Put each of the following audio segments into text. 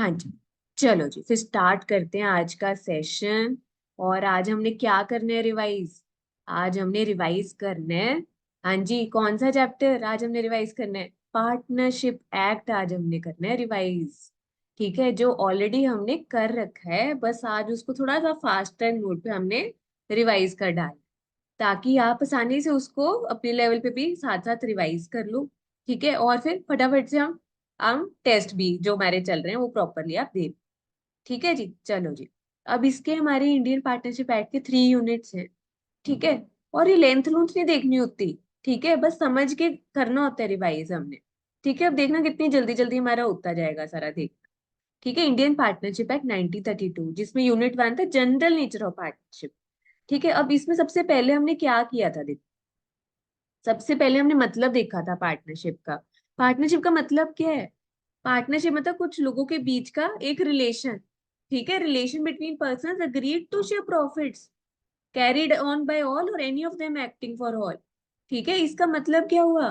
हाँ जी, चलो जी फिर स्टार्ट करते हैं आज का सेशन। और आज हमने क्या करना है, रिवाइज। आज हमने रिवाइज करना है। हाँ जी, कौन सा चैप्टर आज हमने रिवाइज करना है? पार्टनरशिप एक्ट आज हमने करना है रिवाइज। ठीक है, जो ऑलरेडी हमने कर रखा है, बस आज उसको थोड़ा सा फास्ट एंड मोड पे हमने रिवाइज कर डाला, ताकि आप आसानी से उसको अपने लेवल पे भी साथ साथ रिवाइज कर लो। ठीक है, और फिर फटाफट से हम टेस्ट भी जो हमारे चल रहे हैं वो प्रॉपरली आप दे। ठीक है जी, चलो जी। अब इसके हमारे इंडियन पार्टनरशिप एक्ट के 3 यूनिट्स हैं। ठीक है, और ये लेंथ लूंथ नहीं देखनी होती। ठीक है, बस समझ के करना होता है रिवाइज हमने। ठीक है, अब देखना कितनी जल्दी जल्दी हमारा होता जाएगा सारा देख। ठीक है, इंडियन पार्टनरशिप एक्ट 1932, जिसमें यूनिट 1 था जनरल नेचर ऑफ पार्टनरशिप। ठीक है, अब इसमें सबसे पहले हमने क्या किया था देखो। सबसे पहले हमने मतलब देखा था पार्टनरशिप का। पार्टनरशिप का मतलब क्या है? पार्टनरशिप मतलब कुछ लोगों के बीच का एक रिलेशन। ठीक है, relation between persons agreed to share profits carried on by all और any of them acting for all. ठीक है, इसका मतलब क्या हुआ?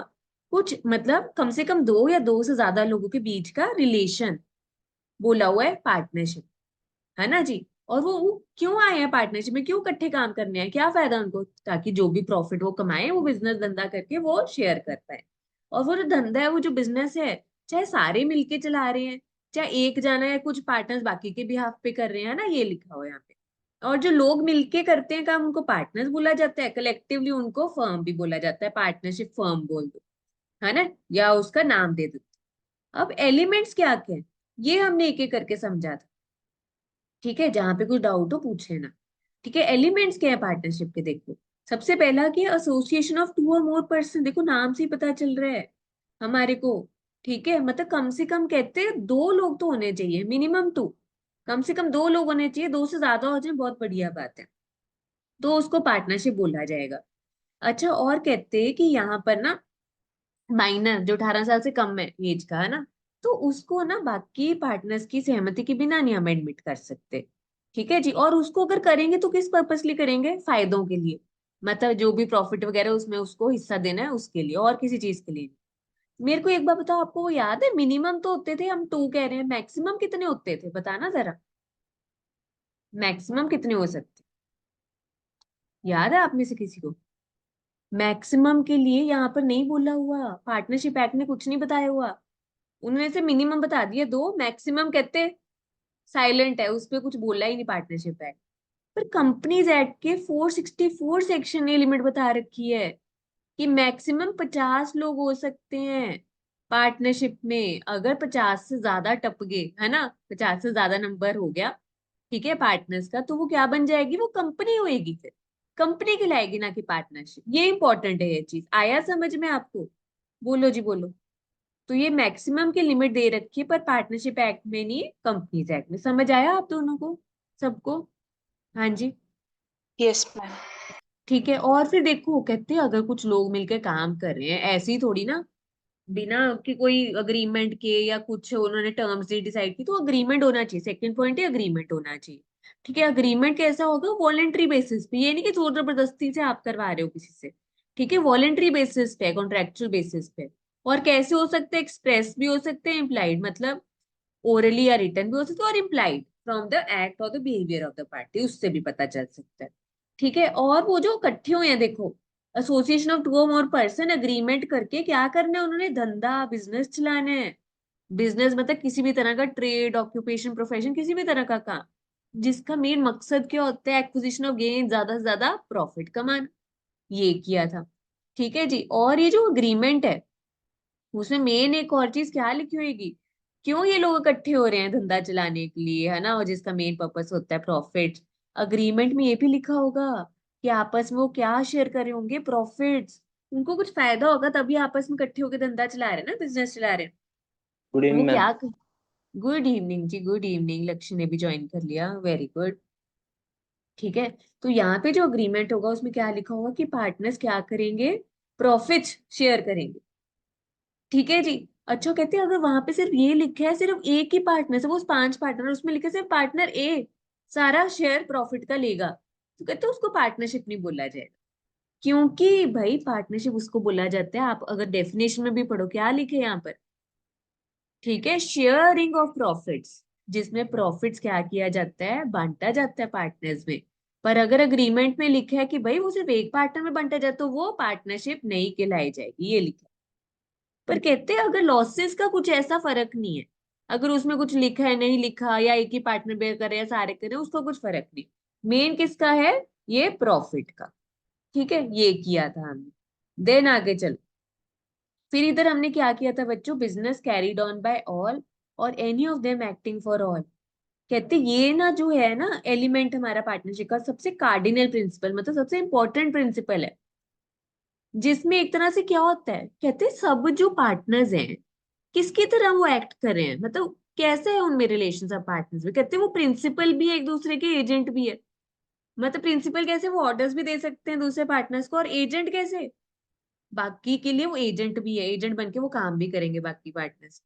कुछ मतलब कम से कम दो या दो से ज्यादा लोगों के बीच का रिलेशन बोला हुआ है पार्टनरशिप। है ना जी। और वो क्यों आए हैं पार्टनरशिप में, क्यों इकट्ठे काम करने हैं, क्या फायदा उनको? ताकि जो भी प्रॉफिट वो कमाए वो बिजनेस धंधा करके वो शेयर कर पाए। और वो जो धंधा है, वो जो बिजनेस है, चाहे सारे मिलके चला रहे हैं, चाहे एक जाना है, कुछ पार्टनर्स बाकी के बिहाफ पे कर रहे हैं ना, ये लिखा हुआ है यहाँ पे। और जो लोग मिलके करते हैं काम, उनको पार्टनर्स बोला जाता है, कलेक्टिवली उनको फर्म भी बोला जाता है, पार्टनरशिप फर्म बोल दो। है ना, या उसका नाम दे दो। अब एलिमेंट्स क्या क्या है, ये हमने एक एक करके समझा था। ठीक है, जहां पे कुछ डाउट हो पूछ लेना। ठीक है, एलिमेंट्स क्या है पार्टनरशिप के देखो। सबसे पहला क्या, एसोसिएशन ऑफ 2 और मोर पर्सन। देखो नाम से ही पता चल रहा है हमारे को। ठीक है, मतलब कम से कम कहते हैं 2 लोग तो होने चाहिए, मिनिमम 2। कम से कम 2 लोग होने चाहिए, 2 से ज्यादा हो जाए बहुत बढ़िया बात है, तो उसको पार्टनरशिप बोला जाएगा। अच्छा, और कहते हैं कि यहाँ पर ना माइनर जो 18 साल से कम है एज का, है ना, तो उसको ना बाकी पार्टनर्स की सहमति के बिना नहीं हम एडमिट कर सकते। ठीक है जी, और उसको अगर करेंगे तो किस पर्पस लिए करेंगे? फायदों के लिए। मतलब जो भी प्रॉफिट वगैरह उसमें उसको हिस्सा देना है उसके लिए, और किसी चीज के लिए नहीं। मेरे को एक बार बताओ, आपको वो याद है, मिनिमम तो होते थे, हम 2 कह रहे हैं, मैक्सिमम कितने होते थे बताना जरा। मैक्सिमम कितने हो सकते? याद है आप में से किसी को? मैक्सिमम के लिए यहाँ पर नहीं बोला हुआ, पार्टनरशिप एक्ट ने कुछ नहीं बताया हुआ। उन्होंने से मिनिमम बता दिया 2, मैक्सिमम कहते साइलेंट है, उस पे कुछ बोला ही नहीं पार्टनरशिप एक्ट। पर कंपनीज एक्ट के 464 सेक्शन ने लिमिट बता रखी है कि मैक्सिमम 50 लोग हो सकते हैं पार्टनरशिप में। अगर 50 से ज्यादा टप गए, है ना, 50 से ज्यादा नंबर हो गया, ठीक है, पार्टनर्स का, तो वो क्या बन जाएगी? वो कंपनी होएगी, फिर कंपनी कहलाएगी, ना कि पार्टनरशिप। ये इंपॉर्टेंट है, ये चीज आया समझ में आपको? बोलो जी बोलो। तो ये मैक्सिमम की लिमिट दे रखी है, पर पार्टनरशिप एक्ट में नहीं, कंपनीज एक्ट में। समझ आया आप दोनों को, सबको? हाँ जी। Yes ma'am. ठीक है, और फिर देखो कहते हैं अगर कुछ लोग मिलकर काम कर रहे हैं, ऐसे ही थोड़ी ना, बिना कि कोई अग्रीमेंट के या कुछ उन्होंने टर्म्स नहीं डिसाइड की, तो अग्रीमेंट होना चाहिए। सेकंड पॉइंट है, अग्रीमेंट होना चाहिए। ठीक है, अग्रीमेंट कैसा होगा? वॉलेंट्री बेसिस पे, ये नहीं कि जोर जबरदस्ती से आप करवा रहे हो किसी से। ठीक है, वॉलेंट्री बेसिस पे, कॉन्ट्रेक्चुअल बेसिस पे। और कैसे हो सकते हैं? एक्सप्रेस भी हो सकते हैं, इम्प्लाइड मतलब ओरली या रिटर्न भी हो सकते हैं, और इम्प्लाइड फ्रॉम द एक्ट और the behaviour of the party, उससे भी पता चल सकता है। ठीक है, और वो जो इकट्ठे हुए हैं देखो, एसोसिएशन ऑफ 2 और मोर पर्सन, अग्रीमेंट करके क्या करना है उन्होंने? धंधा बिजनेस चलाना है। बिजनेस मतलब किसी भी तरह का ट्रेड, ऑक्यूपेशन, प्रोफेशन, किसी भी तरह का काम, जिसका मेन मकसद क्या होता है? एक्विजिशन ऑफ गेन, ज्यादा से ज्यादा प्रॉफिट कमाना। ये किया था। ठीक है जी, और ये जो अग्रीमेंट है, उसमें मेन एक और चीज क्या लिखी होगी? क्यों ये लोग इकट्ठे हो रहे हैं धंधा चलाने के लिए, है ना, और जिसका मेन पर्पस होता है प्रॉफिट। अग्रीमेंट में ये भी लिखा होगा कि आपस में वो क्या शेयर कर रहे होंगे? प्रॉफिट्स। उनको कुछ फायदा होगा तभी आपस में इकट्ठे होकर धंधा चला रहे हैं ना, बिजनेस चला रहे हैं। गुड वो इवनिंग मैम। क्या? गुड इवनिंग जी, गुड इवनिंग। लक्ष्य ने भी ज्वाइन कर लिया, वेरी गुड। ठीक है, तो यहाँ पे जो अग्रीमेंट होगा उसमें क्या लिखा होगा कि पार्टनर्स क्या करेंगे? प्रॉफिट्स शेयर करेंगे। ठीक है जी। अच्छा, कहते हैं अगर वहां पे सिर्फ ये लिखा है, सिर्फ एक ही पार्टनर, सपोज 5 पार्टनर, उसमें लिखा है सिर्फ पार्टनर ए सारा शेयर प्रॉफिट का लेगा, तो कहते हैं उसको पार्टनरशिप नहीं बोला जाएगा। क्योंकि भाई पार्टनरशिप उसको बोला जाता है, आप अगर डेफिनेशन में भी पढ़ो क्या लिखे यहाँ पर। ठीक है, शेयरिंग ऑफ प्रॉफिट्स। जिसमें प्रॉफिट्स क्या किया जाता है, बांटा जाता है पार्टनर्स में। पर अगर अग्रीमेंट में लिखा है कि भाई वो सिर्फ एक पार्टनर में बांटा जाए तो वो पार्टनरशिप नहीं कहलाई जाएगी, ये लिखा है। पर कहते हैं अगर लॉसेस का कुछ ऐसा फर्क नहीं है, अगर उसमें कुछ लिखा है नहीं लिखा, या एक ही पार्टनर बेयर करे या सारे करे, उसका कुछ फर्क नहीं। मेन किसका है, ये प्रॉफिट का। ठीक है, ये किया था हमने। देन आगे चल, फिर इधर हमने क्या किया था बच्चों, business carried on by all और any of them acting for all. कहते ये ना जो है ना एलिमेंट हमारा पार्टनरशिप का सबसे कार्डिनल प्रिंसिपल, मतलब सबसे इंपॉर्टेंट प्रिंसिपल है, जिसमें एक तरह से क्या होता है, कहते सब जो पार्टनर्स हैं किसकी तरह वो एक्ट कर रहे हैं, मतलब कैसे है उनमें रिलेशन ऑफ पार्टनर्स में। कहते हैं वो प्रिंसिपल भी है, एक दूसरे के एजेंट भी है। मतलब प्रिंसिपल कैसे, वो ऑर्डर्स भी दे सकते हैं दूसरे पार्टनर्स को, और एजेंट कैसे, बाकी के लिए वो एजेंट भी है, एजेंट बन के वो काम भी करेंगे बाकी पार्टनर्स।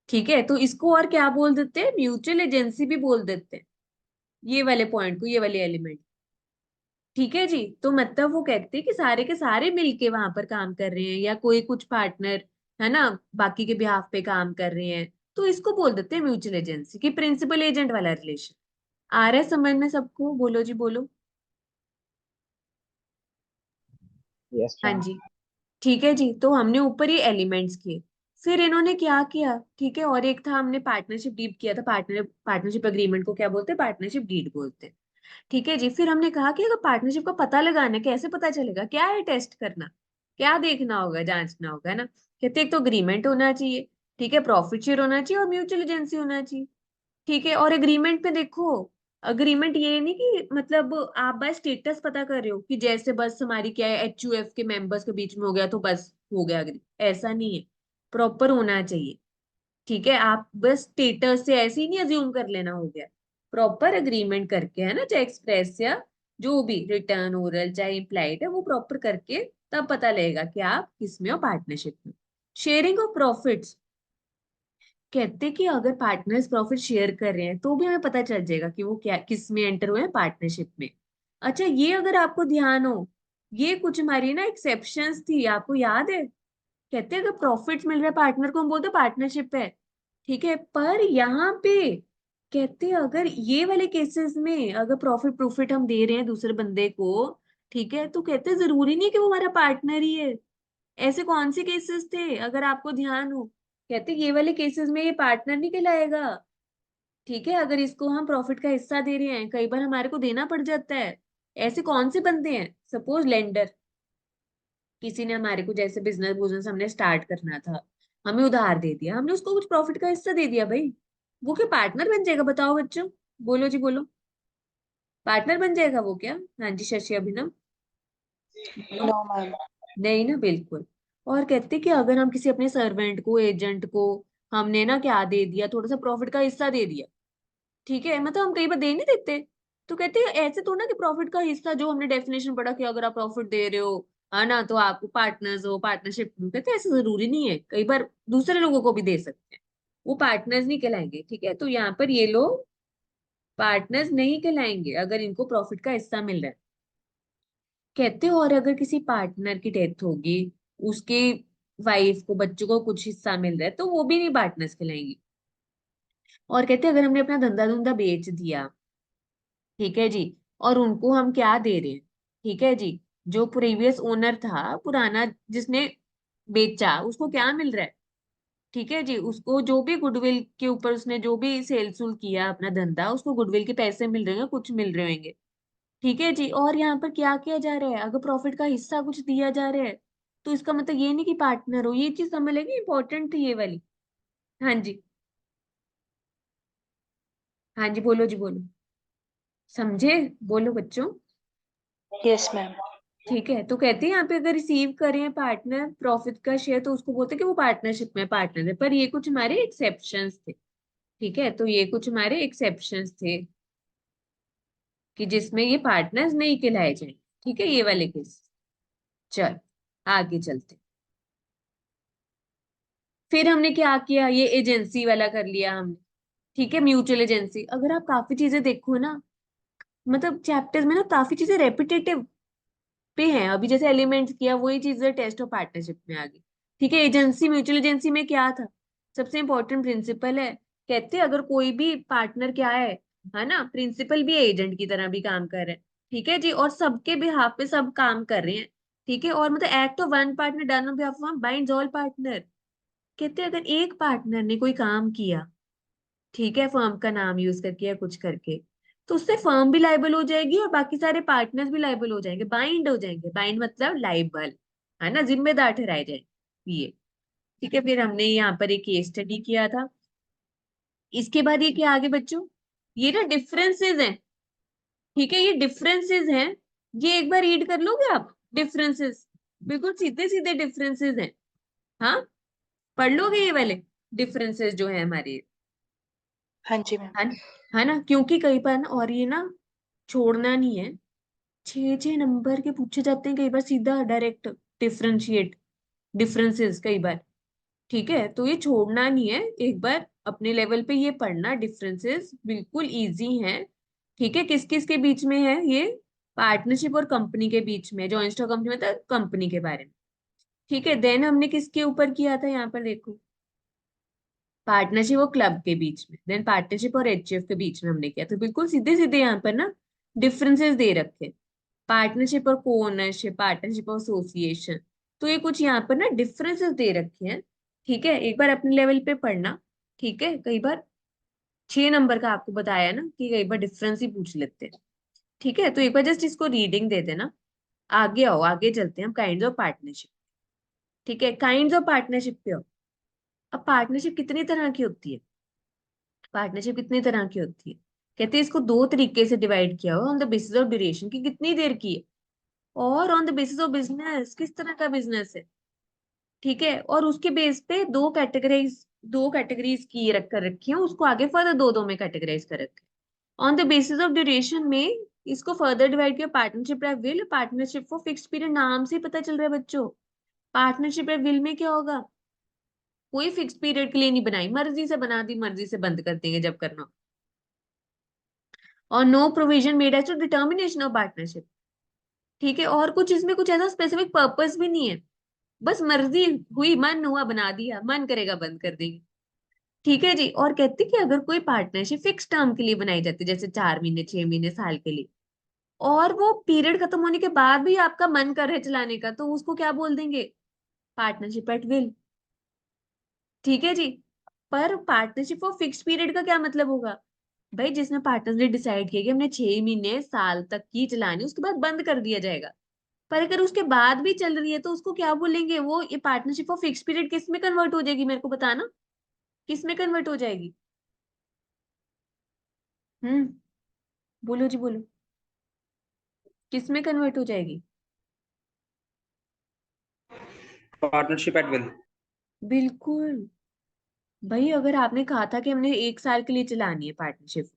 ठीक है, तो इसको और क्या बोल देते हैं, म्यूचुअल एजेंसी भी बोल देते हैं, ये वाले पॉइंट को, ये वाले एलिमेंट। ठीक है जी, तो मतलब वो कहते हैं कि सारे के सारे मिलके वहां पर काम कर रहे हैं, या कोई कुछ पार्टनर है ना बाकी के बिहाफ पे काम कर रहे हैं, तो इसको बोल देते हैं म्यूचुअल एजेंसी की, प्रिंसिपल एजेंट वाला रिलेशन। आ रहा है समझ में सबको, बोलो जी बोलो। यस हाँ मैम। जी। ठीक है जी, तो हमने ऊपर ये एलिमेंट्स किए। फिर इन्होंने क्या किया, ठीक है, और एक था हमने पार्टनरशिप डीड किया था, पार्टनरशिप एग्रीमेंट को क्या बोलते हैं, पार्टनरशिप डीड बोलते हैं। ठीक है जी, फिर हमने कहा कि अगर पार्टनरशिप का पता लगाना है, कैसे पता चलेगा, क्या है टेस्ट करना, क्या देखना होगा, जांचना होगा, है ना। कहते एक तो अग्रीमेंट होना चाहिए, ठीक है, प्रॉफिट शेयर होना चाहिए, और म्यूचुअल एजेंसी होना चाहिए। ठीक है, और एग्रीमेंट पे देखो, अग्रीमेंट ये नहीं कि मतलब आप बस स्टेटस पता कर रहे हो कि जैसे बस हमारी क्या है HUF के मेंबर्स के बीच में हो गया तो बस हो गया अग्री, ऐसा नहीं है, प्रॉपर होना चाहिए। ठीक है, आप बस स्टेटस से ऐसे ही नहीं अज्यूम कर लेना हो गया, प्रॉपर अग्रीमेंट करके, है ना, चाहे एक्सप्रेस या जो भी रिटर्न ओरल चाहे इम्प्लाइड है, वो प्रॉपर करके तब पता लगेगा कि आप किसमें हो, पार्टनरशिप में। शेयरिंग ऑफ प्रॉफिट्स, कहते कि अगर पार्टनर्स प्रॉफिट शेयर कर रहे हैं तो भी हमें पता चल जाएगा कि वो क्या किस में एंटर हुए हैं, पार्टनरशिप में। अच्छा, ये अगर आपको ध्यान हो, ये कुछ हमारी ना एक्सेप्शंस थी, आपको याद है। कहते हैं अगर प्रॉफिट्स मिल रहा है पार्टनर को, हम बोलते पार्टनरशिप है। ठीक है, पर यहाँ पे कहते हैं अगर ये वाले केसेस में अगर प्रॉफिट प्रॉफिट हम दे रहे हैं दूसरे बंदे को, ठीक है, तो कहते हैं जरूरी नहीं कि वो हमारा पार्टनर ही है। ऐसे कौन से केसेस थे अगर आपको ध्यान हो, कहते ये वाले केसेस में ये पार्टनर नहीं कहलाएगा। ठीक है, अगर इसको हम प्रॉफिट का हिस्सा दे रहे हैं, कई बार हमारे को देना पड़ जाता है। ऐसे कौन से बंदे हैं, सपोज लेंडर, किसी ने हमारे को जैसे बिजनेस बिजनेस हमने स्टार्ट करना था, हमें उधार दे दिया, हमने उसको कुछ प्रॉफिट का हिस्सा दे दिया भाई, वो क्या पार्टनर बन जाएगा, बताओ बच्चों, बोलो जी बोलो, पार्टनर बन जाएगा वो क्या। हाँ जी शशि अभिनव, बोलो। No ma'am. नहीं ना, बिल्कुल। और कहते कि अगर हम किसी अपने सर्वेंट को, एजेंट को, हमने ना क्या दे दिया, थोड़ा सा प्रॉफिट का हिस्सा दे दिया, ठीक है, मतलब हम कई बार दे नहीं देते, तो कहते हैं ऐसे तो ना कि प्रॉफिट का हिस्सा, जो हमने डेफिनेशन पढ़ा कि अगर आप प्रॉफिट दे रहे हो, है ना, तो आप पार्टनर्स हो, पार्टनरशिप में, कहते हैं ऐसा जरूरी नहीं है, कई बार दूसरे लोगों को भी दे सकते हैं, वो पार्टनर्स नहीं कहलाएंगे। ठीक है, तो यहाँ पर ये लोग पार्टनर्स नहीं कहलाएंगे अगर इनको प्रॉफिट का हिस्सा मिल रहा है। कहते हो, और अगर किसी पार्टनर की डेथ होगी, उसके वाइफ को, बच्चों को कुछ हिस्सा मिल रहा है, तो वो भी नहीं पार्टनर्स कहलाएंगे। और कहते हैं अगर हमने अपना धंधा धुंधा बेच दिया, ठीक है जी, और उनको हम क्या दे रहे हैं, ठीक है जी, जो प्रीवियस ओनर था पुराना, जिसने बेचा, उसको क्या मिल रहा है, ठीक है जी, उसको जो भी गुडविल के ऊपर उसने जो भी सेल सुल किया अपना धंधा, उसको गुडविल के पैसे मिल रहे हैं, कुछ मिल रहे होंगे। ठीक है जी, और यहाँ पर क्या किया जा रहा है, अगर प्रॉफिट का हिस्सा कुछ दिया जा रहा है, तो इसका मतलब ये नहीं कि पार्टनर हो, ये चीज समझ लेगी, इंपॉर्टेंट थी ये वाली। हाँ जी, हाँ जी बोलो जी बोलो, समझे, बोलो बच्चों। Yes ma'am. ठीक है, तो कहते हैं यहाँ पे अगर रिसीव करें पार्टनर प्रॉफिट का शेयर, तो उसको बोलते हैं कि वो पार्टनरशिप में पार्टनर है, पर ये कुछ हमारे एक्सेप्शंस थे। ठीक है, तो ये कुछ हमारे एक्सेप्शंस थे कि जिसमें ये पार्टनर्स नहीं कहलाए जाएंगे। ठीक है, ये वाले केस। चल आगे चलते, फिर हमने क्या किया, ये एजेंसी वाला कर लिया हमने। ठीक है, म्यूचुअल एजेंसी, अगर आप काफी चीजें देखो ना, मतलब चैप्टर्स में ना काफी चीजें रेपिटेटिव पे हैं, अभी जैसे एलिमेंट्स किया वही चीजें टेस्ट ऑफ पार्टनरशिप में आ गई। ठीक है, एजेंसी, म्यूचुअल एजेंसी में क्या था, सबसे इंपॉर्टेंट प्रिंसिपल है कहते हैं अगर कोई भी पार्टनर क्या है ना, प्रिंसिपल भी एजेंट की तरह भी काम कर रहे हैं, ठीक है जी, और सबके बिहाफ पे सब काम कर रहे हैं, ठीक है, और मतलब act of one partner done on behalf of binds all partner. कहते हैं अगर एक पार्टनर ने कोई काम किया, ठीक है, फर्म का नाम यूज करके या कुछ करके, तो उससे फर्म भी लाइबल हो जाएगी और बाकी सारे पार्टनर्स भी लाइबल हो जाएंगे, बाइंड हो जाएंगे, बाइंड मतलब लाइबल, है ना, जिम्मेदार ठहराए जाएंगे ये। ठीक है, फिर हमने यहाँ पर एक केस स्टडी किया था। इसके बाद ये क्या आगे बच्चों, ये ना डिफरेंसेस हैं, ठीक है, ये डिफरेंसेस हैं, ये एक बार रीड कर लोगे आप, डिफरेंसेस, बिल्कुल सीधे सीधे डिफरेंसेस हैं। हाँ, पढ़ लोगे ये वाले डिफरेंसेस जो है हमारे, हाँ जी मैम। है है ना, क्योंकि कई बार ना, और ये ना छोड़ना नहीं है, 6 6 नंबर के पूछे जाते हैं कई बार सीधा डायरेक्ट, डिफरेंशिएट, डिफरेंसेस कई बार, ठीक है, तो ये छोड़ना नहीं है, एक बार अपने लेवल पे ये पढ़ना, डिफरेंसेस बिल्कुल इजी हैं, ठीक है, किस किस के बीच में है ये, पार्टनरशिप और कंपनी के बीच में, जॉइंट स्टॉक कंपनी मतलब कंपनी के बारे में, ठीक है। देन हमने किसके ऊपर किया था, यहाँ पर देखो, पार्टनरशिप और क्लब के बीच में, देन पार्टनरशिप और एचएफ के बीच में हमने किया, तो बिल्कुल सीधे सीधे यहाँ पर ना डिफरेंसेस दे रखे, पार्टनरशिप और को ओनरशिप, पार्टनरशिप और एसोसिएशन, तो ये कुछ यहाँ पर ना डिफरेंसेस दे रखे हैं, ठीक है, एक बार अपने लेवल पे पढ़ना, ठीक है, कई बार 6 नंबर का आपको बताया ना कि कई बार डिफरेंस ही पूछ लेते हैं, ठीक है, तो एक बार जस्ट इसको रीडिंग दे देना, आगे आओ, आगे चलते हैं हम काइंड ऑफ पार्टनरशिप, ठीक है, काइंड ऑफ पार्टनरशिप पे आओ। अब पार्टनरशिप कितनी तरह की होती है, पार्टनरशिप कितनी तरह की होती है, कहते हैं इसको 2 तरीके से डिवाइड किया हुआ, on the basis of duration की कितनी देर की है, और on the basis of business किस तरह का बिजनेस है, ठीक है, और उसके बेस पे दो कैटेगरीज की रख कर रखी है, उसको आगे फर्दर दो दो में कैटेगराइज कर रखे, on the basis of duration में इसको फर्दर डिवाइड किया, partnership by will, partnership for fixed period, नाम से ही पता चल रहा है बच्चों, पार्टनरशिप बाय विल में क्या होगा, कोई फिक्स पीरियड के लिए नहीं बनाई, मर्जी से बना दी, मर्जी से बंद कर देंगे जब करना हो। और no provision made as to determination of partnership, ठीक है, और कुछ इसमें कुछ ऐसा स्पेसिफिक पर्पस भी नहीं है, बस मर्जी हुई, मन हुआ बना दिया, मन करेगा बंद कर देंगे, ठीक है जी। और कहते कि अगर कोई पार्टनरशिप फिक्स टर्म के लिए बनाई जाती है, जैसे 4 महीने, 6 महीने, साल के लिए, और वो पीरियड खत्म होने के बाद भी आपका मन कर है चलाने का, तो उसको क्या बोल देंगे, पार्टनरशिप एट विल, ठीक है जी। पर पार्टनरशिप फॉर फिक्स पीरियड का क्या मतलब होगा, भाई जिसमें पार्टनर्स ने डिसाइड किया कि हमने 6 महीने साल तक की चलानी, उसके बाद बंद कर दिया जाएगा, पर अगर उसके बाद भी चल रही है तो उसको क्या बोलेंगे, वो ये पार्टनरशिप फॉर फिक्स पीरियड किस में कन्वर्ट हो जाएगी, मेरे को बताना, किस में कन्वर्ट हो जाएगी। हम्म, बोलो जी बोलो, किस में कन्वर्ट हो जाएगी। Partnership at will. बिल्कुल, भाई अगर आपने कहा था कि हमने 1 साल के लिए चलानी है पार्टनरशिप,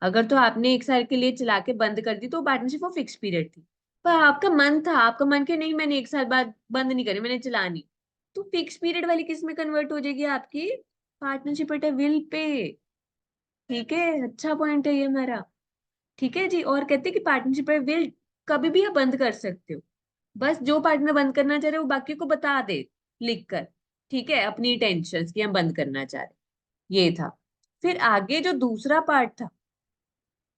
अगर तो आपने 1 साल के लिए चला के बंद कर दी तो पार्टनरशिप वो फिक्स पीरियड थी, पर आपका मन था, आपका मन के नहीं मैंने 1 साल बाद बंद नहीं करी, मैंने चलानी, तो फिक्स पीरियड वाली किस में कन्वर्ट हो जाएगी आपकी, पार्टनरशिप एट विल पे, ठीक है, अच्छा पॉइंट है ये हमारा, ठीक है जी। और कहते हैं कि पार्टनरशिप एट विल कभी भी आप बंद कर सकते हो, बस जो पार्टनर बंद करना चाह रहे हो वो बाकी को बता दे लिख कर, ठीक है, अपनी टेंशन की हम बंद करना चाह रहे, ये था। फिर आगे जो दूसरा पार्ट था,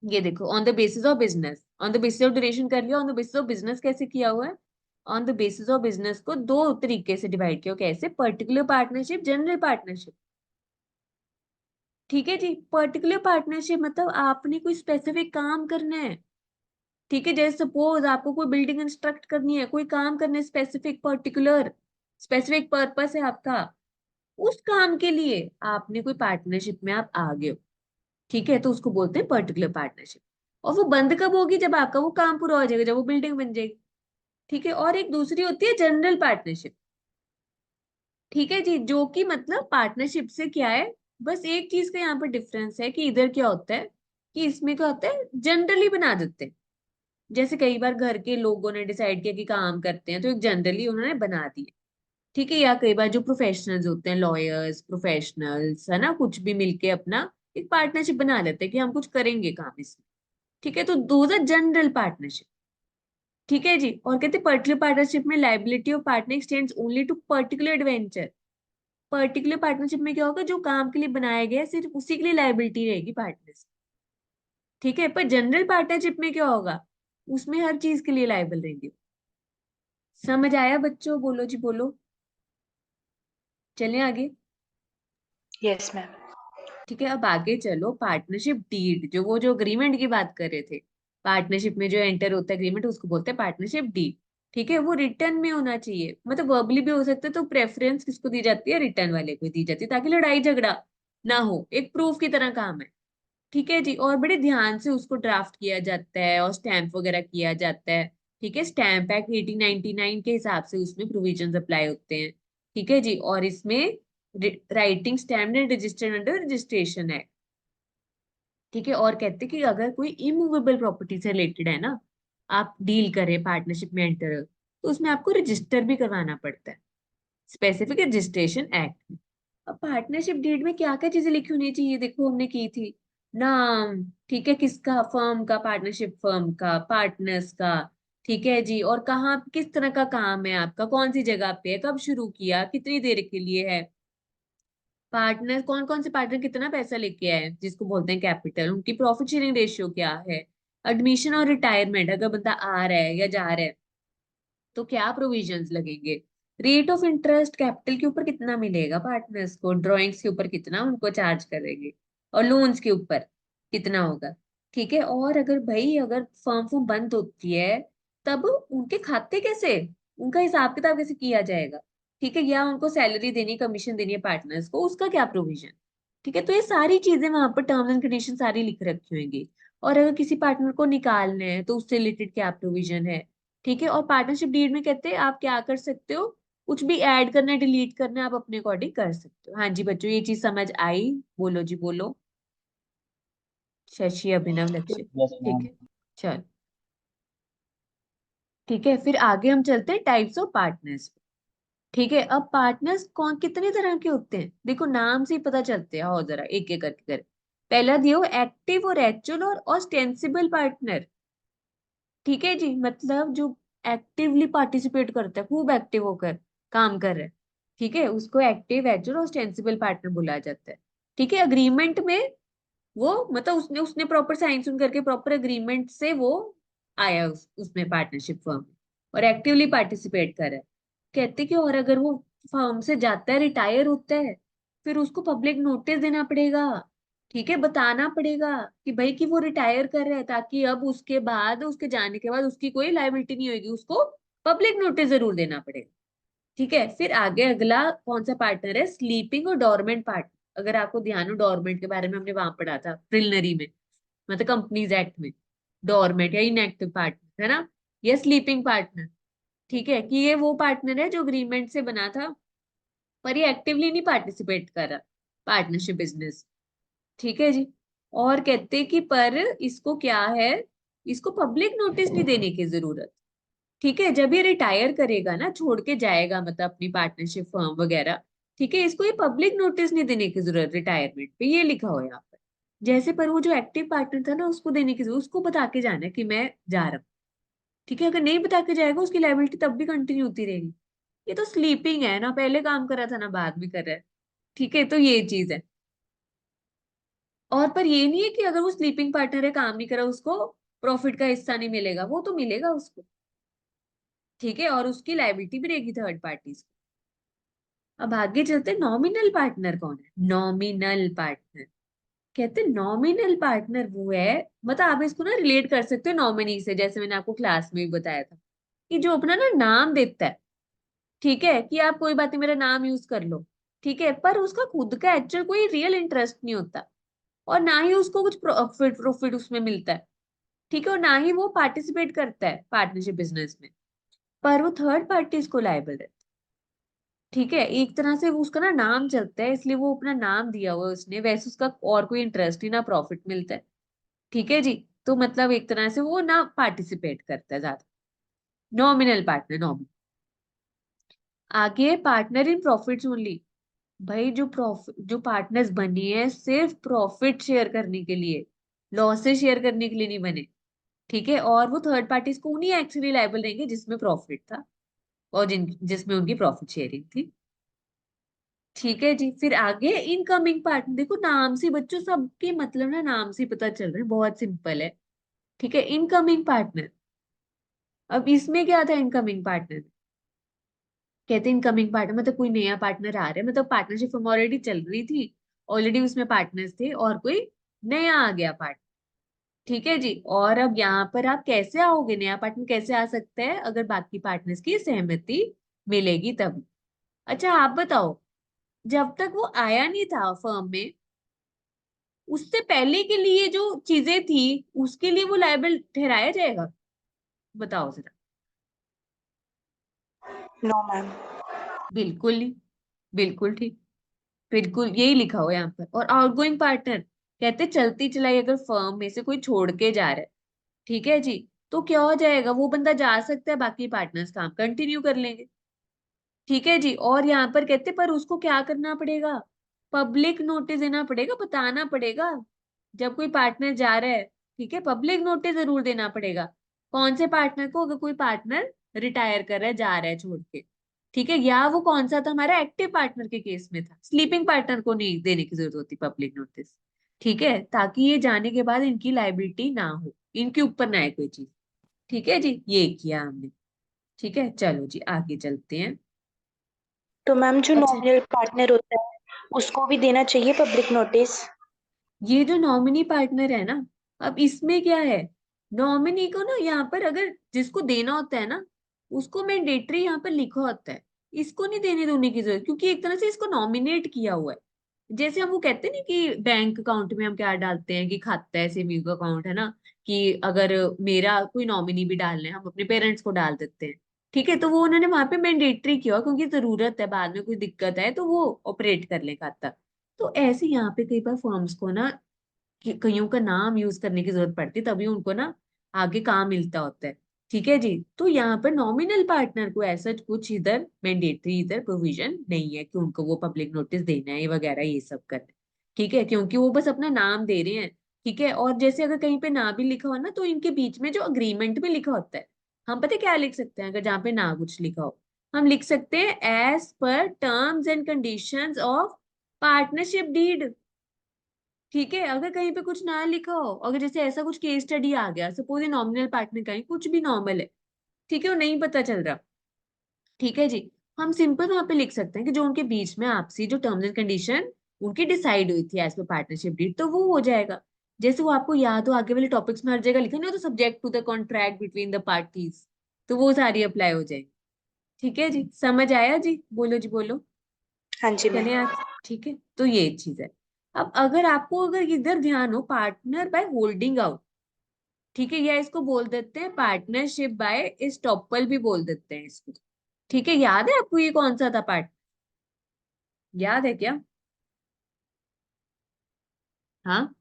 ये देखो, on the basis of business, on the basis of duration कर लिया, on the basis of business कैसे किया हुआ है, on the basis of business को 2 तरीके से डिवाइड किया, कैसे, पर्टिकुलर पार्टनरशिप, जनरल पार्टनरशिप, ठीक है जी। पर्टिकुलर पार्टनरशिप मतलब आपने कोई स्पेसिफिक काम करना है, ठीक है, जैसे सपोज आपको कोई बिल्डिंग इंस्ट्रक्ट करनी है, कोई काम करना है स्पेसिफिक, पर्टिकुलर, स्पेसिफिक पर्पस है आपका, उस काम के लिए आपने कोई पार्टनरशिप में आप आ गए हो, ठीक है, तो उसको बोलते हैं पर्टिकुलर पार्टनरशिप, और वो बंद कब होगी, जब आपका वो काम पूरा हो जाएगा, जब वो बिल्डिंग बन जाएगी, ठीक है। और एक दूसरी होती है जनरल पार्टनरशिप, ठीक है जी, जो कि मतलब पार्टनरशिप से क्या है, बस एक चीज का यहाँ पर डिफरेंस है कि इधर क्या होता है, कि इसमें क्या होता है, जनरली बना देते हैं, जैसे कई बार घर के लोगों ने डिसाइड किया कि काम करते हैं तो एक जनरली उन्होंने बना दिया, ठीक है, या कई बार जो प्रोफेशनल्स होते हैं, लॉयर्स, प्रोफेशनल्स, है ना, कुछ भी मिलके अपना एक पार्टनरशिप बना लेते हैं कि हम कुछ करेंगे काम इसमें, ठीक है, तो दोज आर जनरल पार्टनरशिप, ठीक है जी। और कहते हैं पर्टिकुलर पार्टनरशिप में liability of partner extends only to particular adventure, particular partnership में क्या होगा, जो काम के लिए बनाया गया है सिर्फ उसी के लिए लायबिलिटी रहेगी पार्टनर्स, ठीक है। पर जनरल पार्टनरशिप में क्या होगा, उसमें हर चीज के लिए लायबल रहेंगे। समझ आया बच्चों? बोलो जी बोलो। चलें आगे। Yes ma'am. ठीक है, अब आगे चलो। पार्टनरशिप डीड, जो वो जो अग्रीमेंट की बात कर रहे थे, पार्टनरशिप में जो एंटर होता है एग्रीमेंट, उसको बोलते हैं पार्टनरशिप डीड। ठीक है, वो रिटर्न में होना चाहिए, मतलब वर्बली भी हो सकता है। तो प्रेफरेंस किसको दी जाती है, रिटर्न वाले को दी जाती है, ताकि लड़ाई झगड़ा ना हो, एक प्रूफ की तरह काम है। ठीक है जी, और बड़े ध्यान से उसको ड्राफ्ट किया जाता है और स्टैंप वगैरह किया जाता है। ठीक है, स्टैंप एक्ट 1899 के हिसाब से उसमें प्रोविजंस अप्लाई होते हैं। ठीक है जी, और इसमें writing stamp and registered under registration act. ठीक है, और कहते हैं कि अगर कोई इमूवेबल प्रॉपर्टी से रिलेटेड है ना, आप डील करें पार्टनरशिप में एंटर, तो उसमें आपको रजिस्टर भी करवाना पड़ता है स्पेसिफिक रजिस्ट्रेशन एक्ट में। अब पार्टनरशिप डीड में क्या क्या चीजें लिखी होनी चाहिए, देखो हमने की थी। नाम, ठीक है, किसका, फर्म का, पार्टनरशिप फर्म का, पार्टनर्स का। ठीक है जी, और कहाँ किस तरह का काम है आपका, कौन सी जगह पे है, कब शुरू किया, कितनी देर के लिए है, पार्टनर कौन कौन से पार्टनर कितना पैसा लेके आए जिसको बोलते हैं कैपिटल, उनकी प्रॉफिट शेयरिंग रेशियो क्या है, एडमिशन और रिटायरमेंट, अगर बंदा आ रहा है या जा रहा है तो क्या प्रोविजंस लगेंगे, रेट ऑफ इंटरेस्ट कैपिटल के ऊपर कितना मिलेगा पार्टनर्स को, ड्रॉइंग्स के ऊपर कितना उनको चार्ज करेंगे, और लोन्स के ऊपर कितना होगा। ठीक है, और अगर भाई अगर फर्म बंद होती है, तब उनके खाते कैसे, उनका हिसाब किताब कैसे किया जाएगा। ठीक है, या उनको सैलरी देनी, कमीशन देनी है पार्टनर्स को, उसका क्या प्रोविजन। ठीक है, तो ये सारी चीजें वहां पर टर्म्स एंड कंडीशन सारी लिख रखी होंगी। और अगर किसी पार्टनर को निकालना है तो उससे रिलेटेड क्या प्रोविजन है। ठीक है, और पार्टनरशिप डीड में कहते हैं आप क्या कर सकते हो, कुछ भी ऐड करना है, डिलीट करना है, आप अपने अकॉर्डिंग कर सकते हो। हाँ जी बच्चों, ये चीज समझ आई? बोलो जी बोलो। शशि, अभिनव, लक्ष्य। Yes, ठीक ma'am. है, चल। ठीक है, फिर आगे हम चलते हैं टाइप्स ऑफ पार्टनर्स। ठीक है, अब पार्टनर्स कौन कितने तरह के होते हैं, देखो नाम से ही पता चलते हैं। आओ जरा एक एक करके कर। पहला दियो एक्टिव और एक्चुअल और ऑस्टेंसिबल पार्टनर। ठीक है जी, मतलब जो एक्टिवली पार्टिसिपेट करता है, खूब एक्टिव होकर काम कर रहा है। ठीक है, उसको एक्टिव, एक्चुअल और ऑस्टेंसिबल पार्टनर बोला जाता है। ठीक है, अग्रीमेंट में वो मतलब उसने उसने प्रॉपर साइन सुन करके प्रॉपर अग्रीमेंट से वो आया उसमें पार्टनरशिप फर्म में, और एक्टिवली पार्टिसिपेट कर रहा है। कहते कि और अगर वो फर्म से जाता है, रिटायर होता है, फिर उसको पब्लिक नोटिस देना पड़ेगा। ठीक है, बताना पड़ेगा कि भाई कि वो रिटायर कर रहा है, ताकि अब उसके बाद, उसके जाने के बाद उसकी कोई लायबिलिटी नहीं होगी, उसको पब्लिक नोटिस जरूर देना पड़ेगा। ठीक है, फिर आगे अगला कौन सा पार्टनर है, स्लीपिंग और डोरमेंट पार्टनर। अगर आपको ध्यान हो, डोरमेंट के बारे में हमने वहां पढ़ा था प्रिलिमिनरी में, मतलब कंपनीज एक्ट में। डोरमेंट या इनएक्टिव पार्टनर है ना, या स्लीपिंग पार्टनर। ठीक है, कि ये वो पार्टनर है जो अग्रीमेंट से बना था, पर ये एक्टिवली नहीं पार्टिसिपेट कर रहा पार्टनरशिप बिजनेस। ठीक है जी, और कहते हैं कि पर इसको क्या है, इसको पब्लिक नोटिस नहीं देने की जरूरत। ठीक है, जब ये रिटायर करेगा ना, छोड़ के जाएगा मतलब अपनी पार्टनरशिप फर्म वगैरह, ठीक है, इसको ये पब्लिक नोटिस नहीं देने की जरूरत रिटायरमेंट पे, ये लिखा हो यहाँ पर। जैसे पर वो जो एक्टिव पार्टनर था ना, उसको देने की जरूरत, उसको बता के जाना है कि मैं जा रहा हूँ। ठीक है, अगर नहीं बता के जाएगा, उसकी लायबिलिटी तब भी कंटिन्यू होती रहेगी। ये तो स्लीपिंग है ना, पहले काम करा था ना बाद में कर रहा है। ठीक है, तो ये चीज है। और पर ये नहीं है कि अगर वो स्लीपिंग पार्टनर है, काम नहीं करा, उसको प्रॉफिट का हिस्सा नहीं मिलेगा, वो तो मिलेगा उसको। ठीक है, और उसकी लायबिलिटी भी रहेगी थर्ड पार्टीज। अब आगे चलते, नॉमिनल पार्टनर कौन है, नॉमिनल पार्टनर। कहते हैं नॉमिनल पार्टनर वो है, मतलब आप इसको ना रिलेट कर सकते हो नॉमिनी से, जैसे मैंने आपको क्लास में भी बताया था, कि जो अपना ना नाम देता है। ठीक है, कि आप कोई बात नहीं मेरा नाम यूज कर लो। ठीक है, पर उसका खुद का एक्चुअल कोई रियल इंटरेस्ट नहीं होता, और ना ही उसको कुछ प्रॉफिट प्रॉफिट उसमें मिलता है। ठीक है, और ना ही वो पार्टिसिपेट करता है पार्टनरशिप बिजनेस में, पर वो थर्ड पार्टीज को लायबल है। ठीक है, एक तरह से वो उसका ना नाम चलता है, इसलिए वो अपना नाम दिया हुआ है उसने, वैसे उसका और कोई इंटरेस्ट ही ना प्रॉफिट मिलता है। ठीक है जी, तो मतलब एक तरह से वो ना पार्टिसिपेट करता है ज्यादा। Nominal partner, nominal. आगे पार्टनर इन प्रॉफिट्स ओनली। भाई जो प्रॉफिट, जो पार्टनर्स बनी है सिर्फ प्रॉफिट शेयर करने के लिए, लॉसेस शेयर करने के लिए नहीं बने। ठीक है, और वो थर्ड पार्टीज को उन्हीं एक्चुअली लायबल रहेंगे जिसमें प्रॉफिट था, और जिसमें उनकी प्रॉफिट शेयरिंग थी। ठीक है जी। फिर आगे इनकमिंग पार्टनर, देखो नाम से बच्चों सबके मतलब ना नाम से पता चल रहा है, बहुत सिंपल है। ठीक है, इनकमिंग पार्टनर। अब इसमें क्या था इनकमिंग पार्टनर, कहते हैं इनकमिंग पार्टनर मतलब कोई नया पार्टनर आ रहा है, मतलब पार्टनरशिप हम ऑलरेडी चल रही थी, ऑलरेडी उसमें पार्टनर्स थे और कोई नया आ गया पार्टनर। ठीक है जी। और अब यहाँ पर आप कैसे आओगे, नया पार्टनर कैसे आ सकता है, अगर बाकी पार्टनर्स की सहमति मिलेगी तब। अच्छा आप बताओ, जब तक वो आया नहीं था फर्म में, उससे पहले के लिए जो चीजें थी उसके लिए वो लायबल ठहराया जाएगा, बताओ जरा। No, ma'am. बिल्कुल नहीं, बिल्कुल ठीक, बिल्कुल यही लिखा हुआ है यहाँ पर। और आउटगोइंग पार्टनर, कहते चलती चलाई अगर फर्म में से कोई छोड़ के जा रहा है, ठीक है जी, तो क्या हो जाएगा, वो बंदा जा सकता है, बाकी पार्टनर्स काम कंटिन्यू कर लेंगे। ठीक है जी। और यहाँ पर कहते पर उसको क्या करना पड़ेगा, पब्लिक नोटिस देना पड़ेगा, बताना पड़ेगा जब कोई पार्टनर जा रहा है। ठीक है, पब्लिक नोटिस जरूर देना पड़ेगा। कौन से पार्टनर को, अगर कोई पार्टनर रिटायर कर रहा है, जा रहा है छोड़ के। ठीक है, या वो कौन सा था, हमारा एक्टिव पार्टनर के केस में था, स्लीपिंग पार्टनर को नहीं देने की जरूरत होती पब्लिक नोटिस। ठीक है, ताकि ये जाने के बाद इनकी लाइबिलिटी ना हो, इनके ऊपर ना आए कोई चीज। ठीक है जी, ये किया हमने। ठीक है, चलो जी आगे चलते हैं। तो मैम जो अच्छा, नॉमिनल पार्टनर होता है उसको भी देना चाहिए पब्लिक नोटिस? ये जो नॉमिनी पार्टनर है ना, अब इसमें क्या है, नॉमिनी को ना यहाँ पर अगर जिसको देना होता है ना, उसको मैंडेटरी यहाँ पर लिखा होता है, इसको नहीं देने देने की जरूरत, क्योंकि एक तरह से इसको नॉमिनेट किया हुआ है। जैसे हम वो कहते हैं ना कि बैंक अकाउंट में हम क्या डालते हैं कि खाता है, सेविंग अकाउंट है ना, कि अगर मेरा कोई नॉमिनी भी डालना है हम अपने पेरेंट्स को डाल देते हैं। ठीक है, तो वो उन्होंने वहां पे मैंडेटरी किया क्योंकि जरूरत है, बाद में कोई दिक्कत है तो वो ऑपरेट कर ले खाता। तो ऐसे यहाँ पे कई बार फर्म्स को ना कईयों का नाम यूज करने की जरूरत पड़ती है, तभी उनको ना आगे काम मिलता होता है। ठीक है जी, तो यहाँ पर नॉमिनल पार्टनर को ऐसा कुछ इधर मैंडेटरी इधर प्रोविजन नहीं है कि उनको वो पब्लिक नोटिस देना है वगैरह ये सब करना है। ठीक है, क्योंकि वो बस अपना नाम दे रहे हैं। ठीक है, और जैसे अगर कहीं पे ना भी लिखा हो ना, तो इनके बीच में जो अग्रीमेंट में लिखा होता है, हम पता है क्या लिख सकते हैं, अगर जहाँ पे ना कुछ लिखा हो, हम लिख सकते हैं as per terms and conditions of partnership deed. ठीक है, अगर कहीं पे कुछ ना लिखा हो, अगर जैसे ऐसा कुछ केस स्टडी आ गया, सपोज ये नॉमिनल पार्टनर का ही कुछ भी नॉर्मल है, ठीक है, वो नहीं पता चल रहा। ठीक है जी, हम सिंपल वहां पे लिख सकते हैं कि जो उनके बीच में आपसी जो टर्म्स एंड कंडीशन उनकी डिसाइड हुई थी एज पर पार्टनरशिप डीड, तो वो हो जाएगा। जैसे वो आपको याद हो आगे वाले टॉपिक्स में हर जगह लिखा नहीं हो, तो subject to the contract between the parties, तो वो सारी अप्लाई हो जाएगी। ठीक है जी, समझ आया जी, बोलो जी बोलो। हाँ जी मैम। चले आज, ठीक है, तो ये चीज है। अब अगर आपको अगर इधर ध्यान हो, पार्टनर बाय होल्डिंग आउट, ठीक है, या इसको बोल देते हैं पार्टनरशिप बाय एस्टॉपल भी बोल देते हैं इसको। ठीक है, याद है आपको ये कौन सा था पार्ट, याद है क्या? हाँ,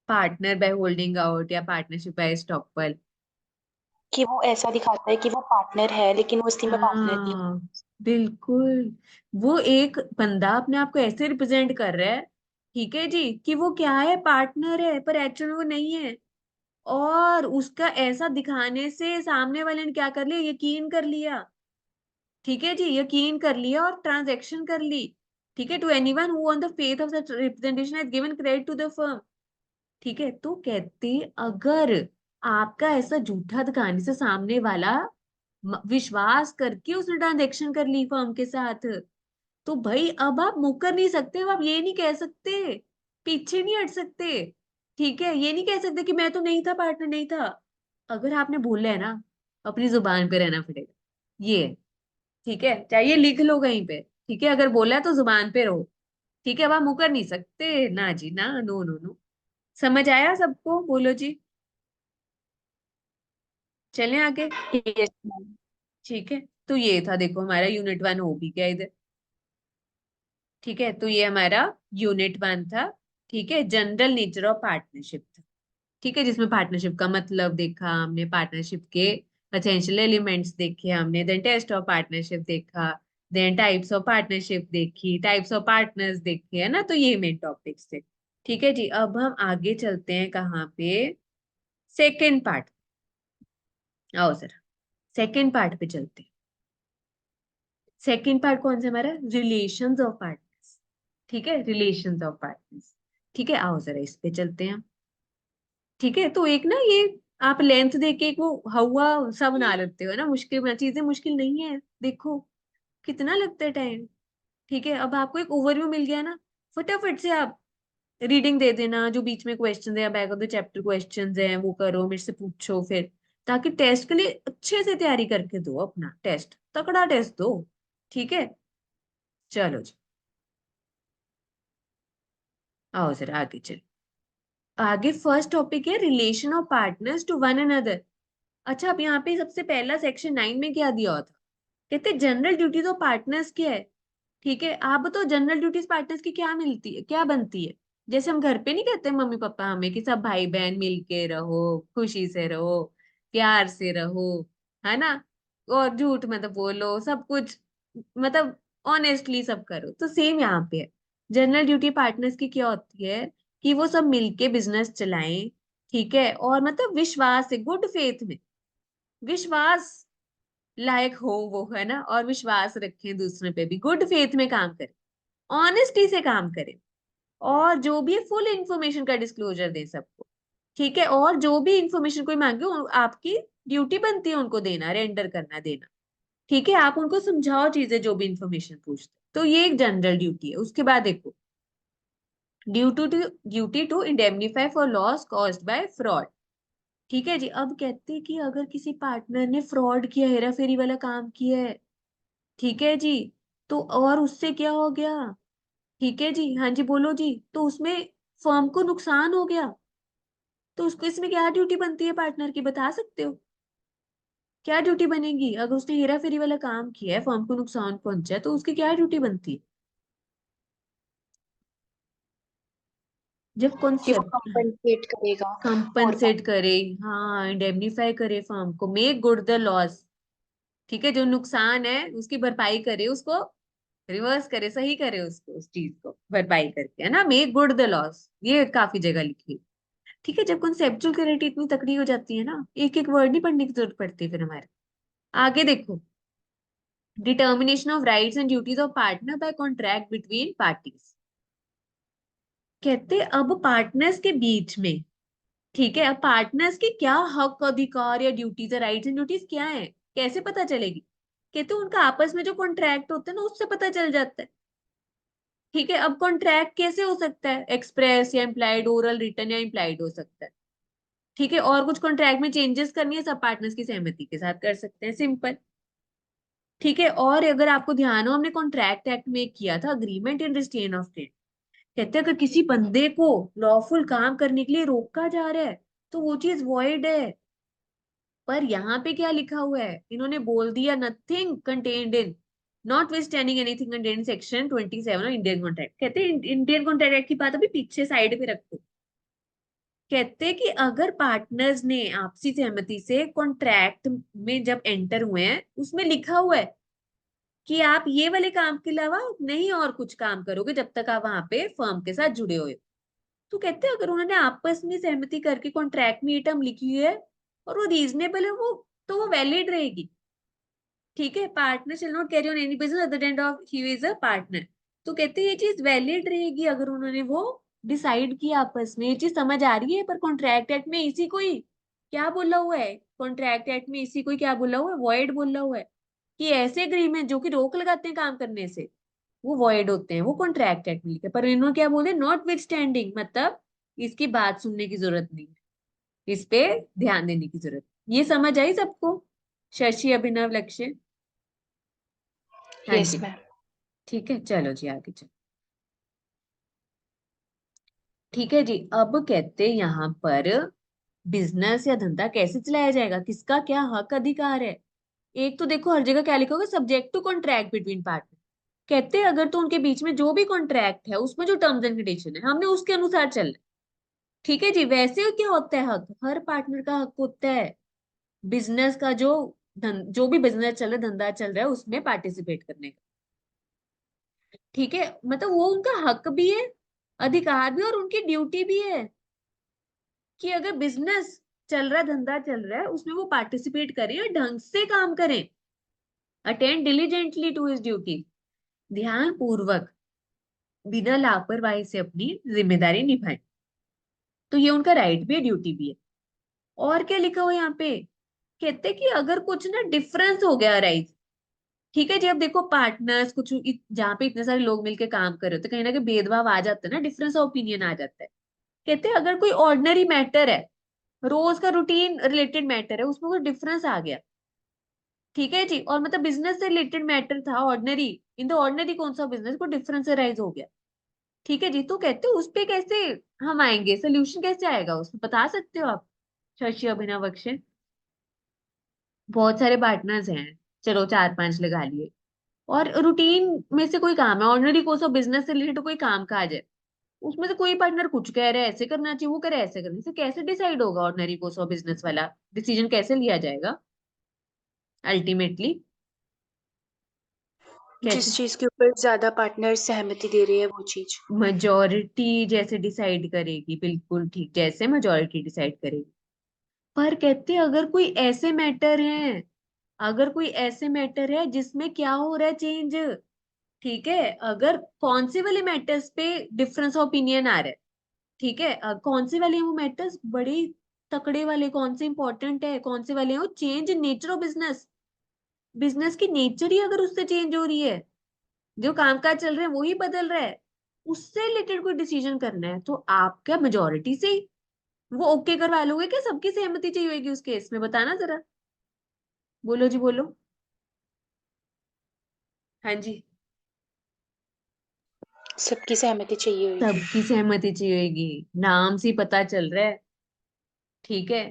पार्टनर बाय होल्डिंग आउट या पार्टनरशिप बाय एस्टॉपल। कि वो ऐसा दिखाता है कि वो पार्टनर है लेकिन वो असली में पार्टनर नहीं। हाँ बिल्कुल, वो एक बंदा अपने आप को ऐसे रिप्रेजेंट कर रहा है, ठीक है जी, कि वो क्या है, पार्टनर है, पर एक्चुअली वो नहीं है। और उसका ऐसा दिखाने से सामने वाले ने क्या कर लिया, यकीन कर लिया। ठीक है जी, यकीन कर लिया और ट्रांजैक्शन कर ली। ठीक है, to anyone who on the faith of such representation has given credit to the firm. ठीक है, तो कहते अगर आपका ऐसा झूठा दिखाने से सामने वाला विश्वास करके उसने ट्रांजेक्शन कर ली फर्म के साथ, तो भाई अब आप मुकर नहीं सकते, अब आप ये नहीं कह सकते, पीछे नहीं हट सकते। ठीक है, ये नहीं कह सकते कि मैं तो नहीं था, पार्टनर नहीं था। अगर आपने बोला है ना, अपनी जुबान पे रहना पड़ेगा, ये है। ठीक है, चाहिए लिख लो कहीं पे। ठीक है, अगर बोला है तो जुबान पे रहो। ठीक है, अब आप मुकर नहीं सकते ना जी ना, नो नो नो। समझ आया सबको, बोलो जी। चलें आगे। Yes ma'am. ठीक है, तो ये था, देखो हमारा यूनिट 1 हो भी गया इधर। ठीक है, तो ये हमारा यूनिट 1 था। ठीक है, जनरल नेचर ऑफ पार्टनरशिप था। ठीक है, जिसमें पार्टनरशिप का मतलब देखा हमने, पार्टनरशिप के एसेंशियल एलिमेंट्स देखे हमने, देन टेस्ट ऑफ पार्टनरशिप देखा, देन टाइप्स ऑफ पार्टनरशिप देखी, टाइप्स ऑफ पार्टनर्स देखे, है ना, तो ये मेन टॉपिक्स थे। ठीक है जी, अब हम आगे चलते हैं कहाँ पे, सेकेंड पार्ट। आओ सर, सेकेंड पार्ट पे चलते हैं। सेकेंड पार्ट कौन सा हमारा, रिलेशंस ऑफ पार्टनर्स। ठीक है, रिलेशंस ऑफ पार्टनर्स। ठीक है, आओ जरा इस पे चलते हैं। ठीक है, तो एक ना ये आप लेंथ देख के एक वो हवा सा बना लेते हो ना, मुश्किल बना, चीजें मुश्किल नहीं है, देखो कितना लगता है टाइम। ठीक है, अब आपको एक ओवरव्यू मिल गया ना, फटाफट से आप रीडिंग दे देना, जो बीच में क्वेश्चन है, back of the chapter question है वो करो, मेरे से पूछो फिर, ताकि टेस्ट के लिए अच्छे से तैयारी करके दो, अपना टेस्ट तगड़ा टेस्ट दो। ठीक है, चलो जी, आओ जरा आगे चलो। आगे फर्स्ट टॉपिक है relation of partners to one another. अच्छा, अब यहाँ पे सबसे पहला सेक्शन 9 में क्या दिया होता, कहते जनरल ड्यूटीज ऑफ पार्टनर्स क्या है। ठीक है, आप बताओ जनरल ड्यूटीज पार्टनर्स की क्या मिलती है, क्या बनती है। जैसे हम घर पे नहीं कहते मम्मी पापा हमें कि सब भाई बहन मिलके रहो, खुशी से रहो, प्यार से रहो, है ना, और झूठ मत बोलो, सब कुछ मतलब ऑनेस्टली सब करो, तो सेम यहाँ पे है। जनरल ड्यूटी पार्टनर्स की क्या होती है कि वो सब मिलके बिजनेस चलाएं। ठीक है, और मतलब विश्वास से, गुड फेथ में, विश्वास लायक हो वो, है ना, और विश्वास रखें दूसरे पे भी, गुड फेथ में काम करें, ऑनेस्टी से काम करें, और जो भी फुल इंफॉर्मेशन का डिस्क्लोजर दे सबको। ठीक है, और जो भी इंफॉर्मेशन कोई मांगे आपकी ड्यूटी बनती है उनको देना, रेंडर करना, देना। ठीक है, आप उनको समझाओ चीजें, जो भी इंफॉर्मेशन पूछते, तो ये एक जनरल ड्यूटी है। उसके बाद देखो, duty to indemnify for loss caused by fraud. ठीक है जी, अब कहते हैं कि अगर किसी पार्टनर ने फ्रॉड किया, हेरा फेरी वाला काम किया है, ठीक है जी, तो और उससे क्या हो गया, ठीक है जी, हाँ जी बोलो जी, तो उसमें फर्म को नुकसान हो गया, तो उसको इसमें क्या ड्यूटी बनती है पार्टनर की, बता सकते हो, क्या ड्यूटी बनेगी अगर उसने हेरा फेरी वाला काम किया है, फर्म को नुकसान पहुंचा है, तो उसकी क्या ड्यूटी बनती है। जब कि वो कॉन्सेप्ट कंपनसेट करेगा और कंपनसेट करे, हाँ इंडेमनीफाई करे फर्म को, मेक गुड द लॉस। ठीक है, जो नुकसान है उसकी भरपाई करे, उसको रिवर्स करे, सही करे, उसको उस चीज को भरपाई करके, है ना, मेक गुड द लॉस, ये काफी जगह लिखी है। ठीक है, जब कॉन्सेप्चुअल क्लैरिटी इतनी तकड़ी हो जाती है ना, एक एक वर्ड नहीं पढ़ने की जरूरत पड़ती फिर हमारे। आगे देखो, determination of rights and duties of partner by contract between parties. कहते अब पार्टनर्स के बीच में, ठीक है, अब पार्टनर्स के क्या हक अधिकार या ड्यूटीज है, राइट्स एंड ड्यूटीज क्या है, कैसे पता चलेगी। कहते उनका आपस में जो कॉन्ट्रैक्ट होता है ना, उससे पता चल जाता है। ठीक है, अब कॉन्ट्रैक्ट कैसे हो सकता है, एक्सप्रेस या इम्प्लाइड, ओरल, रिटन या इम्प्लाइड हो सकता है। ठीक है, और कुछ कॉन्ट्रैक्ट में चेंजेस करनी है, सब पार्टनर्स की सहमति के साथ कर सकते हैं, सिंपल। ठीक है, और अगर आपको ध्यान हो, हमने कॉन्ट्रैक्ट एक्ट में किया था agreement in restrain of trade. कहते हैं अगर किसी बंदे को लॉफुल काम करने के लिए रोका जा रहा है, तो वो चीज वॉइड है। पर यहाँ पे क्या लिखा हुआ है, इन्होंने बोल दिया nothing contained in, not with standing anything contained in section 27 of Indian contract. कहते हैं इंडियन कॉन्ट्रैक्ट एक्ट की बात अभी पीछे साइड पे रखो। कहते हैं कि अगर पार्टनर्स ने आपसी सहमति से कॉन्ट्रैक्ट में जब एंटर हुए हैं, उसमें लिखा हुआ है कि आप ये वाले काम के अलावा नहीं और कुछ काम करोगे जब तक आप वहां पे फर्म के साथ जुड़े हुए हो। तो कहते हैं अगर उन्होंने आपस में सहमति करके कॉन्ट्रैक्ट में ये टर्म लिखी हुई है और वो रीजनेबल है, वो तो वो वैलिड रहेगी। ठीक है, partner shall not carry on any business other than of he is a partner. तो कहते हैं ये चीज वैलिड रहेगी अगर उन्होंने वो डिसाइड किया आपस में। ये चीज समझ आ रही है, पर कॉन्ट्रैक्ट एक्ट में इसी को ही क्या बोला हुआ है, कॉन्ट्रैक्ट एक्ट में इसी को ही क्या बोला हुआ है, वॉइड बोला हुआ है, कि ऐसे एग्रीमेंट जो कि रोक लगाते हैं काम करने से, वो वॉइड होते हैं, वो कॉन्ट्रैक्ट एक्ट में लिखे। पर इन्होंने क्या बोले, नॉट विथ स्टैंडिंग, मतलब इसकी बात सुनने की जरूरत नहीं है, इस पे ध्यान देने की जरूरत। ये समझ आई सबको, शशि, अभिनव, लक्ष्य। हाँ यस जी, मैम। ठीक है, चलो जी आगे चलो। ठीक है जी, अब कहते हैं यहाँ पर बिजनेस या धंधा कैसे चलाया जाएगा, किसका क्या हक अधिकार है। एक तो देखो हर जगह क्या लिखा होगा, subject to contract between partner. कहते हैं अगर तो उनके बीच में जो भी कॉन्ट्रैक्ट है उसमें जो टर्म्स एंड कंडीशन है, हमने उसके अनुसार चलना है। ठीक है जी, वैसे क्या होता है हक, हर पार्टनर का हक होता है बिजनेस का, जो भी बिजनेस चल रहा है, धंधा चल रहा है, उसमें पार्टिसिपेट करने का। ठीक है, मतलब वो उनका हक भी है, अधिकार भी, और उनकी ड्यूटी भी है कि अगर बिजनेस चल रहा है, धंधा चल रहा है, उसमें वो पार्टिसिपेट करें और ढंग से काम करें। Attend diligently to his duty, ध्यान पूर्वक बिना लापरवाही से अपनी जिम्मेदारी निभाए। तो ये उनका राइट भी है, ड्यूटी भी है। और क्या लिखा हुआ है यहाँ पे, कहते कि अगर कुछ ना डिफरेंस हो गया राइट, ठीक है जी। अब देखो पार्टनर्स कुछ जहाँ पे इतने सारे लोग मिलके काम कर रहे होते, कहीं ना कहीं भेदभाव आ जाता है ना, डिफरेंस ऑफ ओपिनियन आ जाता है। कहते हैं अगर कोई ऑर्डिनरी मैटर है, रोज का रूटीन रिलेटेड मैटर है, उसमें कोई डिफरेंस आ गया, ठीक है जी, और मतलब बिजनेस से रिलेटेड मैटर था ऑर्डिनरी, इन द ऑर्डिनरी कौन सा बिजनेस को डिफरेंस राइज हो गया, ठीक है जी, तो कहते हैं उस पे कैसे हम आएंगे, सोल्यूशन कैसे आएगा उसमें, बता सकते हो आप शशि अभिनव अक्षय? बहुत सारे पार्टनर्स हैं, चलो 4-5 लगा लिए, और रूटीन में से कोई काम है, ऑर्डिनरी कोर्स ऑफ बिजनेस से रिलेटेड कोई काम काज है, उसमें से कोई पार्टनर कुछ कह रहा है ऐसे करना चाहिए, वो कह रहा है ऐसे करने से, कैसे डिसाइड होगा ऑर्डिनरी कोर्स ऑफ बिजनेस वाला डिसीजन, कैसे लिया जाएगा अल्टीमेटली, कैसे? जिस चीज के ऊपर ज्यादा पार्टनर सहमति दे रहे हैं वो चीज। मेजोरिटी जैसे डिसाइड करेगी, बिल्कुल ठीक, जैसे मेजोरिटी डिसाइड करेगी। पर कहते हैं अगर कोई ऐसे मैटर है, अगर कोई ऐसे मैटर है जिसमें क्या हो रहा है चेंज, ठीक है, अगर कौन से वाले मैटर्स पे डिफरेंस ऑफ ओपिनियन आ रहा है, ठीक है, कौन से वाले हैं वो मैटर्स, बड़े तकड़े वाले कौन से इंपॉर्टेंट है, कौन से वाले हैं वो, change nature of business, business की नेचर ही अगर उससे चेंज हो रही है, जो कामकाज चल रहे हैं वही बदल रहा है, उससे रिलेटेड कोई डिसीजन करना है, तो आप क्या मेजोरिटी से ही वो ओके करवा लोगे क्या? सबकी सहमति चाहिए होगी उस केस में, बताना जरा, बोलो जी बोलो। हाँ जी, सबकी सहमति चाहिए होगी। सबकी सहमति चाहिए होगी, नाम से ही पता चल रहा है, ठीक है,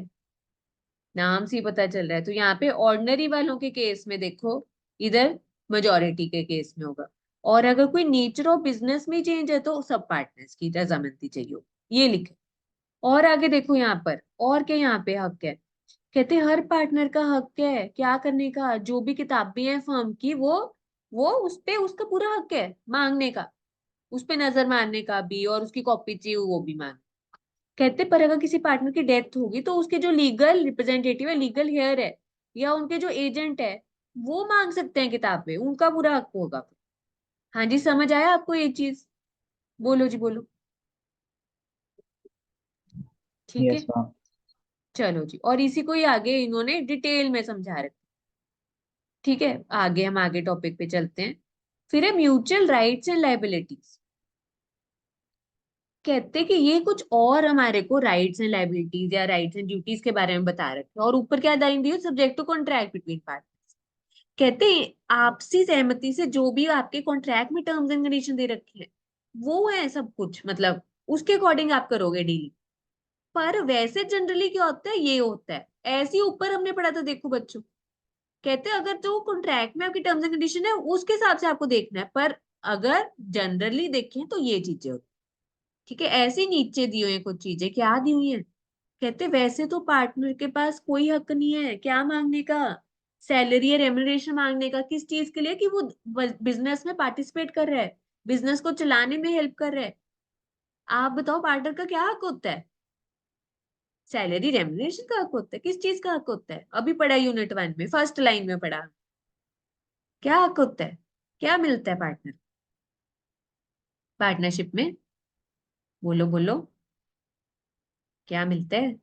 नाम से ही पता चल रहा है। तो यहाँ पे ऑर्डिनरी वालों के केस में देखो, इधर मेजोरिटी के केस में होगा, और अगर कोई नेचर ऑफ बिजनेस में चेंज है तो सब पार्टनर्स की रजामंदी चाहिए होगी, ये लिखे। और आगे देखो यहाँ पर, और क्या यहाँ पे हक है, कहते हैं हर पार्टनर का हक है क्या करने का, जो भी किताबें हैं फर्म की, वो उस पे उसका पूरा हक है मांगने का, उस पे नजर मारने का भी, और उसकी कॉपी चाहिए वो भी मांग। कहते पर अगर किसी पार्टनर की डेथ होगी तो उसके जो लीगल रिप्रेजेंटेटिव है, लीगल हेयर है, या उनके जो एजेंट है, वो मांग सकते हैं किताबें, उनका पूरा हक होगा। हाँ जी, समझ आया आपको ये चीज? बोलो जी बोलो। ठीक है, Yes, ma'am. चलो जी, और इसी को ही आगे इन्होंने डिटेल में समझा रखा। ठीक है, आगे हम आगे टॉपिक पे चलते हैं। फिर है म्यूचुअल राइट्स एंड लाइबिलिटीज। कहते हैं कि ये कुछ और हमारे को राइट्स एंड लाइबिलिटीज या राइट्स एंड ड्यूटीज के बारे में बता रखे हैं, और ऊपर क्या लाइन दी है, subject to contract between partners. कहते हैं आपसी सहमति से जो भी आपके कॉन्ट्रैक्ट में टर्म्स एंड कंडीशन दे रखे हैं वो है सब कुछ, मतलब उसके अकॉर्डिंग आप करोगे डील। पर वैसे जनरली क्या होता है, ये होता है ऐसे ही, ऊपर हमने पढ़ा था देखो बच्चों, कहते हैं अगर जो कॉन्ट्रैक्ट में आपकी टर्म्स एंड कंडीशन है उसके हिसाब से आपको देखना है, पर अगर जनरली देखें तो ये चीजें होती, ठीक है। ऐसे नीचे दी हुई हैं कुछ चीजें, क्या दी हुई हैं, कहते वैसे तो पार्टनर के पास कोई हक नहीं है क्या मांगने का, सैलरी या रेम्युनरेशन मांगने का, किस चीज के लिए, कि वो बिजनेस में पार्टिसिपेट कर रहा है, बिजनेस को चलाने में हेल्प कर रहा है। आप बताओ पार्टनर का क्या हक होता है? सैलरी रेम्युनरेशन का हक होता है, किस चीज का हक होता है? अभी पढ़ा यूनिट 1 में फर्स्ट लाइन में पढ़ा, क्या हक होता है, क्या मिलता है पार्टनर, पार्टनरशिप में, बोलो बोलो, क्या मिलता है?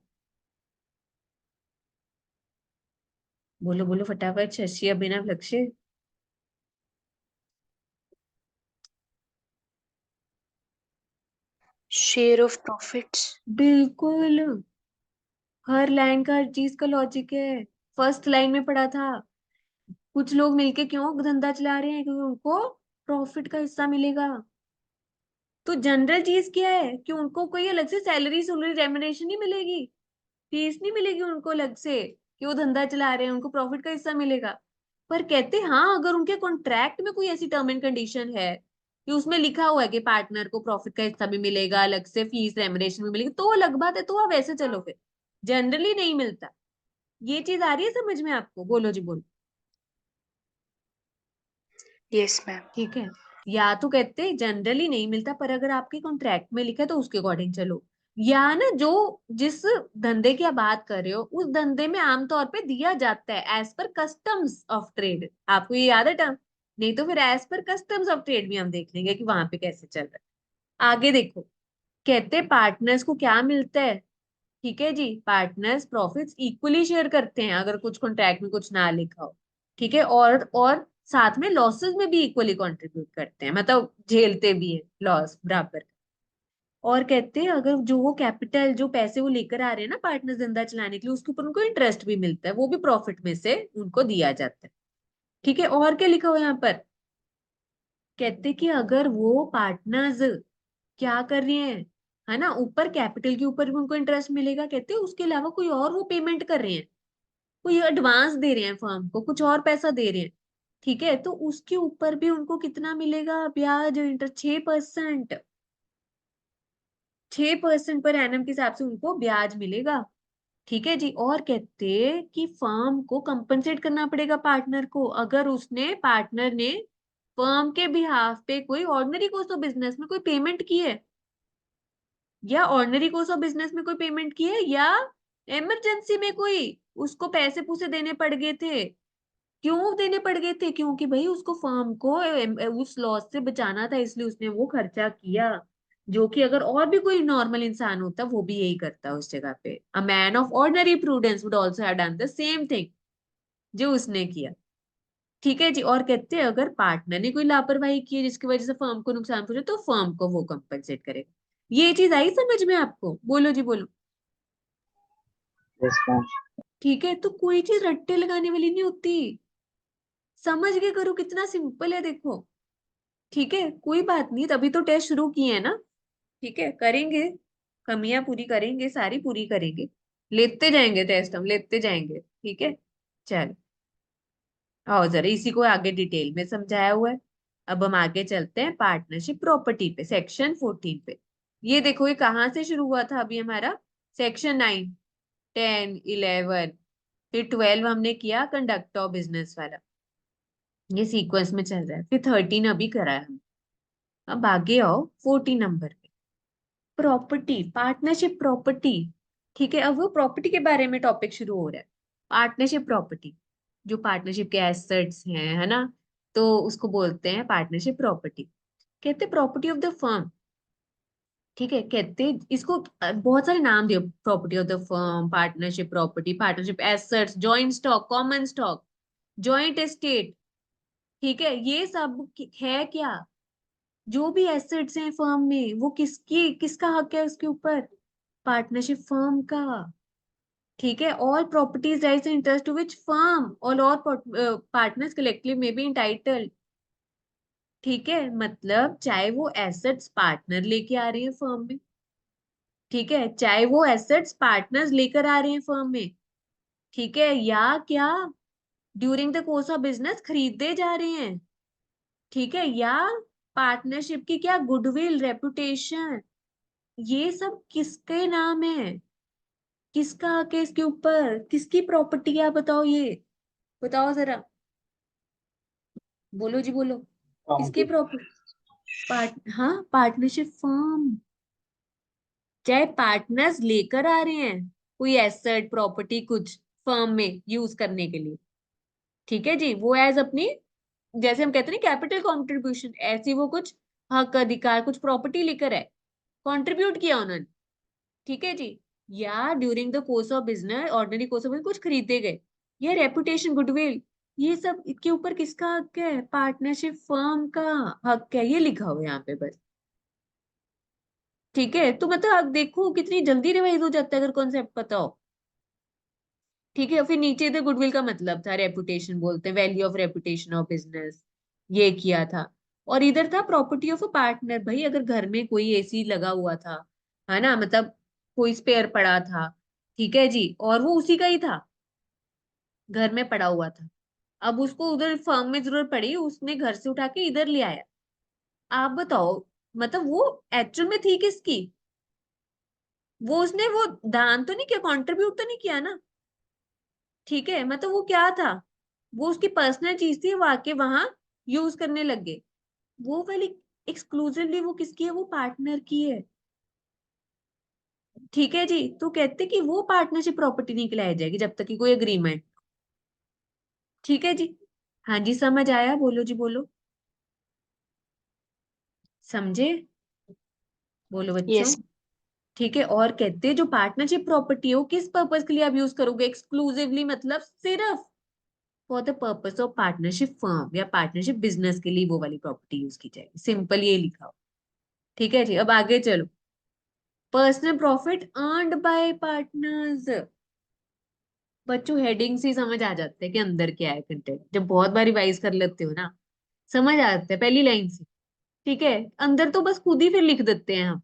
बोलो बोलो फटाफट, शशि अभिनव लक्ष्य। Share of profits. बिल्कुल, हर लाइन का, हर चीज का लॉजिक है। फर्स्ट लाइन में पढ़ा था, कुछ लोग मिलके क्यों धंधा चला रहे हैं, क्योंकि उनको प्रॉफिट का हिस्सा मिलेगा। तो जनरल चीज क्या है कि उनको कोई अलग से सैलरी सैलरी रेमुनरेशन नहीं मिलेगी, फीस नहीं मिलेगी उनको अलग से, कि वो धंधा चला रहे हैं, उनको प्रॉफिट का हिस्सा मिलेगा। पर कहते हैं हाँ, अगर उनके कॉन्ट्रैक्ट में कोई ऐसी टर्म एंड कंडीशन है कि उसमें लिखा हुआ है कि पार्टनर को प्रॉफिट का हिस्सा भी मिलेगा, अलग से फीस रेमुनरेशन भी मिलेगी, तो अलग बात है, तो आप वैसे चलो, फिर जनरली नहीं मिलता। ये चीज आ रही है समझ में आपको? बोलो जी बोलो। Yes ma'am. ठीक है, या तो कहते जनरली नहीं मिलता, पर अगर आपके कॉन्ट्रैक्ट में लिखा है तो उसके अकॉर्डिंग चलो, या ना जो जिस धंधे की आप बात कर रहे हो उस धंधे में आमतौर पे दिया जाता है as per customs of trade. आपको ये याद है टर्म? नहीं तो फिर as per customs of trade भी हम देख लेंगे कि वहां पे कैसे चल रहा है। आगे देखो, कहते पार्टनर्स को क्या मिलता है। ठीक है जी, पार्टनर्स प्रॉफिट्स इक्वली शेयर करते हैं अगर कुछ कॉन्ट्रैक्ट में कुछ ना लिखा हो। ठीक है, और साथ में लॉसेस में भी इक्वली कंट्रीब्यूट करते हैं, मतलब झेलते भी हैं लॉस बराबर। और कहते हैं अगर जो वो कैपिटल जो पैसे वो लेकर आ रहे हैं ना पार्टनर्स धंधा चलाने के लिए, उसके ऊपर उनको इंटरेस्ट भी मिलता है, वो भी प्रॉफिट में से उनको दिया जाता है। ठीक है, और क्या लिखा हुआ है यहाँ पर? कहते कि अगर वो पार्टनर्स क्या कर रहे हैं, है ना, ऊपर कैपिटल के ऊपर भी उनको इंटरेस्ट मिलेगा। कहते हैं उसके अलावा कोई और वो पेमेंट कर रहे हैं, कोई एडवांस दे रहे हैं फर्म को, कुछ और पैसा दे रहे हैं। ठीक है, तो उसके ऊपर भी उनको कितना मिलेगा ब्याज, इंटरेस्ट 6%। 6% पर एनम के हिसाब से उनको ब्याज मिलेगा। ठीक है जी, और कहते कि फर्म को कंपनसेट करना पड़ेगा पार्टनर को अगर उसने पार्टनर ने फर्म के बिहाफ पे कोई ऑर्डिनरी कोर्स ऑफ बिजनेस में कोई पेमेंट की है, या ऑर्डिनरी कोर्स ऑफ बिजनेस में कोई पेमेंट की है, या इमरजेंसी में कोई उसको पैसे पूसे देने पड़ गए थे। क्यों देने पड़ गए थे? क्योंकि भाई उसको फर्म को उस लॉस से बचाना था, इसलिए उसने वो खर्चा किया, जो कि अगर और भी कोई नॉर्मल इंसान होता वो भी यही करता उस जगह पे। A man of ordinary prudence would also have done the same thing जो उसने किया। ठीक है जी, और कहते हैं अगर पार्टनर ने कोई लापरवाही की है जिसकी वजह से फर्म को नुकसान पहुंचे तो फर्म को वो कंपनसेट करेगा। ये चीज आई समझ में आपको? बोलो जी बोलो। Yes, ma'am. ठीक है, तो कोई चीज रट्टे लगाने वाली नहीं होती, समझ के करो, कितना सिंपल है देखो। ठीक है, कोई बात नहीं, तभी तो टेस्ट शुरू किए हैं ना। ठीक है, करेंगे, कमियां पूरी करेंगे, सारी पूरी करेंगे, लेते जाएंगे टेस्ट, हम लेते जाएंगे। ठीक है, चल आओ जरा इसी को आगे डिटेल में समझाया हुआ है। अब हम आगे चलते हैं पार्टनरशिप प्रॉपर्टी पे, सेक्शन 14 पे। ये देखो ये कहाँ से शुरू हुआ था अभी हमारा? सेक्शन 9, 10, 11, फिर 12 हमने किया कंडक्ट ऑफ बिजनेस वाला, ये सीक्वेंस में चल रहा है, फिर 13 अभी करा है हम। अब आगे आओ 14 नंबर पे, प्रॉपर्टी, पार्टनरशिप प्रॉपर्टी। ठीक है, अब वो प्रॉपर्टी के बारे में टॉपिक शुरू हो रहा है। पार्टनरशिप प्रॉपर्टी, जो पार्टनरशिप के एसेट्स हैं, है ना, तो उसको बोलते हैं पार्टनरशिप प्रॉपर्टी। कहते प्रॉपर्टी ऑफ द फर्म। ठीक है, कहते इसको बहुत सारे नाम दिए, property of the firm, partnership property, partnership assets, joint stock, common stock, joint estate. ठीक है, ये सब है क्या? जो भी एसेट्स हैं फर्म में वो किसका हक है उसके ऊपर? पार्टनरशिप फर्म का। ठीक है, all properties rights and interest to which firm और पार्टनर्स कलेक्टिव में बी इंटाइटल्ड। ठीक है, मतलब चाहे वो एसेट्स पार्टनर लेके आ रहे हैं फर्म में, ठीक है, चाहे वो एसेट्स पार्टनर्स लेकर आ रहे हैं फर्म में, ठीक है, या क्या during the course of business खरीदे जा रहे हैं, ठीक है, या पार्टनरशिप की क्या गुडविल रेपुटेशन, ये सब किसके नाम है? किसका हक है इसके ऊपर? किसकी प्रॉपर्टी है? आप बताओ, ये बताओ जरा, बोलो जी बोलो। Firm किसकी की. प्रॉपर्टी? हाँ, पार्टनरशिप फर्म। चाहे पार्टनर्स लेकर आ रहे हैं कोई एसेट प्रॉपर्टी कुछ फर्म में यूज करने के लिए, ठीक है जी, वो एज अपनी, जैसे हम कहते हैं कैपिटल कंट्रीब्यूशन, ऐसी वो कुछ हक अधिकार कुछ प्रॉपर्टी लेकर है, कंट्रीब्यूट किया उन्होंने। ठीक है जी, या during the course of business, ordinary course of business कुछ खरीदे गए, या रेपुटेशन गुडविल, ये सब इसके ऊपर किसका हक है? पार्टनरशिप फर्म का हक है, ये लिखा हुआ है यहाँ पे बस। ठीक है, तो मतलब आप देखो कितनी जल्दी रिवाइज हो जाता है अगर कॉन्सेप्ट पता हो। ठीक है, फिर नीचे इधर गुडविल का मतलब था रेपुटेशन, बोलते हैं value of reputation of business, ये किया था। और इधर था प्रॉपर्टी ऑफ अ पार्टनर, भाई अगर घर में कोई एसी लगा हुआ था, है ना, मतलब कोई स्पेयर पड़ा था, ठीक है जी, और वो उसी का ही था, घर में पड़ा हुआ था, अब उसको उधर फर्म में जरूरत पड़ी, उसने घर से उठा के इधर ले आया। आप बताओ, मतलब वो एक्चुअल में थी किसकी? वो उसने वो दान तो नहीं किया, कंट्रीब्यूट तो नहीं किया ना। ठीक है, मतलब वो क्या था? वो उसकी पर्सनल चीज थी, वो आके वहां यूज करने लग गए। वो वाली एक्सक्लूसिवली वो किसकी है? वो पार्टनर की है। ठीक है जी। तो कहते कि वो पार्टनरशिप प्रॉपर्टी नहीं कहलाई जाएगी जब तक कि कोई एग्रीमेंट। ठीक है जी। हाँ जी, समझ आया? बोलो जी बोलो। समझे? बोलो बच्चों। यस। ठीक है। और कहते हैं जो पार्टनरशिप प्रॉपर्टी है वो किस पर्पज के लिए आप यूज करोगे? एक्सक्लूसिवली मतलब सिर्फ for the purpose of partnership firm या पार्टनरशिप बिजनेस के लिए वो वाली प्रॉपर्टी यूज की जाएगी। सिंपल ये लिखा हो। ठीक है जी। अब आगे चलो। Personal profit earned bye partners. बच्चों हेडिंग से ही समझ आ जाते हैं कि अंदर क्या है कंटेंट। जब बहुत बार रिवाइज कर लेते हो ना, समझ आ जाता है पहली लाइन से। ठीक है। अंदर तो बस खुद ही फिर लिख देते हैं हम।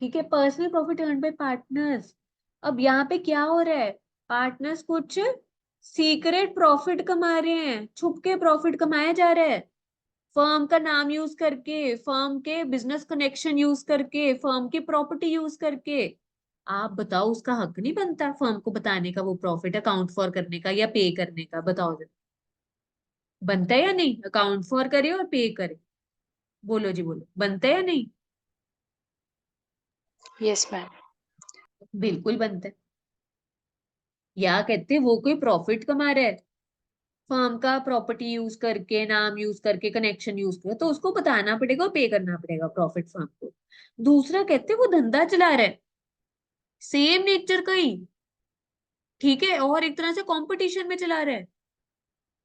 ठीक है। Personal profit earn by partners. अब यहाँ पे क्या हो रहा है? पार्टनर्स कुछ सीक्रेट प्रॉफिट कमा रहे हैं, छुप के प्रॉफिट कमाया जा रहा है, फर्म का नाम यूज करके, फर्म के बिजनेस कनेक्शन यूज करके, फर्म की प्रॉपर्टी यूज करके। आप बताओ, उसका हक नहीं बनता फर्म को बताने का वो प्रॉफिट अकाउंट फॉर करने का या पे करने का? बताओ जरा। बनता है या नहीं? अकाउंट फॉर करे और पे करे। बोलो जी बोलो, बनता है या नहीं? Yes ma'am. बिल्कुल बनता है। या कहते हैं वो कोई प्रॉफिट कमा रहा है फर्म का प्रॉपर्टी यूज करके, नाम यूज करके, कनेक्शन यूज करके, तो उसको बताना पड़ेगा और पे करना पड़ेगा प्रॉफिट फर्म को। दूसरा कहते हैं वो धंधा चला रहा है, सेम नेचर का ही। ठीक है। और एक तरह से कंपटीशन में चला रहा है।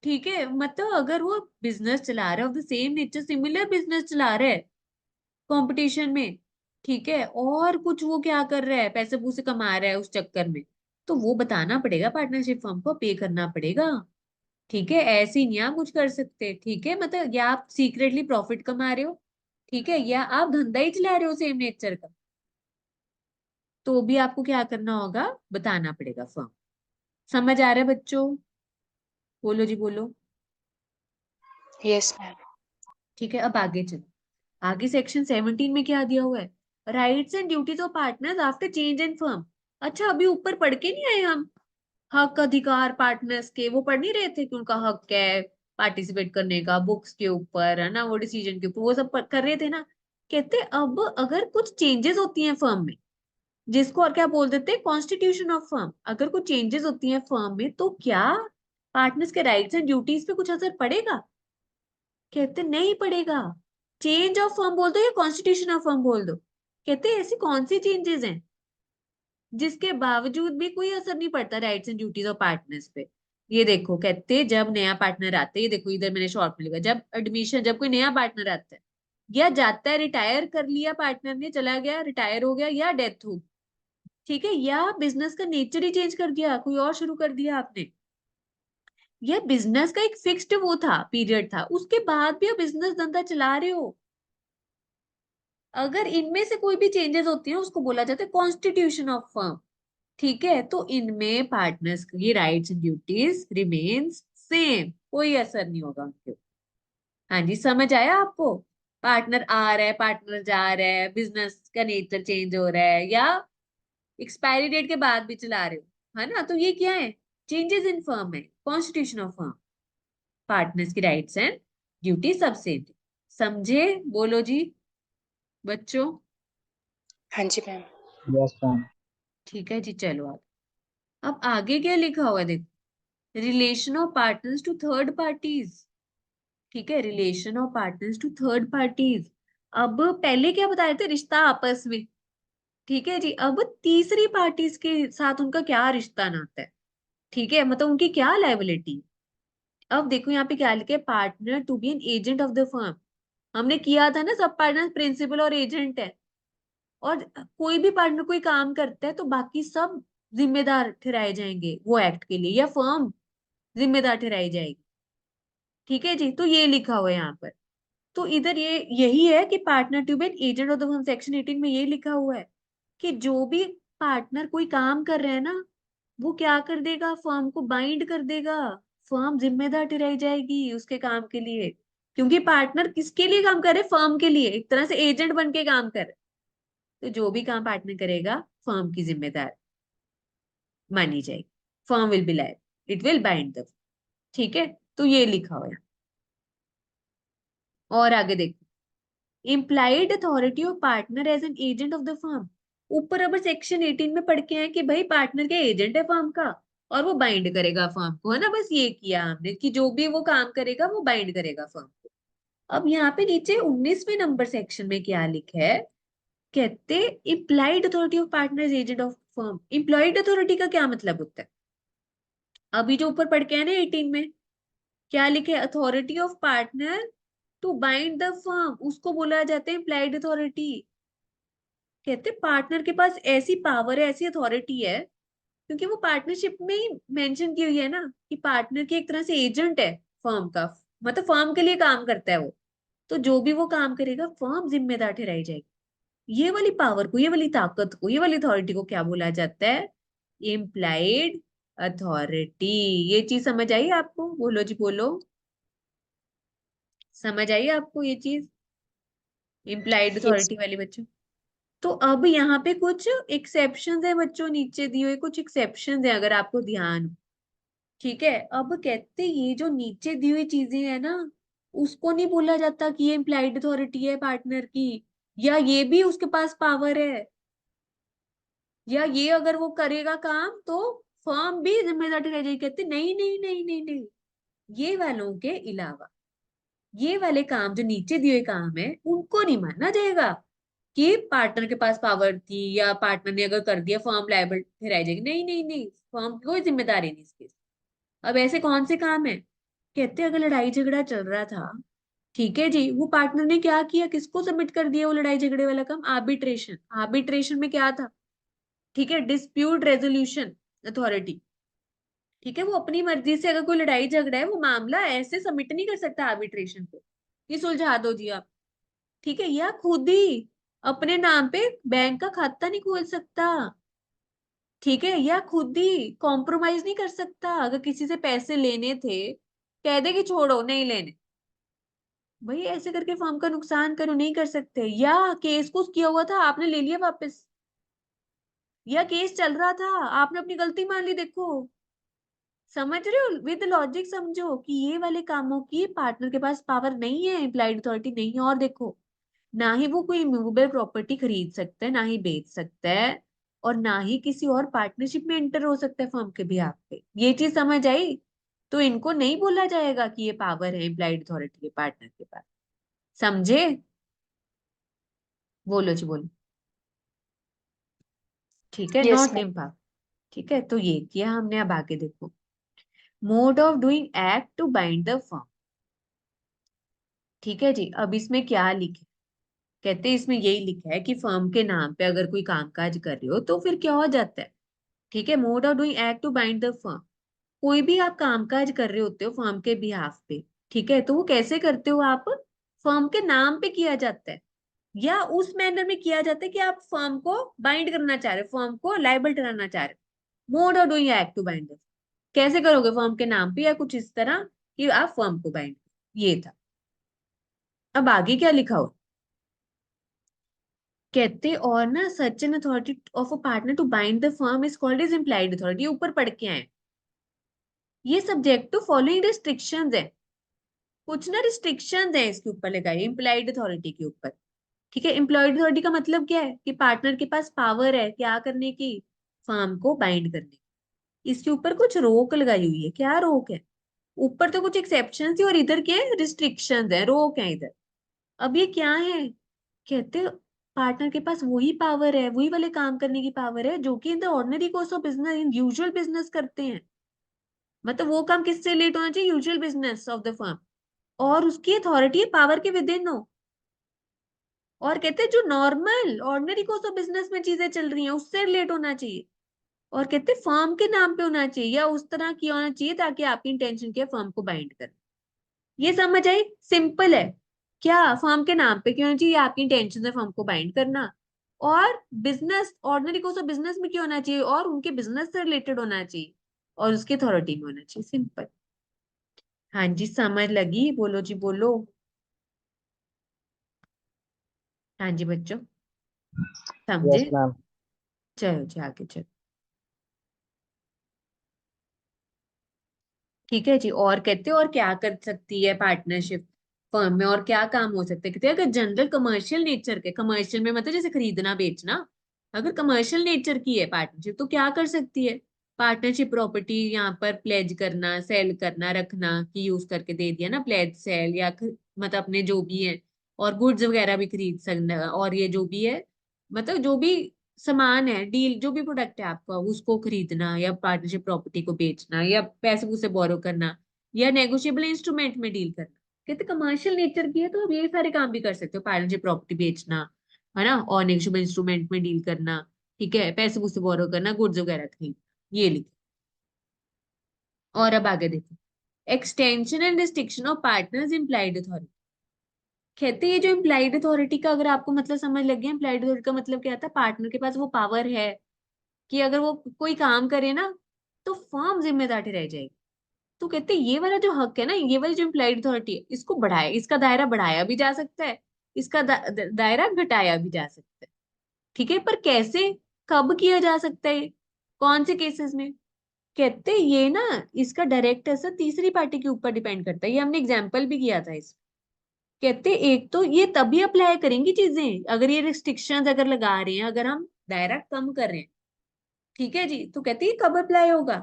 ठीक है। मतलब अगर वो बिजनेस चला रहा है of the same nature, similar business चला रहा है कंपटीशन में, ठीक है, और कुछ वो क्या कर रहा है, पैसे पूसे कमा रहा है उस चक्कर में, तो वो बताना पड़ेगा पार्टनरशिप फर्म को, पे करना पड़ेगा। ठीक है। ऐसे ही नहीं आप कुछ कर सकते। ठीक है। मतलब या आप सीक्रेटली प्रॉफिट कमा रहे हो, ठीक है, या आप धंधा ही चला रहे हो सेम नेचर का, तो भी आपको क्या करना होगा? बताना पड़ेगा फर्म। समझ आ रहा है बच्चों? बोलो जी बोलो। Yes ma'am. ठीक है। अब आगे चलो। आगे सेक्शन 17 में क्या दिया हुआ है? Rights and duties of partners after change in firm. अच्छा, अभी ऊपर पढ़ के नहीं आए हम? हक अधिकार पार्टनर्स के वो पढ़ नहीं रहे थे कि उनका हक है पार्टिसिपेट करने का, बुक्स के ऊपर है ना, वो डिसीजन के ऊपर, वो सब कर रहे थे ना। कहते अब अगर कुछ चेंजेस होती हैं फर्म में, जिसको और क्या बोल देते हैं, कॉन्स्टिट्यूशन ऑफ फर्म, अगर कुछ चेंजेस होती हैं फर्म में, तो क्या पार्टनर्स के राइट्स एंड ड्यूटीज पे कुछ असर पड़ेगा? कहते नहीं पड़ेगा। चेंज ऑफ फर्म बोल दो या कॉन्स्टिट्यूशन ऑफ फर्म बोल दो, कहते ऐसी कौन सी चेंजेस हैं जिसके बावजूद भी कोई असर नहीं पड़ता rights and duties of partners पे? ये देखो, कहते जब नया पार्टनर आता है, ये देखो इधर मैंने शॉर्ट में लिखा, जब एडमिशन, जब कोई नया पार्टनर आता है या जाता है, रिटायर कर लिया पार्टनर ने, चला गया, रिटायर हो गया, या डेथ हो, ठीक है, या बिजनेस का नेचर ही चेंज कर दिया, कोई और शुरू कर दिया आपने, या बिजनेस का एक फिक्स्ड वो था, पीरियड था, उसके बाद भी आप बिजनेस धंधा चला रहे हो, अगर इनमें से कोई भी चेंजेस होती है उसको बोला जाता है कॉन्स्टिट्यूशन ऑफ फर्म। ठीक है। तो इनमें पार्टनर्स की rights and duties remains same, कोई असर नहीं होगा उनके ऊपर। हाँ जी, समझ आया आपको? पार्टनर आ रहा है, पार्टनर जा रहा है, बिजनेस का नेचर चेंज हो रहा है, या एक्सपायरी डेट के बाद भी चला रहे हो, है ना, तो ये क्या है? चेंजेस इन फर्म है, कॉन्स्टिट्यूशन ऑफ फर्म। पार्टनर्स की राइट्स एंड ड्यूटी सब सेम। समझे? बोलो जी बच्चों। हाँ जी मैम। Yes, ma'am. ठीक है जी, चलो आगे। अब आगे क्या लिखा हुआ है देखो, relation of partners to third parties. ठीक है। Relation of partners to third parties. अब पहले क्या बताए थे? रिश्ता आपस में। ठीक है जी। अब तीसरी पार्टीज के साथ उनका क्या रिश्ता नाता है? ठीक है, मतलब उनकी क्या लायबिलिटी। अब देखो यहाँ पे क्या लिखे, partner to be an agent of the firm. हमने किया था ना, सब पार्टनर प्रिंसिपल और एजेंट है, और कोई भी पार्टनर कोई काम करता है तो बाकी सब जिम्मेदार ठहराए जाएंगे वो एक्ट के लिए, या फर्म जिम्मेदार ठहराई जाएगी। ठीक है जी। तो ये लिखा हुआ है यहाँ पर। तो इधर ये यही है कि partner to be an agent of the firm, section 18 में ये लिखा हुआ है कि जो भी पार्टनर कोई काम कर रहे हैं ना, वो क्या कर देगा, फर्म को बाइंड कर देगा, फर्म जिम्मेदार ठहराई जाएगी उसके काम के लिए, क्योंकि पार्टनर किसके लिए काम करे? फर्म के लिए, एक तरह से एजेंट बन के काम कर। तो जो भी काम पार्टनर करेगा फर्म की जिम्मेदार मानी जाएगी, firm will be liable, it will bind the. ठीक है। तो ये लिखा हुआ है। और आगे देखो, implied authority of partner as an agent of the firm। ऊपर अब सेक्शन 18 में पढ़ के आए कि भाई पार्टनर के एजेंट है फर्म का और वो बाइंड करेगा फर्म को, है ना। बस ये किया हमने कि जो भी वो काम करेगा वो बाइंड करेगा फर्म को। अब यहाँ पे नीचे 19वें नंबर सेक्शन में क्या लिखा है, कहते implied authority of partner agent of firm. Employed authority का क्या मतलब होता है? अभी जो ऊपर पढ़ के है ना 18 में क्या लिखे, authority of partner to bind the firm, उसको बोला जाता है इम्प्लाइड अथॉरिटी। कहते पार्टनर के पास ऐसी पावर है, ऐसी अथॉरिटी है, क्योंकि वो पार्टनरशिप में ही मेंशन की हुई है ना कि पार्टनर की एक तरह से एजेंट है फर्म का, मतलब फर्म के लिए काम करता है वो। तो जो भी वो काम करेगा फर्म जिम्मेदार ठहराई जाएगी। ये वाली पावर को, ये वाली ताकत को, ये वाली अथॉरिटी को क्या बोला जाता है? Implied authority. ये चीज समझ आई आपको? बोलो जी बोलो, समझ आई आपको ये चीज, इम्प्लाइड यस अथॉरिटी वाली बच्चों? तो अब यहाँ पे कुछ एक्सेप्शन है बच्चों, नीचे दिए हुए कुछ एक्सेप्शन है अगर आपको ध्यान हो। ठीक है, अब कहते ये जो नीचे दी हुई चीजें है ना, उसको नहीं बोला जाता कि ये इम्प्लाइड अथॉरिटी है पार्टनर की, या ये भी उसके पास पावर है, या ये अगर वो करेगा काम तो फर्म भी जिम्मेदार रह जाएगी। कहते नहीं नहीं नहीं नहीं नहीं, ये वालों के अलावा ये वाले काम जो नीचे दिए हुए काम है उनको नहीं माना जाएगा कि पार्टनर के पास पावर थी या पार्टनर ने अगर कर दिया फर्म लायबल ठहराई जाएगी। नहीं नहीं नहीं, फर्म की कोई जिम्मेदारी नहीं इसके। अब ऐसे कौन से काम है? कहते अगर लड़ाई झगड़ा चल रहा था, ठीक है जी, वो पार्टनर ने क्या किया, किसको सबमिट कर दिया वो लड़ाई झगड़े वाला काम? आर्बिट्रेशन। आर्बिट्रेशन में क्या था? ठीक है, डिस्प्यूट रेजोल्यूशन अथॉरिटी। ठीक है, वो अपनी मर्जी से अगर कोई लड़ाई झगड़ा है वो मामला ऐसे सबमिट नहीं कर सकता आर्बिट्रेशन को कि सुलझा दो जी आप। ठीक है, या खुद ही अपने नाम पे बैंक का खाता नहीं खोल सकता। ठीक है, या खुद ही कॉम्प्रोमाइज नहीं कर सकता, अगर किसी से पैसे लेने थे कह दे कि छोड़ो नहीं लेने, भाई ऐसे करके फर्म का नुकसान करो, नहीं कर सकते। या केस कुछ किया हुआ था आपने ले लिया वापस, या केस चल रहा था आपने अपनी गलती मान ली, देखो समझ रहे हो, विद लॉजिक समझो कि ये वाले कामों की पार्टनर के पास पावर नहीं है, इम्प्लाइड अथॉरिटी नहीं है। और देखो, ना ही वो कोई मूवेबल प्रॉपर्टी खरीद सकता है, ना ही बेच सकता है, और ना ही किसी और पार्टनरशिप में एंटर हो सकता है फर्म के बिहाफ पे। ये चीज समझ आई? तो इनको नहीं बोला जाएगा कि ये पावर है इम्प्लाइड अथॉरिटी के पार्टनर के पास। समझे? बोलो जी बोलो। ठीक है, यस नॉट मैम। इम्पावर। ठीक है, तो ये किया हमने। अब आगे देखो, mode of doing act to bind the firm. ठीक है जी, अब इसमें क्या लिखे, कहते हैं इसमें यही लिखा है कि फर्म के नाम पे अगर कोई कामकाज कर रहे हो तो फिर क्या हो जाता है। ठीक है, mode of doing act to bind the firm, कोई भी आप कामकाज कर रहे होते हो फर्म के बिहाफ पे, ठीक है, तो वो कैसे करते हो आप? फर्म के नाम पे किया जाता है, या उस मैनर में किया जाता है कि आप फर्म को बाइंड करना चाह रहे हो, फर्म को लायबल ठहराना चाह रहे हो। Mode of doing act to bind the, कैसे करोगे? फर्म के नाम पे या कुछ इस तरह कि आप फर्म को बाइंड, ये था। अब आगे क्या लिखा हो, कहते और ना such an authority of a partner to bind the firm is called as implied authority. ऊपर पढ़ के आए, ये सब्जेक्ट टू फॉलोइंग रिस्ट्रिक्शंस है, कुछ ना रिस्ट्रिक्शंस है इसके ऊपर लगाई इम्प्लाइड अथॉरिटी के ऊपर। ठीक है, इम्प्लॉयड अथॉरिटी का मतलब क्या है कि पार्टनर के पास पावर है क्या करने की, फर्म को बाइंड करने की। इसके ऊपर कुछ रोक लगाई हुई है, क्या रोक है? ऊपर तो कुछ एक्सेप्शन थी और इधर क्या है, रिस्ट्रिक्शंस है, रोक है इधर। अब ये क्या है, कहते पार्टनर के पास वही पावर है, वही वाले काम करने की पावर है जो कि in the ordinary course of business, in usual business करते हैं। मतलब वो काम किससे रिलेट होना चाहिए, usual business of the firm, और उसकी अथॉरिटी पावर के विद इन हो। और कहते हैं जो normal ordinary course of business में चीजें चल रही हैं उससे रिलेट होना चाहिए। और कहते हैं फर्म के नाम पे होना चाहिए या उस तरह की होना चाहिए ताकि आपकी इंटेंशन क्या, फर्म को बाइंड करे। ये समझ आई? सिंपल है। क्या फर्म के नाम पे क्यों होना चाहिए, आपकी इंटेंशन है फर्म को बाइंड करना। और business, ordinary course of business में क्यों होना चाहिए, और उनके बिजनेस से रिलेटेड होना चाहिए, और उसकी अथॉरिटी में होना चाहिए। सिंपल। हाँ जी, समझ लगी? बोलो जी बोलो। हाँ जी बच्चों, समझे? Yes ma'am. चलो जी आगे चलो। ठीक है जी, और कहते हैं और क्या कर सकती है पार्टनरशिप फर्म में, और क्या काम हो सकते हैं? कहते हैं अगर जनरल कमर्शियल नेचर के, कमर्शियल में मतलब जैसे खरीदना बेचना, अगर कमर्शियल नेचर की है पार्टनरशिप तो क्या कर सकती है, पार्टनरशिप प्रॉपर्टी यहाँ पर प्लेज करना, सेल करना, रखना की यूज करके दे दिया ना, प्लेज सेल या मतलब अपने जो भी है, और गुड्स वगैरह भी खरीद सकना, और ये जो भी है मतलब जो भी सामान है, डील जो भी प्रोडक्ट है आपका उसको खरीदना, या पार्टनरशिप प्रॉपर्टी को बेचना, या पैसे उसे बोरो करना, या नेगोशिएबल इंस्ट्रूमेंट में डील करना। कहते कमर्शियल नेचर की है तो आप ये सारे काम भी कर सकते हो, पार्टनरशिप प्रॉपर्टी बेचना, है ना, और नेगोशिएबल इंस्ट्रूमेंट में डील करना, ठीक है, पैसे मुझसे बोरो करना, गुड्स वगैरह खरीदना, ये लिखो। और अब आगे देखो, extension and restriction of partners implied authority. कहते हैं ये जो इम्प्लाइड अथॉरिटी का अगर आपको मतलब समझ लग गया, इम्प्लाइड अथॉरिटी का मतलब क्या था, पार्टनर के पास वो पावर है कि अगर वो कोई काम करे ना तो फर्म जिम्मेदार रह जाएगी। तो कहते हैं ये वाला जो हक है ना, ये वाली जो इम्प्लाइड अथॉरिटी है, इसको बढ़ाया, इसका दायरा बढ़ाया भी जा सकता है, इसका दायरा घटाया भी जा सकता है, ठीक है, पर कैसे, कब किया जा सकता है, कौन से केसेस में। कहते हैं ये ना, इसका डायरेक्ट असर तीसरी पार्टी के ऊपर डिपेंड करता है, ये हमने एग्जाम्पल भी किया था इस। कहते एक तो ये तभी अप्लाई करेंगी चीजें अगर ये रिस्ट्रिक्शंस अगर लगा रहे हैं, अगर हम दायरा कम कर रहे हैं, ठीक है जी, तो कहते हैं कब अप्लाई होगा।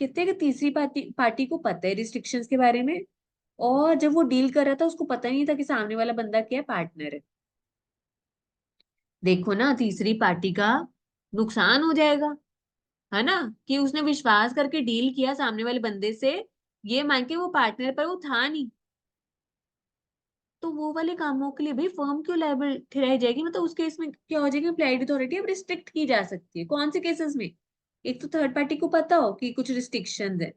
कहते हैं कि तीसरी पार्टी पार्टी को पता है रिस्ट्रिक्शंस के बारे में, और जब वो डील कर रहा था उसको पता नहीं था कि सामने वाला बंदा क्या है, पार्टनर है। देखो ना, तीसरी पार्टी का नुकसान हो जाएगा, है ना, कि उसने विश्वास करके डील किया सामने वाले बंदे से, ये मान के वो पार्टनर पर वो था नहीं, तो वो वाले कामों के लिए भाई फर्म क्यों लायबल ठहराई जाएगी, मतलब उस केस में क्या हो जाएगा, अप्लाइड अथॉरिटी अब रिस्ट्रिक्ट की जा सकती है, कौन से केसेस में, एक तो थर्ड पार्टी को पता हो कि कुछ रिस्ट्रिक्शंस है,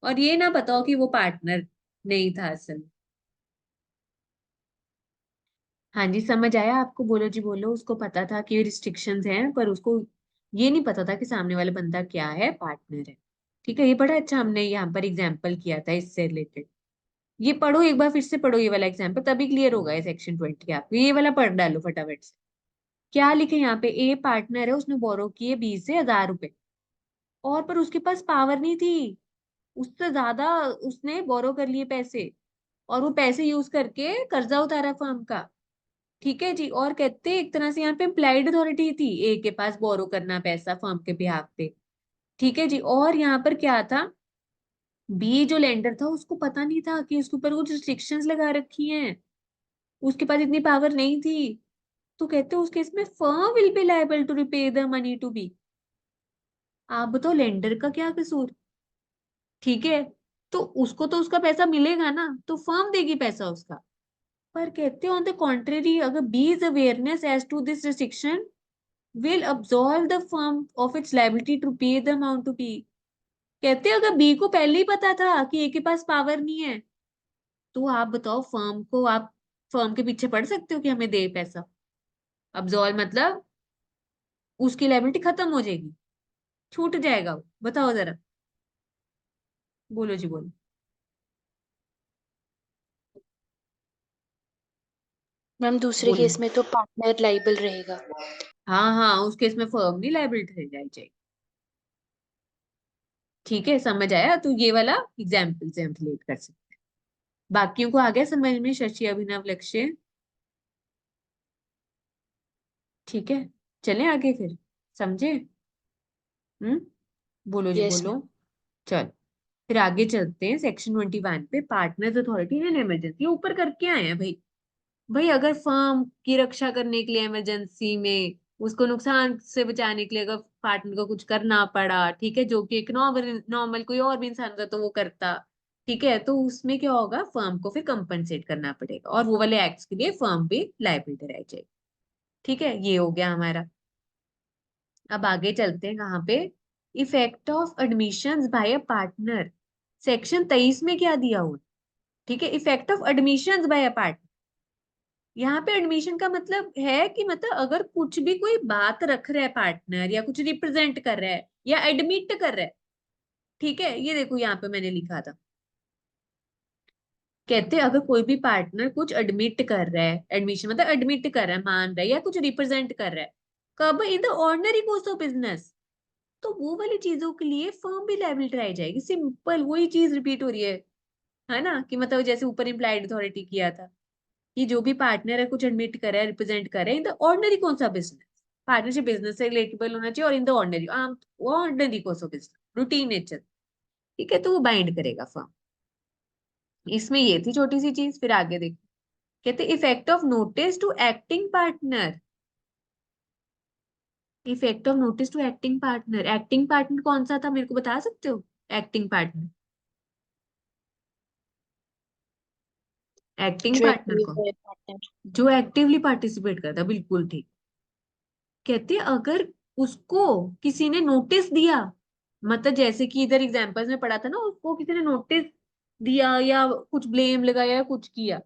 और ये ना पता हो कि वो पार्टनर नहीं था असल में। हाँ जी, समझ आया आपको, बोलो जी बोलो, उसको पता था कि रिस्ट्रिक्शंस हैं, पर उसको ये नहीं पता था कि सामने वाला बंदा क्या है, पार्टनर है। ठीक है, ये बड़ा अच्छा हमने यहाँ पर एग्जाम्पल किया था इससे रिलेटेड। ये पढ़ो एक बार, फिर से पढ़ो ये वाला एग्जाम्पल, तभी क्लियर होगा ये सेक्शन 20 आपको, ये वाला पढ़ डालो फटाफट से। क्या लिखे यहाँ पे, ए पार्टनर है, उसने बोरो किए 20 से 1000 रुपए, और पर उसके पास पावर नहीं थी, उससे ज्यादा उसने बोरो कर लिए पैसे, और वो पैसे यूज करके कर्जा उतारा फर्म का। ठीक है जी, और कहते एक तरह से यहाँ पे इम्प्लाइड अथॉरिटी थी ए के पास बोरो करना पैसा फर्म के बिहाफ पे। ठीक है जी, और यहाँ पर क्या था, बी जो लेंडर था उसको पता नहीं था कि उसके ऊपर कुछ रिस्ट्रिक्शंस लगा रखी हैं, उसके पास इतनी पावर नहीं थी। तो कहते हैं उस केस में firm will be liable to repay the money to be. आप बताओ लेंडर का क्या कसूर, ठीक है, तो उसको तो उसका पैसा मिलेगा ना, तो फर्म देगी पैसा उसका। पर कहते हैं ऑन द कॉन्ट्रेरी, अगर B is awareness as to this restriction will absolve the firm of its liability to pay the amount to B। कहते हैं अगर बी को पहले ही पता था कि ए के पास पावर नहीं है, तो आप बताओ फर्म को, आप फर्म के पीछे पड़ सकते हो कि हमें दे पैसा। अब्सॉल्व मतलब उसकी लायबिलिटी खत्म हो जाएगी, छूट जाएगा वो, बताओ जरा, बोलो जी बोलो। मैम दूसरे बोलो, केस में तो पार्टनर लाइबल रहेगा। हाँ हाँ, उस केस में फर्म नहीं लायबिलिटी रह जाएगी। ठीक है, समझ आया, तो ये वाला एग्जाम्पल से हम रिलेट कर सकते हैं। बाकियों को आ गया समझ में, शशि, अभिनव, लक्ष्य, ठीक है, चलें आगे फिर, समझे। बोलो जी यस बोलो। मैम। चल, फिर आगे चलते हैं सेक्शन 21 पे, पार्टनर्स अथॉरिटी इन इमरजेंसी, ऊपर करके आए हैं भाई। भाई अगर फर्म की रक्षा करने के लिए इमरजेंसी में, उसको नुकसान से बचाने के लिए अगर पार्टनर को कुछ करना पड़ा, ठीक है, जो कि एक नॉर्मल नॉर्मल कोई और भी इंसान होता तो वो करता, ठीक है, तो उसमें क्या होगा, फर्म को फिर कंपनसेट करना पड़ेगा, और वो वाले एक्ट्स के लिए फर्म भी लायबिलिटी रह जाएगी। ठीक है, ये हो गया हमारा। अब आगे चलते हैं कहाँ पे, effect of admissions by a partner, section 23 में क्या दिया हुआ है। ठीक है, effect of admissions by a partner, यहाँ पे एडमिशन का मतलब है कि मतलब अगर कुछ भी कोई बात रख रहा है पार्टनर, या कुछ रिप्रेजेंट कर रहा है, या एडमिट कर रहा है, ठीक है, ये देखो यहाँ पे मैंने लिखा था, कहते हैं अगर कोई भी पार्टनर कुछ एडमिट कर रहा है, एडमिशन मतलब एडमिट कर रहा है, मान रहा है, या कुछ रिप्रेजेंट कर रहा है, कब, in the ordinary course of business, तो वो वाली चीजों के लिए फर्म भी लायबिलिटी रह जाएगी, सिंपल वही चीज रिपीट हो रही है ना, कि मतलब जैसे ऊपर इम्प्लाइड अथॉरिटी किया था, कि जो भी पार्टनर है कुछ एडमिट करे, रिप्रेजेंट करे इन द ऑर्डिनरी कौन सा बिजनेस, पार्टनरशिप बिजनेस से रिलेटेबल होना चाहिए और in the ordinary course of business, routine nature. ठीक है, तो वो बाइंड करेगा फर्म। इसमें ये थी छोटी सी चीज। फिर आगे देखो, कहते effect of notice to acting partner. Effect of notice to acting partner, acting partner कौन सा था मेरे को बता सकते हो? एक्टिंग पार्टनर, एक्टिंग जो पार्टनर एक्टिव को, है पार्टनर। जो एक्टिवली पार्टिसिपेट करता, बिल्कुल ठीक। कहते हैं अगर उसको किसी ने नोटिस दिया, मतलब जैसे कि इधर एग्जांपल्स में पढ़ा था ना, उसको किसी ने नोटिस दिया या कुछ ब्लेम लगाया या कुछ किया,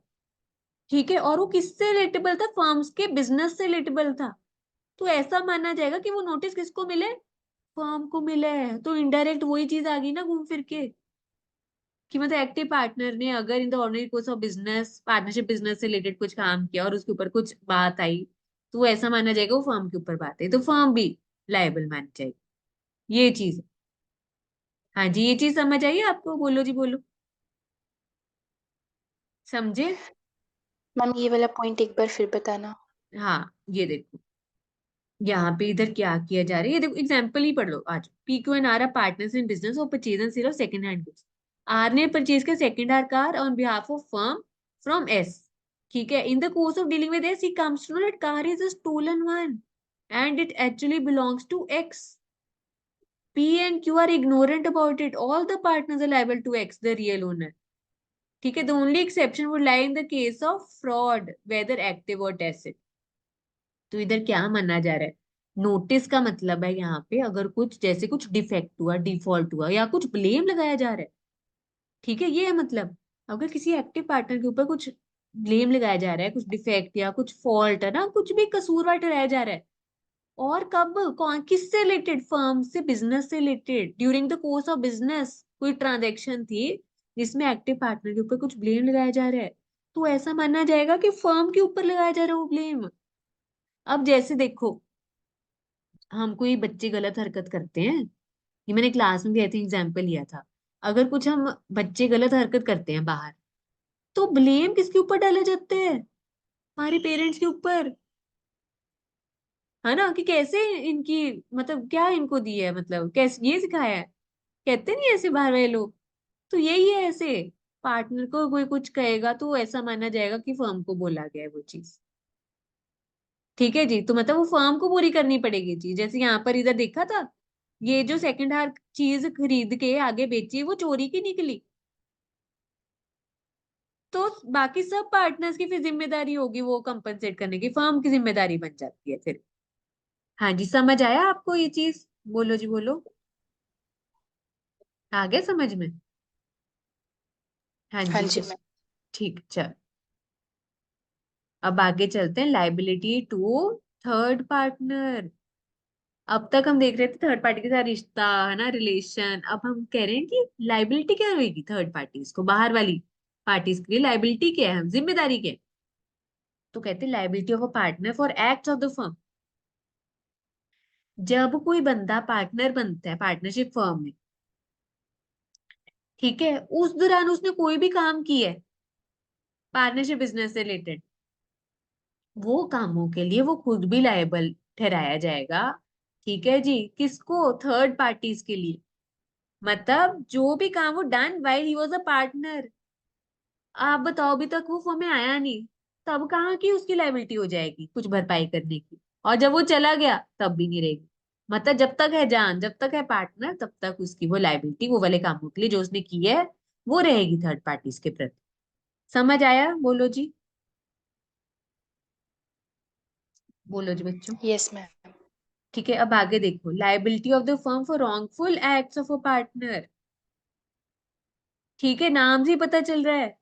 ठीक है, और वो किससे रिलेटेबल था? फर्म्स के बिजनेस से रिलेटेबल था, तो ऐसा माना जाएगा कि वो नोटिस किसको मिले? फर्म को मिले। तो इनडायरेक्ट वही चीज आ गई ना घूम फिर के, कि मतलब एक्टिव पार्टनर ने अगर in the ordinary course of business, partnership business से रिलेटेड कुछ काम किया और उसके ऊपर कुछ बात आई, तो वो ऐसा माना जाएगा वो फर्म के ऊपर बात है, तो फर्म भी लायबल मानी जाएगी। ये चीज है। हाँ जी, ये चीज समझ आई आपको? बोलो जी बोलो, समझे? मैम ये वाला पॉइंट एक बार फिर बताना। हाँ, ये देखो यहाँ पे इधर क्या किया जा रहा है, ये देखो एग्जाम्पल ही पढ़ लो। आज P Q and R are partners in business और purchase and sale of second hand goods. R ने परचेज किया second hand car on behalf of firm from S. ठीक है, in the course of dealing with S he comes to know that car is a stolen one and it actually belongs to X. P and Q are ignorant about it. All the partners are liable to X, the real owner. ठीक है, the only exception would lie in the case of fraud, whether active or tacit. तो इधर क्या माना जा रहा है? Notice का मतलब है यहाँ पे अगर कुछ जैसे कुछ डिफेक्ट हुआ, डिफॉल्ट हुआ या कुछ ब्लेम लगाया जा रहा है, ठीक है, ये है मतलब। अगर किसी एक्टिव पार्टनर के ऊपर कुछ ब्लेम लगाया जा रहा है, कुछ डिफेक्ट या कुछ फॉल्ट है ना, कुछ भी कसूरवार ठहराया जा रहा है, और कब, कौन, किससे रिलेटेड? फर्म से, बिजनेस से related, during the course of business कोई ट्रांजेक्शन थी जिसमें एक्टिव पार्टनर के ऊपर कुछ ब्लेम लगाया जा रहा है, तो ऐसा मानना जाएगा कि फर्म के ऊपर लगाया जा रहा है वो ब्लेम। अब जैसे देखो, हम कोई बच्चे गलत हरकत करते हैं, ये मैंने क्लास में भी आई थिंक एग्जाम्पल लिया था। अगर कुछ हम बच्चे गलत हरकत करते हैं बाहर, तो ब्लेम किसके ऊपर डाले जाते हैं? हमारे पेरेंट्स के ऊपर, है ना? कि कैसे इनकी, मतलब क्या इनको दी है, मतलब कैसे ये सिखाया है, कहते नहीं ऐसे बाहर वाले लोग। तो यही है ऐसे, पार्टनर को कोई कुछ कहेगा तो ऐसा माना जाएगा कि फर्म को बोला गया है वो चीज। ठीक है जी, तो मतलब वो फर्म को पूरी करनी पड़ेगी जी। जैसे यहाँ पर इधर देखा था, ये जो सेकंड हैंड चीज खरीद के आगे बेची वो चोरी की निकली, तो बाकी सब पार्टनर्स की फिर जिम्मेदारी होगी वो कंपनसेट करने की, फर्म की जिम्मेदारी बन जाती है फिर। हाँ जी, समझ आया आपको ये चीज? बोलो जी बोलो, आ गया समझ में? हाँ हाँ जी जी चल, मैम। ठीक, चल अब आगे चलते हैं, लाइबिलिटी टू थर्ड पार्टनर। अब तक हम देख रहे थे थर्ड पार्टी के साथ रिश्ता, है ना, रिलेशन। अब हम कह रहे हैं कि लाइबिलिटी क्या होगी थर्ड पार्टीज को, बाहर वाली पार्टीज के लिए लाइबिलिटी क्या है, जिम्मेदारी क्या है? तो कहते हैं liability of a partner for acts of the firm. जब कोई बंदा पार्टनर बनता है पार्टनरशिप फर्म में, ठीक है, उस दौरान उसने कोई भी काम किया है पार्टनरशिप बिजनेस से रिलेटेड, वो कामों के लिए वो खुद भी लायबल ठहराया जाएगा। ठीक है जी, किसको? थर्ड पार्टीज के लिए। मतलब जो भी काम वो done while he was a partner, आप बताओ अभी तक वो फॉर्म में आया नहीं, तब कहाँ की उसकी लायबिलिटी हो जाएगी कुछ भरपाई करने की, और जब वो चला गया तब भी नहीं रहेगी। मतलब जब तक है जान, जब तक है पार्टनर, तब तक उसकी वो लायबिलिटी वो वाले कामों के लिए जो उसने किए है वो रहेगी थर्ड पार्टीज के प्रति। समझ आया? बोलो जी, बोलो जी बच्चों। Yes ma'am. ठीक है, अब आगे देखो, liability of the firm for wrongful acts of a partner. ठीक है, नाम से ही पता चल रहा है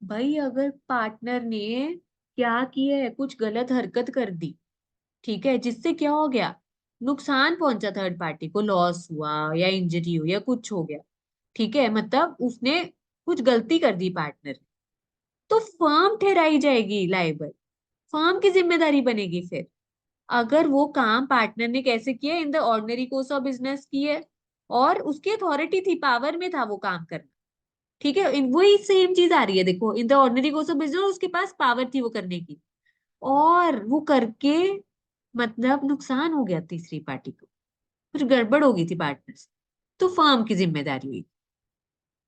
भाई, अगर पार्टनर ने क्या किया है, कुछ गलत हरकत कर दी, ठीक है, जिससे क्या हो गया, नुकसान पहुंचा, थर्ड पार्टी को लॉस हुआ या इंजरी हुई या कुछ हो गया, ठीक है, मतलब उसने कुछ गलती कर दी पार्टनर, तो फर्म ठहराई जाएगी लायबल, फर्म की जिम्मेदारी बनेगी फिर। अगर वो काम पार्टनर ने कैसे किया, in the ordinary course of business किए, और उसकी अथॉरिटी थी, पावर में था वो काम करना, ठीक है, वही सेम चीज आ रही है, देखो in the ordinary course of business उसके पास पावर थी वो करने की, और वो करके मतलब नुकसान हो गया तीसरी पार्टी को, कुछ गड़बड़ हो गई थी पार्टनर से, तो फर्म की जिम्मेदारी हुई।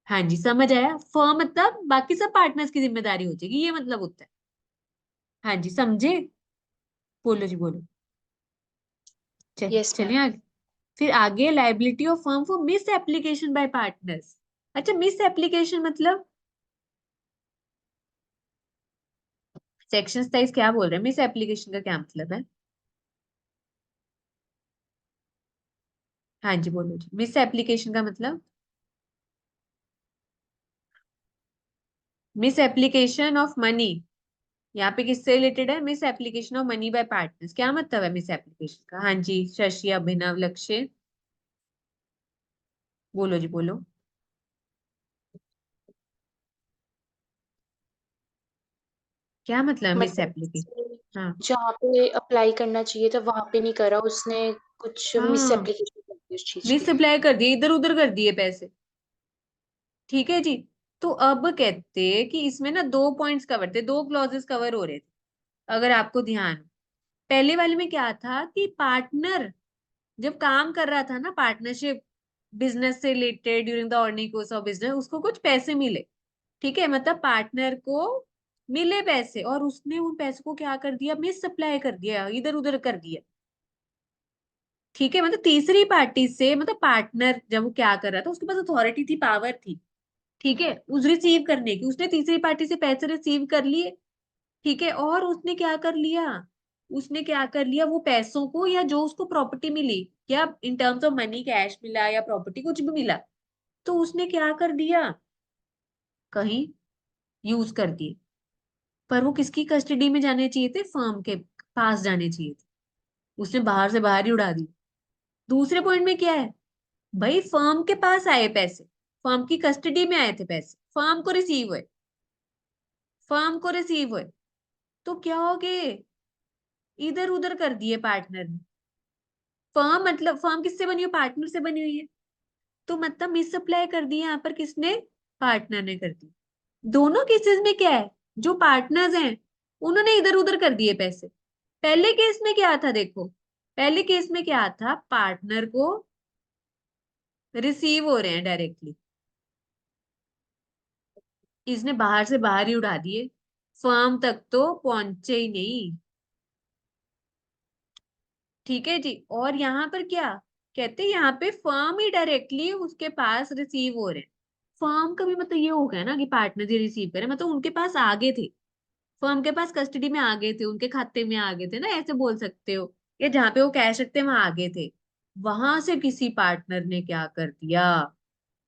हाँ जी, समझ आया? फर्म मतलब बाकी सब पार्टनर्स की जिम्मेदारी हो जाएगी, ये मतलब होता है। हाँ जी, समझे? बोलो जी बोलो। Yes ma'am. चलिए आगे। फिर आगे, liability of firm for miss application by partners. अच्छा, मिस एप्लीकेशन मतलब सेक्शन 27 क्या बोल रहे हैं? मिस एप्लीकेशन का क्या मतलब है? हाँ जी बोलो जी, मिस एप्लीकेशन का मतलब? मिस एप्लीकेशन ऑफ मनी, यहाँ पे किससे रिलेटेड है? Miss application of money by partners, क्या मतलब है मिस एप्लीकेशन का? हाँ जी, शशि, अभिनव, लक्ष्य, बोलो जी बोलो। क्या मतलब है मिस मतलब एप्लीकेशन? हाँ जहाँ पे अप्लाई करना चाहिए था वहां पे नहीं करा उसने, कुछ मिस हाँ, एप्लीकेशन कर दी उस चीज मिस की। अप्लाई कर दिए, इधर उधर कर दिए पैसे। ठीक है जी। तो अब कहते कि इसमें ना दो पॉइंट्स कवर थे, दो क्लॉजेस कवर हो रहे थे, अगर आपको ध्यान हो। पहले वाले में क्या था कि पार्टनर जब काम कर रहा था ना, पार्टनरशिप बिजनेस से related, during the earning course of business, उसको कुछ पैसे मिले। ठीक है, मतलब पार्टनर को मिले पैसे, और उसने उन पैसों को क्या कर दिया? मिस सप्लाई कर दिया, इधर उधर कर दिया। ठीक है, मतलब तीसरी पार्टी से, मतलब पार्टनर जब वो क्या कर रहा था, उसके पास अथॉरिटी थी, पावर थी। ठीक है, उस रिसीव करने की, उसने तीसरी पार्टी से पैसे रिसीव कर लिए। ठीक है, और उसने क्या कर लिया? उसने क्या कर लिया, वो पैसों को, या जो उसको प्रॉपर्टी मिली, या in terms of money cash मिला या प्रॉपर्टी कुछ भी मिला, तो उसने क्या कर दिया? कहीं यूज कर दिए। पर वो किसकी कस्टडी में जाने चाहिए थे? फर्म के पास जाने चाहिए थे। उसने बाहर से बाहर ही उड़ा दी। दूसरे पॉइंट में क्या है? भाई फर्म के पास आए पैसे, फर्म की कस्टडी में आए थे पैसे, फर्म को रिसीव हुए, फर्म को रिसीव हुए, तो क्या हो गए? इधर उधर कर दिए पार्टनर ने। फर्म मतलब फर्म किससे बनी हुई? पार्टनर से बनी हुई है। तो मतलब मिस अप्लाई कर दी यहाँ पर किसने? पार्टनर ने कर दी। दोनों केसेस में क्या है? जो पार्टनर्स हैं उन्होंने इधर उधर कर दिए पैसे। पहले केस में क्या था देखो, पहले केस में क्या था? पार्टनर को रिसीव हो रहे हैं डायरेक्टली, इसने बाहर से बाहर ही उड़ा दिए, फर्म तक तो पहुंचे ही नहीं। ठीक है जी। और यहाँ पर क्या कहते हैं? यहाँ पे फर्म ही डायरेक्टली उसके पास रिसीव हो रहे हैं। फर्म का भी मतलब ये हो गया ना कि पार्टनर जी रिसीव करे, मतलब उनके पास आगे थे, फर्म के पास कस्टडी में आ गए थे, उनके खाते में आ गए थे ना, ऐसे बोल सकते हो। या जहाँ पे वो कैश रखते हैं वहां आगे थे। वहां से किसी पार्टनर ने क्या कर दिया?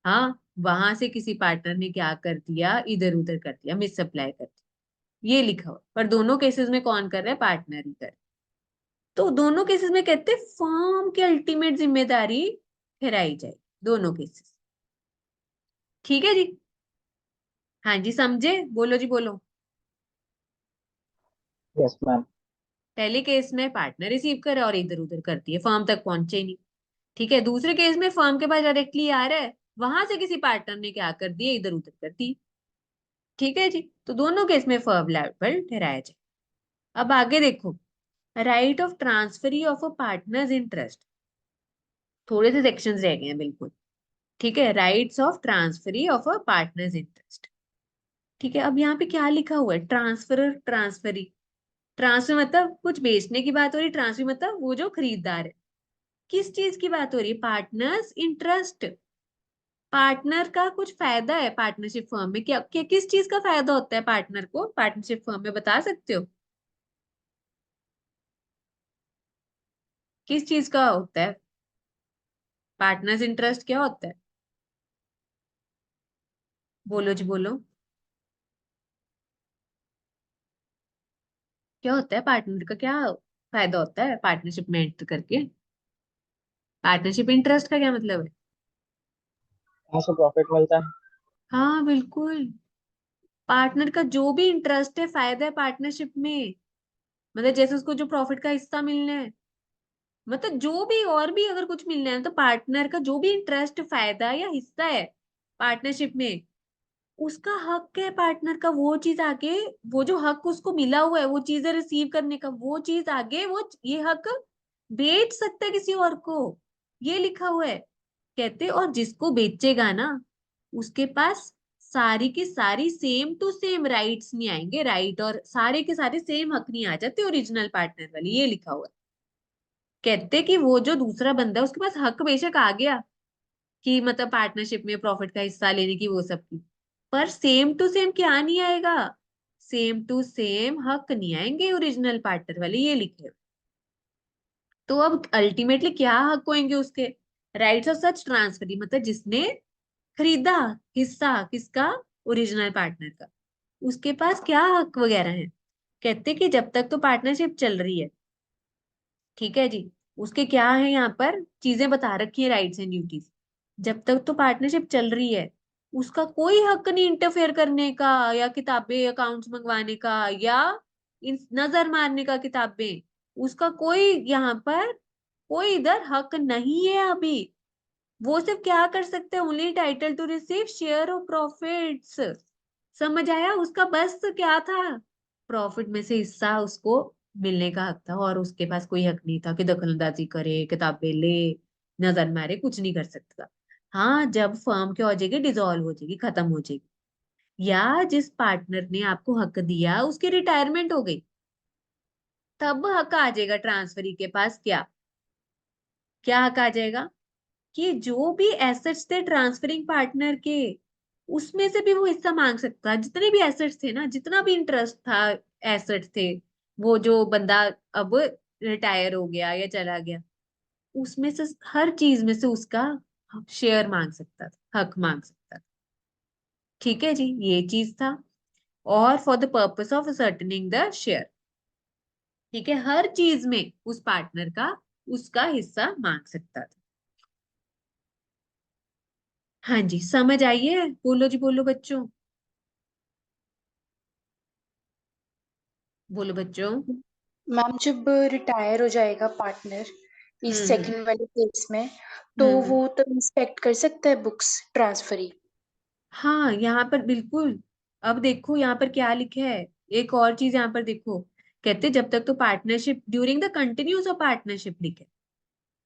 हाँ, वहां से किसी पार्टनर ने क्या कर दिया? इधर उधर कर दिया, मिस सप्लाई कर दिया, ये लिखा हुआ। पर दोनों केसेस में कौन कर रहा है? पार्टनर ही कर रहा है। तो दोनों केसेस में कहते हैं फर्म की अल्टीमेट जिम्मेदारी ठहराई जाए, दोनों केसेस। ठीक है जी। हाँ जी, समझे? बोलो जी बोलो। Yes, ma'am. पहले केस में पार्टनर रिसीव करे और इधर उधर करती है, फर्म तक पहुंचे ही नहीं। ठीक है, दूसरे केस में फर्म के पास डायरेक्टली आ रहा है, वहां से किसी पार्टनर ने क्या कर दिया? इधर उधर कर दी। ठीक है जी। तो दोनों केस में फर्म लायबल ठहराया जाए। अब आगे देखो, right of transferee of a partners interest, थोड़े से सेक्शंस रह गए हैं बिल्कुल। ठीक है, rights of transferee of a partners interest. ठीक है, अब यहाँ पे क्या लिखा हुआ है? Transfer, transferee. ट्रांसफर मतलब कुछ बेचने की बात हो रही, ट्रांसफर मतलब वो जो खरीदार है। किस चीज की बात हो रही है? Partners interest. पार्टनर का कुछ फायदा है पार्टनरशिप फर्म में, क्या किस चीज का फायदा होता है पार्टनर को पार्टनरशिप फर्म में, बता सकते हो? किस चीज का होता है? पार्टनर्स इंटरेस्ट क्या होता है? बोलो जी बोलो। क्या होता है पार्टनर का? क्या फायदा होता है पार्टनरशिप में एंटर करके? पार्टनरशिप इंटरेस्ट का क्या मतलब है? कहाँ से प्रॉफिट मिलता है? हाँ बिल्कुल, पार्टनर का जो भी इंटरेस्ट है, फायदा है पार्टनरशिप में, मतलब जैसे उसको जो प्रॉफिट का हिस्सा मिलना है, मतलब जो भी और भी अगर कुछ मिलना है, तो पार्टनर का जो भी इंटरेस्ट, फायदा या हिस्सा है पार्टनरशिप में, उसका हक है पार्टनर का वो चीज आगे, वो जो हक उसको मिला हुआ है वो चीजें रिसीव करने का, वो चीज आगे वो ये हक बेच सकता है किसी और को, ये लिखा हुआ है। कहते और जिसको बेचेगा ना उसके पास सारी की सारी सेम टू सेम राइट्स नहीं आएंगे, राइट और सारे के सारे सेम हक नहीं आ जाते ओरिजिनल पार्टनर वाले, ये लिखा हुआ है। कहते कि वो जो दूसरा बंदा है उसके पास हक बेशक आ गया कि मतलब पार्टनरशिप में प्रॉफिट का हिस्सा लेने की वो सब की, पर सेम टू सेम क्या नहीं आएगा, सेम टू सेम हक नहीं आएंगे ओरिजिनल पार्टनर वाले, ये लिखे हुए। तो अब अल्टीमेटली क्या हक होंगे उसके, राइट्स ऑफ सच ट्रांसफरी, मतलब जिसने खरीदा हिस्सा किसका, ओरिजिनल पार्टनर का, उसके पास क्या हक वगैरह है। कहते कि जब तक तो पार्टनरशिप चल रही है, ठीक है जी, उसके क्या है यहाँ पर चीजें बता रखी है, राइट्स एंड ड्यूटीज। जब तक तो पार्टनरशिप चल रही है उसका कोई हक नहीं इंटरफेयर करने का, या किताबें अकाउंट्स मंगवाने का, या नजर मारने का किताबें, उसका कोई यहाँ पर कोई इधर हक नहीं है अभी। वो सिर्फ क्या कर सकते हैं, only title to receive share of profits. समझ आया, उसका बस क्या था, प्रॉफिट में से हिस्सा उसको मिलने का हक था, और उसके पास कोई हक नहीं था कि दखलंदाजी करे, किताबें ले, नजर मारे, कुछ नहीं कर सकता। हाँ, जब फर्म क्या हो जाएगी, डिसॉल्व हो जाएगी, खत्म हो जाएगी, या जिस पार्टनर ने आपको हक दिया उसकी रिटायरमेंट हो गई, तब हक आ जाएगा ट्रांसफरी के पास। क्या क्या हक आ जाएगा कि जो भी एसेट्स थे ट्रांसफरिंग पार्टनर के, उसमें से भी वो हिस्सा मांग सकता है, जितने भी एसेट्स थे ना, जितना भी इंटरेस्ट था, एसेट्स थे, वो जो बंदा अब रिटायर हो गया या चला गया, उसमें से हर चीज में से उसका शेयर मांग सकता था, हक मांग सकता था। ठीक है जी, ये चीज था। और for the purpose of certaining the share, ठीक है, हर चीज में उस पार्टनर का उसका हिस्सा मांग सकता था। हाँ जी, समझ आई है, बोलो जी बोलो बच्चों, बोलो बच्चों। मैम जब रिटायर हो जाएगा पार्टनर इस हम्म सेकंड वाले केस में, तो हम्म हम्म। वो तो इंस्पेक्ट कर सकता है बुक्स ट्रांसफरी। हाँ, यहाँ पर बिल्कुल। अब देखो यहाँ पर क्या लिखा है, एक और चीज यहाँ पर देखो, कहते जब तक तो partnership during the continuous of partnership लिखे,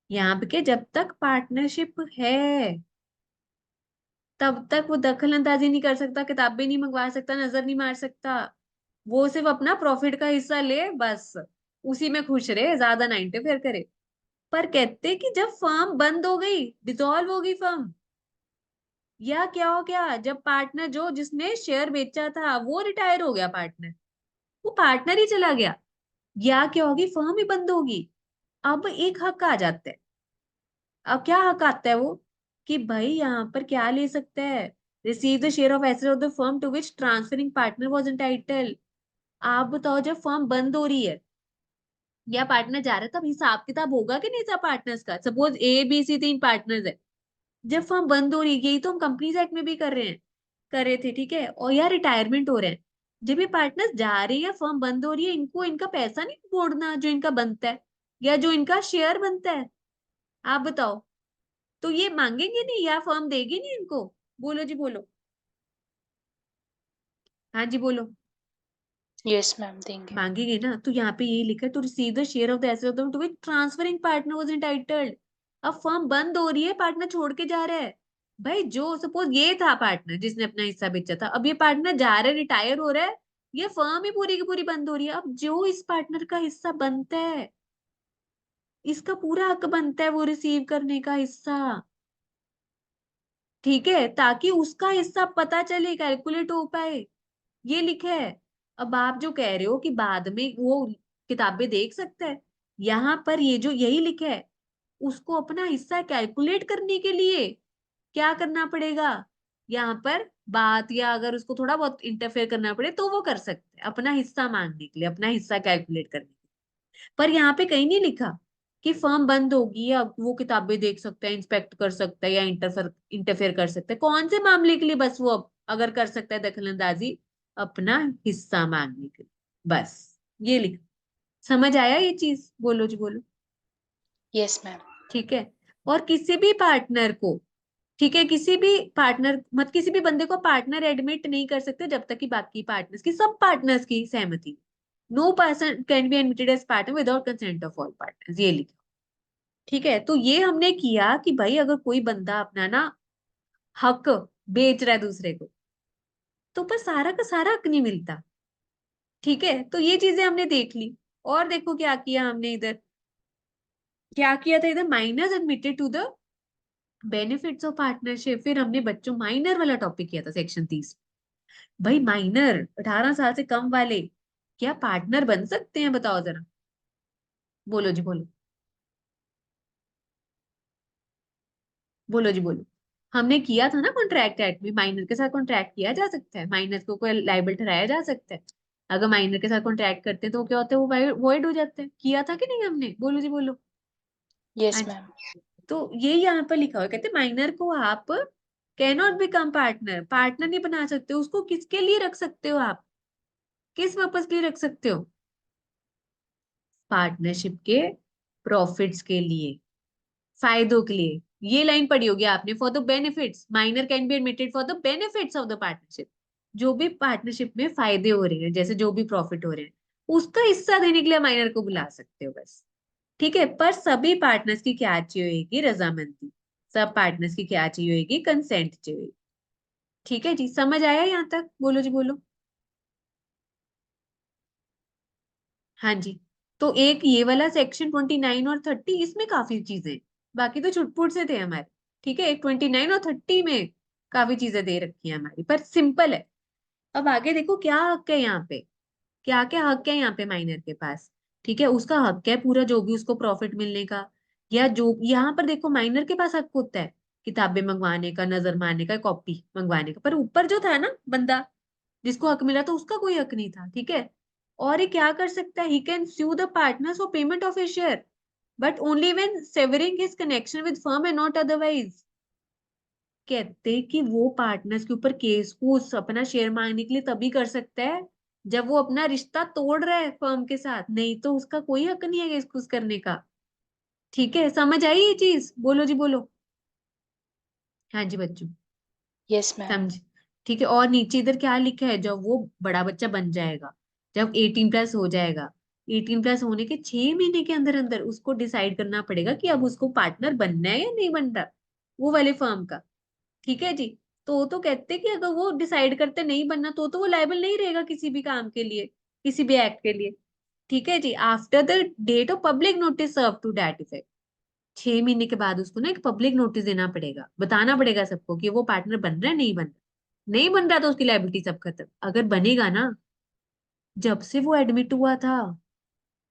यहाँ पे के जब तक पार्टनरशिप है तब तक वो दखल अंदाजी नहीं कर सकता, किताबें नहीं मंगवा सकता, नजर नहीं मार सकता, वो सिर्फ अपना प्रॉफिट का हिस्सा ले बस, उसी में खुश रहे, ज्यादा ना इंटरफेयर करे। पर कहते कि जब फर्म बंद हो गई, डिसॉल्व हो गई फर्म, या क्या हो गया, जब पार्टनर जो जिसने शेयर बेचा था वो रिटायर हो गया, पार्टनर वो पार्टनर ही चला गया, या क्या होगी, फर्म ही बंद होगी, अब एक हक आ जाता है। अब क्या हक आता है वो, कि भाई यहाँ पर क्या ले सकता है, receive the share of asset of the firm to which transferring partner was entitled. आप बताओ, जब फर्म बंद हो रही है या पार्टनर जा रहा है, तब हिसाब किताब होगा कि नहीं, सब पार्टनर्स का, सपोज ए बी सी तीन पार्टनर्स है, जब फर्म बंद हो रही है, यही तो हम कंपनीज एक्ट में भी कर रहे हैं, कर रहे थे, ठीक है, और यार रिटायरमेंट हो रहे हैं, जब ये पार्टनर्स जा रहे हैं या फर्म बंद हो रही है, इनको इनका पैसा नहीं मोड़ना जो इनका बनता है, या जो इनका शेयर बनता है, आप बताओ, तो ये मांगेंगे नहीं या फर्म देगी नहीं इनको, बोलो जी बोलो, हाँ जी बोलो, यस मैम देंगे। मांगेंगे ना। तो यहाँ पे यही लिखा है, to receive the share of the asset to which transferring partner was entitled. अब फर्म बंद हो रही है, पार्टनर छोड़ के जा रहा है, भाई जो सपोज ये था पार्टनर जिसने अपना हिस्सा बेचा था, अब ये पार्टनर जा रहा है, रिटायर हो रहा है, ये फर्म ही पूरी की पूरी बंद हो रही है, अब जो इस पार्टनर का हिस्सा बनता है, इसका पूरा हक बनता है वो रिसीव करने का हिस्सा, ठीक है, ताकि उसका हिस्सा पता चले, कैलकुलेट हो पाए, ये लिखा है। अब आप जो कह रहे हो कि बाद में वो किताबें देख सकता है, यहाँ पर ये जो यही लिखा है, उसको अपना हिस्सा कैलकुलेट करने के लिए क्या करना पड़ेगा, यहाँ पर बात, या अगर उसको थोड़ा बहुत इंटरफेयर करना पड़े तो वो कर सकते हैं अपना हिस्सा मांगने के लिए, अपना हिस्सा कैलकुलेट करने के लिए। पर यहाँ पे कहीं नहीं लिखा कि फर्म बंद होगी अब वो किताबें देख सकता है, इंस्पेक्ट कर सकता है, या इंटरफेयर इंटरफेयर कर सकता है, कौन से मामले के लिए, बस वो अब अगर कर सकता है दखलंदाजी अपना हिस्सा मांगने के लिए, बस ये लिखा। समझ आया ये चीज, बोलो जी बोलो, यस मैम। ठीक है। और किसी भी पार्टनर को ठीक है, किसी भी पार्टनर मत किसी भी बंदे को पार्टनर एडमिट नहीं कर सकते जब तक कि बाकी पार्टनर्स की सब पार्टनर्स की सहमति। No person can be admitted as partner without consent of all partners, ये लिखा। ठीक है, तो ये हमने किया कि भाई अगर कोई बंदा अपना ना हक बेच रहा है दूसरे को, तो पर सारा का सारा हक नहीं मिलता। ठीक है, तो ये चीजें हमने देख ली। और देखो क्या किया हमने इधर, क्या किया था इधर, minors admitted to the benefits of partnership. फिर हमने बच्चों माइनर वाला टॉपिक किया था सेक्शन 30। भाई माइनर 18 साल से कम वाले क्या पार्टनर बन सकते हैं, बताओ जरा, बोलो जी बोलो, बोलो जी बोलो। हमने किया था ना कॉन्ट्रैक्ट एक्ट में, माइनर के साथ कॉन्ट्रैक्ट किया जा सकता है, माइनर को कोई लाइबल ठहराया जा सकता है। अगर माइनर के साथ कॉन्ट्रैक्ट करते हैं तो वो क्या होता है, वो वॉइड हो जाते हैं। किया था कि नहीं हमने, बोलो जी बोलो। यस अच्छा, मैम। तो ये यहाँ पर लिखा हुआ है, कहते माइनर को आप can not become partner, partner नहीं बना सकते। उसको किसके लिए रख सकते हो आप, किस पर्पज के लिए रख सकते हो, पार्टनरशिप के प्रॉफिट्स के लिए, फायदों के लिए। ये लाइन पढ़ी होगी आपने, for the benefits minor can be admitted for the benefits of the partnership. जो भी पार्टनरशिप में फायदे हो रहे हैं, जैसे जो भी प्रॉफिट हो रहे हैं, उसका हिस्सा देने के लिए माइनर को बुला सकते हो बस। ठीक है, पर सभी पार्टनर्स की क्या चाहिए होगी, रजामंदी। सब पार्टनर्स की क्या चाहिए होगी, कंसेंट चाहिए। ठीक है जी, समझ आया यहाँ तक, बोलो जी बोलो। हाँ जी, तो एक ये वाला सेक्शन 29 और 30, इसमें काफी चीजें, बाकी तो छुटपुट से थे हमारे। ठीक है, एक 29 और 30 में काफी चीजें दे रखी है हमारी, पर सिंपल है। अब आगे देखो क्या हक है यहाँ पे, क्या क्या हक है यहाँ पे माइनर के पास। ठीक है, उसका हक है पूरा जो भी उसको प्रॉफिट मिलने का, या जो यहाँ पर देखो माइनर के पास हक होता है किताबें मंगवाने का, नजर मारने का, कॉपी मंगवाने का। पर ऊपर जो था ना बंदा जिसको हक मिला, तो उसका कोई हक नहीं था। ठीक है, और ये क्या कर सकता है, he can sue the partners for payment of a share, but only when severing his connection with firm and not otherwise. कहते कि वो पार्टनर्स के ऊपर केस को अपना शेयर मांगने के लिए तभी कर सकता है जब वो अपना रिश्ता तोड़ रहा है फर्म के साथ, नहीं तो उसका कोई हक नहीं है इसको करने का। ठीक है, समझ आई ये चीज, बोलो जी बोलो। हाँ जी बच्चों, यस मैम। समझ। ठीक है, और नीचे इधर क्या लिखा है, जब वो बड़ा बच्चा बन जाएगा, जब 18+ हो जाएगा, 18+ होने के 6 महीने के अंदर अंदर उसको डिसाइड करना पड़ेगा कि अब उसको पार्टनर बनना है या नहीं बन रहा, वो वाले फर्म का। ठीक है जी, तो कहते कि अगर वो डिसाइड करते नहीं बनना, तो वो लायबल नहीं रहेगा किसी भी काम के लिए, किसी भी एक्ट के लिए। ठीक है जी, after the date of public notice serve to that effect. 6 महीने के बाद उसको ना एक पब्लिक नोटिस देना पड़ेगा, बताना पड़ेगा सबको कि वो पार्टनर बन रहा है, नहीं बन रहा। नहीं बन रहा तो उसकी लायबिलिटी सब खत्म। अगर बनेगा ना, जब से वो एडमिट हुआ था,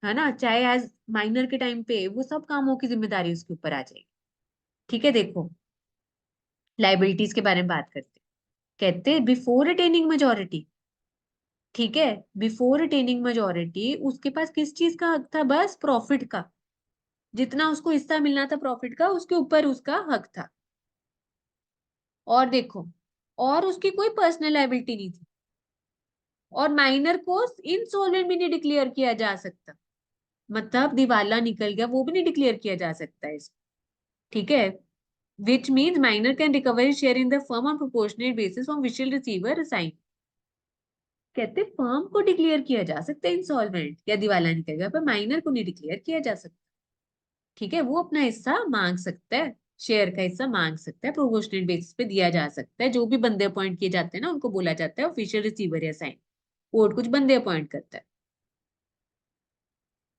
है ना, चाहे एज माइनर के टाइम पे, वो सब कामों की जिम्मेदारी उसके ऊपर आ जाएगी। ठीक है, देखो लाइबिलिटीज के बारे में बात करते हैं। कहते बिफोर अटेनिंग मेजोरिटी, ठीक है, बिफोर अटेनिंग मेजोरिटी उसके पास किस चीज का हक था, बस प्रॉफिट का। जितना उसको हिस्सा मिलना था प्रॉफिट का, उसके ऊपर उसका हक था। और देखो, और उसकी कोई पर्सनल लायबिलिटी नहीं थी, और माइनर को इंसॉल्वेंट भी नहीं डिक्लेयर किया जा सकता, मतलब दिवाला निकल गया वो भी नहीं डिक्लेयर किया जा सकता है इसको। ठीक है, which means minor can recover share in the firm on proportionate basis from which will receiver assign. कहते फर्म को डिक्लेयर किया जा सकता है इंसॉल्वेंट या दिवाला निकल गया, पर माइनर को नहीं डिक्लेयर किया जा सकता। ठीक है, वो अपना हिस्सा मांग सकता है, शेयर का हिस्सा मांग सकता है, प्रोपोर्शनेट बेसिस पे दिया जा सकता है। जो भी बंदे अपॉइंट किए जाते हैं ना, उनको बोला जाता है ऑफिशियल रिसीवर या साइन। कोर्ट कुछ बंदे अपॉइंट करता है।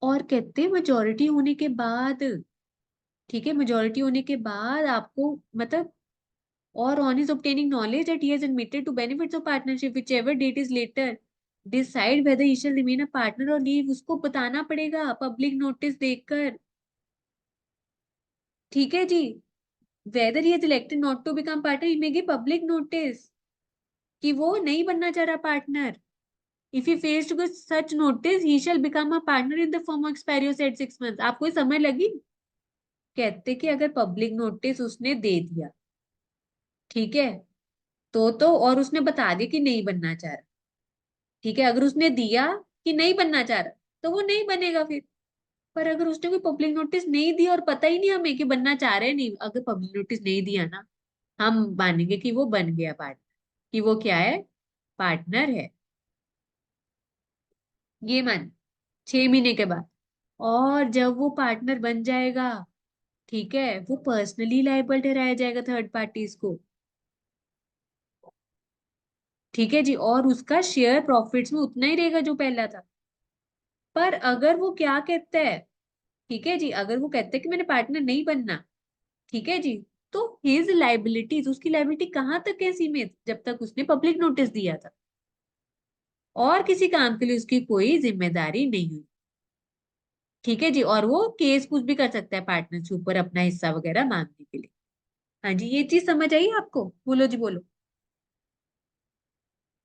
और कहते मेजोरिटी होने के बाद, ठीक है, मेजोरिटी होने के बाद आपको मतलब, और on his obtaining knowledge that he has admitted to benefits of partnership whichever date is later, decide whether he shall remain a partner or leave, उसको बताना पड़ेगा पब्लिक नोटिस देकर। ठीक है जी, whether he has elected not to become partner, he may give public notice कि वो नहीं बनना चाह रहा partner. If he fails to give such notice, he shall become a partner in the form of expiry of said 6 months। आपको ये समझ लगी। कहते कि अगर पब्लिक नोटिस उसने दे दिया, ठीक है, तो और उसने बता दिया कि नहीं बनना चाह रहा, ठीक है, अगर उसने दिया कि नहीं बनना चाह रहा, तो वो नहीं बनेगा फिर। पर अगर उसने कोई पब्लिक नोटिस नहीं दिया और पता ही नहीं हमें कि बनना चाह रहे हैं नहीं, अगर पब्लिक नोटिस नहीं दिया ना, हम मानेंगे कि वो बन गया पार्टनर, कि वो क्या है, पार्टनर है। ये मान 6 महीने के बाद, और जब वो पार्टनर बन जाएगा, ठीक है, वो पर्सनली लायबल ठहराया जाएगा थर्ड पार्टीज को। ठीक है जी, और उसका शेयर प्रॉफिट्स में उतना ही रहेगा जो पहला था। पर अगर वो क्या कहता है, ठीक है जी, अगर वो कहते हैं कि मैंने पार्टनर नहीं बनना, ठीक है जी, तो हिज लाइबिलिटीज, उसकी लाइबिलिटी कहाँ तक है सीमित, जब तक उसने पब्लिक नोटिस दिया था और किसी काम के लिए उसकी कोई जिम्मेदारी नहीं हुई। ठीक है जी, और वो केस कुछ भी कर सकता है पार्टनर के ऊपर अपना हिस्सा वगैरह मांगने के लिए। हाँ जी, ये चीज समझ आई आपको? बोलो जी बोलो,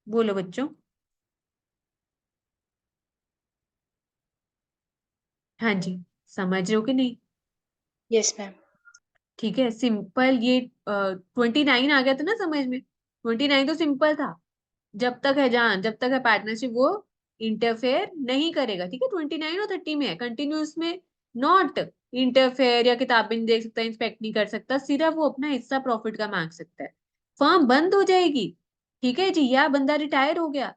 बोलो बच्चों। हाँ जी, समझ रहे हो कि नहीं? Yes ma'am. ठीक है, सिंपल। ये 29 आ गया था ना समझ में? 29 तो सिंपल था। जब तक है जान, जब तक है पार्टनरशिप, वो इंटरफेयर नहीं करेगा। ठीक है, 29 और 30 में है कंटिन्यूस में, नॉट इंटरफेयर, या किताबें नहीं देख सकता, इंस्पेक्ट नहीं कर सकता, सिर्फ वो अपना हिस्सा प्रॉफिट का मांग सकता है। फर्म बंद हो जाएगी, ठीक है जी, या बंदा रिटायर हो गया,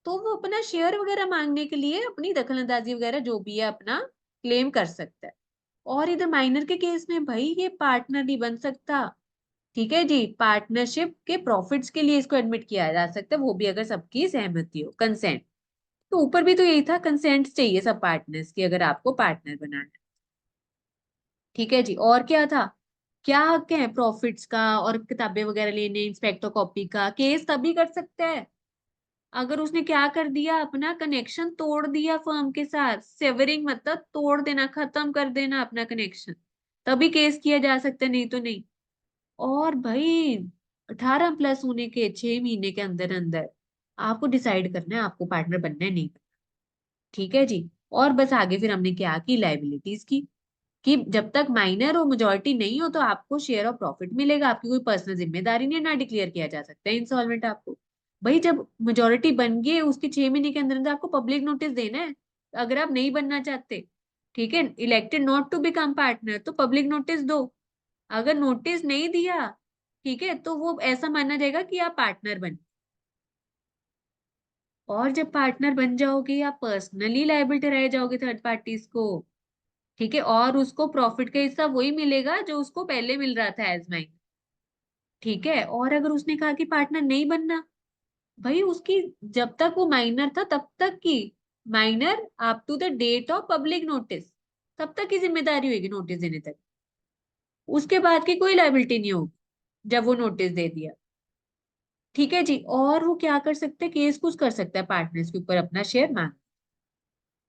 तो वो अपना शेयर वगैरह मांगने के लिए अपनी दखलंदाजी वगैरह जो भी है अपना क्लेम कर सकता है। और इधर माइनर के केस में भाई ये पार्टनर नहीं बन सकता। ठीक है जी, पार्टनरशिप के प्रॉफिट्स के लिए इसको एडमिट किया जा सकता है, वो भी अगर सबकी सहमति हो, कंसेंट। तो ऊपर भी तो यही था, कंसेंट चाहिए सब पार्टनर्स की अगर आपको पार्टनर बनाना है। ठीक है जी, और क्या था, क्या हक है प्रॉफिट्स का और किताबें वगैरह लेने, इंस्पेक्टर कॉपी का केस तभी कर सकते हैं अगर उसने क्या कर दिया, अपना कनेक्शन तोड़ दिया फर्म के साथ। सेवरिंग मतलब तोड़ देना, खत्म कर देना अपना कनेक्शन, तभी केस किया जा सकता है, नहीं तो नहीं। और भाई 18+ होने के 6 महीने के अंदर अंदर आपको डिसाइड करना है आपको पार्टनर बनना है नहीं। ठीक है जी, और बस आगे फिर हमने क्या की, लाइबिलिटीज की, कि जब तक माइनर और मेजोरिटी नहीं हो तो आपको शेयर ऑफ प्रॉफिट मिलेगा, आपकी कोई पर्सनल जिम्मेदारी नहीं है, ना डिक्लेयर किया जा सकता है इंस्टॉलमेंट आपको। भाई जब मेजोरिटी बन गई, उसके 6 महीने के अंदर अंदर आपको पब्लिक नोटिस देना है अगर आप नहीं बनना चाहते। ठीक है, elected not to become partner, तो पब्लिक नोटिस दो। अगर नोटिस नहीं दिया, ठीक है, तो वो ऐसा माना जाएगा कि आप पार्टनर बन। और जब पार्टनर बन जाओगे आप पर्सनली लायबिल ठहराए जाओगे थर्ड पार्टीज को। ठीक है, और उसको प्रॉफिट का हिस्सा वही मिलेगा जो उसको पहले मिल रहा था एज माइन। ठीक है, और अगर उसने कहा कि पार्टनर नहीं बनना, भाई उसकी, जब तक वो माइनर था तब तक की, minor up to the date of public notice, तब तक की जिम्मेदारी होगी नोटिस देने तक। उसके बाद की कोई लायबिलिटी नहीं होगी जब वो नोटिस दे दिया। ठीक है जी, और वो क्या कर सकते हैं, केस कुछ कर सकता है पार्टनर्स के ऊपर अपना शेयर मांग।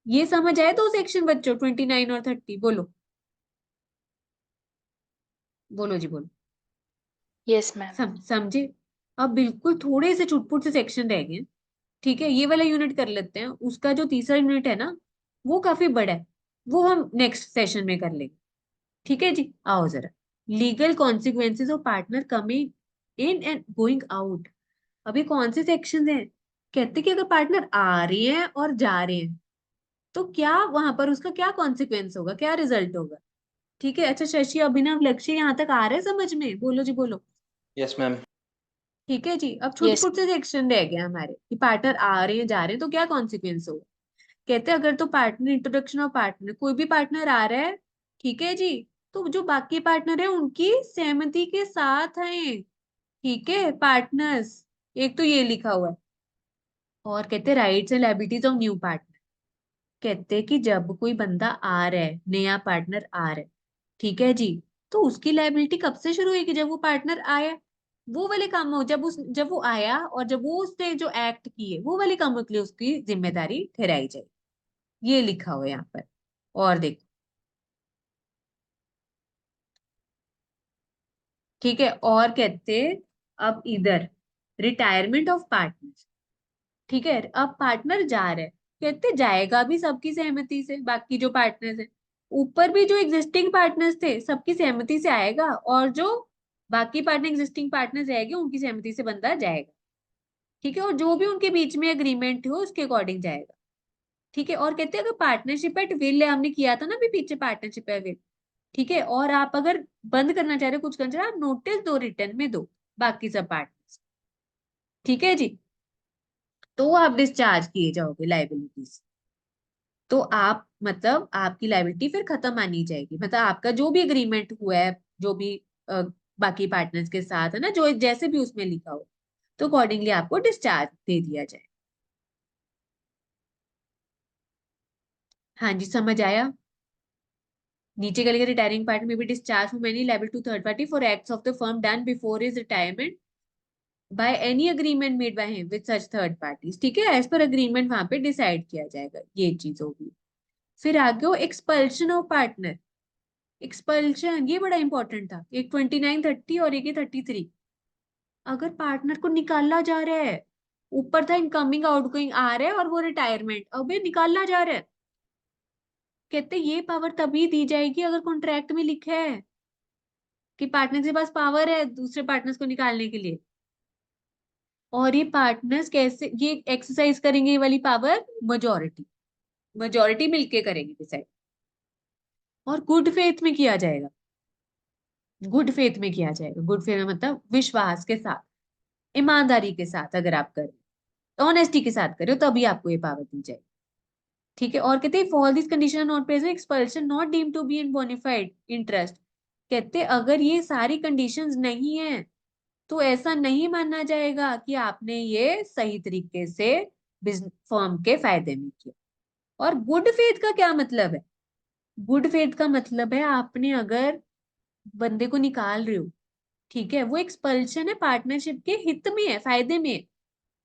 ये समझ आए दो सेक्शन बच्चों, 29 और 30? बोलो, बोलो जी बोलो। Yes ma'am. समझे? अब बिल्कुल थोड़े से छुटपुट से सेक्शन रह गए। ठीक है, ये वाला यूनिट कर लेते हैं, उसका जो तीसरा यूनिट है ना, वो काफी बड़ा है, वो हम नेक्स्ट सेशन में कर लेंगे। ठीक है जी, आओ जरा, legal consequences of partner coming in and going out. अभी कौन से सेक्शन हैं? कहते कि अगर पार्टनर आ रहे हैं और जा रहे हैं तो क्या वहां पर उसका क्या कॉन्सिक्वेंस होगा, क्या रिजल्ट होगा। ठीक है, अच्छा शशि, अभिनव, लक्ष्य, यहाँ तक आ रहा है समझ में? बोलो जी बोलो। Yes ma'am. ठीक है जी, अब यस। छुटपुट से सेक्शन रह गया हमारे कि पार्टनर आ रहे हैं जा रहे हैं तो क्या कॉन्सिक्वेंस होगा। कहते हैं अगर तो पार्टनर, इंट्रोडक्शन ऑफ पार्टनर, कोई भी पार्टनर आ रहा है, ठीक है जी, तो जो बाकी पार्टनर है उनकी सहमति के साथ है। ठीक है, पार्टनर्स, एक तो ये लिखा हुआ है। और कहते हैं rights and liabilities of new partner. कहते हैं कि जब कोई बंदा आ रहा है, नया पार्टनर आ रहा है, ठीक है जी, तो उसकी लायबिलिटी कब से शुरू हुई, कि जब वो पार्टनर आया, वो वाले काम हो, जब वो आया और जब वो उसने जो एक्ट किए वो वाले कामों के लिए उसकी जिम्मेदारी ठहराई जाए। ये लिखा हुआ है यहाँ पर। और देखो, ठीक है, और कहते, अब इधर रिटायरमेंट ऑफ पार्टनर। ठीक है, अब पार्टनर जा रहा है, कहते जाएगा भी सबकी सहमति से, बाकी जो पार्टनर्स हैं, ऊपर भी जो एग्जिस्टिंग पार्टनर्स थे सबकी सहमति से आएगा, और जो बाकी पार्टनर एग्जिस्टिंग पार्टनर्स रहेंगे उनकी सहमति से बंदा जाएगा। ठीक है, और जो भी उनके बीच में एग्रीमेंट हो उसके अकॉर्डिंग जाएगा। ठीक है, और कहते हैं अगर पार्टनरशिप एट विल है, हमने किया था ना अभी पीछे, पार्टनरशिप एट विल, ठीक है, और आप अगर बंद करना चाह रहे हो, कुछ करना चाह रहे हो, आप नोटिस दो, रिटर्न में दो बाकी सब पार्टनर्स। ठीक है जी, तो आप डिस्चार्ज किए जाओगे लाइबिलिटी से। तो आप मतलब आपकी लाइबिलिटी फिर खत्म मानी जाएगी, मतलब आपका जो भी एग्रीमेंट हुआ है, जो भी बाकी पार्टनर्स के साथ है ना, जो जैसे भी उसमें लिखा हो, तो अकॉर्डिंगली आपको डिस्चार्ज दे दिया जाए। हाँ जी, समझ आया। नीचे का लिखा, retiring partner may be discharged from any liability to third party for acts of the firm done before his retirement by any agreement made by him with such third parties. ठीक है, एज पर अग्रीमेंट वहां पे decide किया जाएगा, ये चीज होगी। फिर आगे हो एक्सपल्शन ऑफ पार्टनर। एक्सपल्शन ये बड़ा इंपॉर्टेंट था, एक 2930 और एक 33। अगर पार्टनर को निकाला जा रहा है, ऊपर था इनकमिंग आउटगोइंग आ रहा है और वो रिटायरमेंट, अब ये निकाला जा रहा है, कहते ये पावर तभी दी जाएगी अगर कॉन्ट्रैक्ट में लिखा है कि पार्टनर के पास पावर है दूसरे पार्टनर्स को निकालने के लिए। और ये पार्टनर्स कैसे ये एक्सरसाइज करेंगे, ये वाली पावर, मेजोरिटी मेजोरिटी मिलके करेंगे डिसाइड, और गुड फेथ में किया जाएगा। गुड फेथ में किया जाएगा, गुड फेथ में मतलब विश्वास के साथ, ईमानदारी के साथ, अगर आप करें, ऑनेस्टी के साथ करो, तभी आपको ये पावर दी जाएगी। ठीक है, और कहते हैं for this condition not present expulsion not deem to be in bona fide interest. कहते अगर ये सारी कंडीशंस नहीं है तो ऐसा नहीं माना जाएगा कि आपने ये सही तरीके से बिजनेस फर्म के फायदे में किया। और गुड फेथ का क्या मतलब है? गुड फेथ का मतलब है आपने अगर बंदे को निकाल रहे हो, ठीक है, वो एक्सपल्शन है पार्टनरशिप के हित में है, फायदे में है।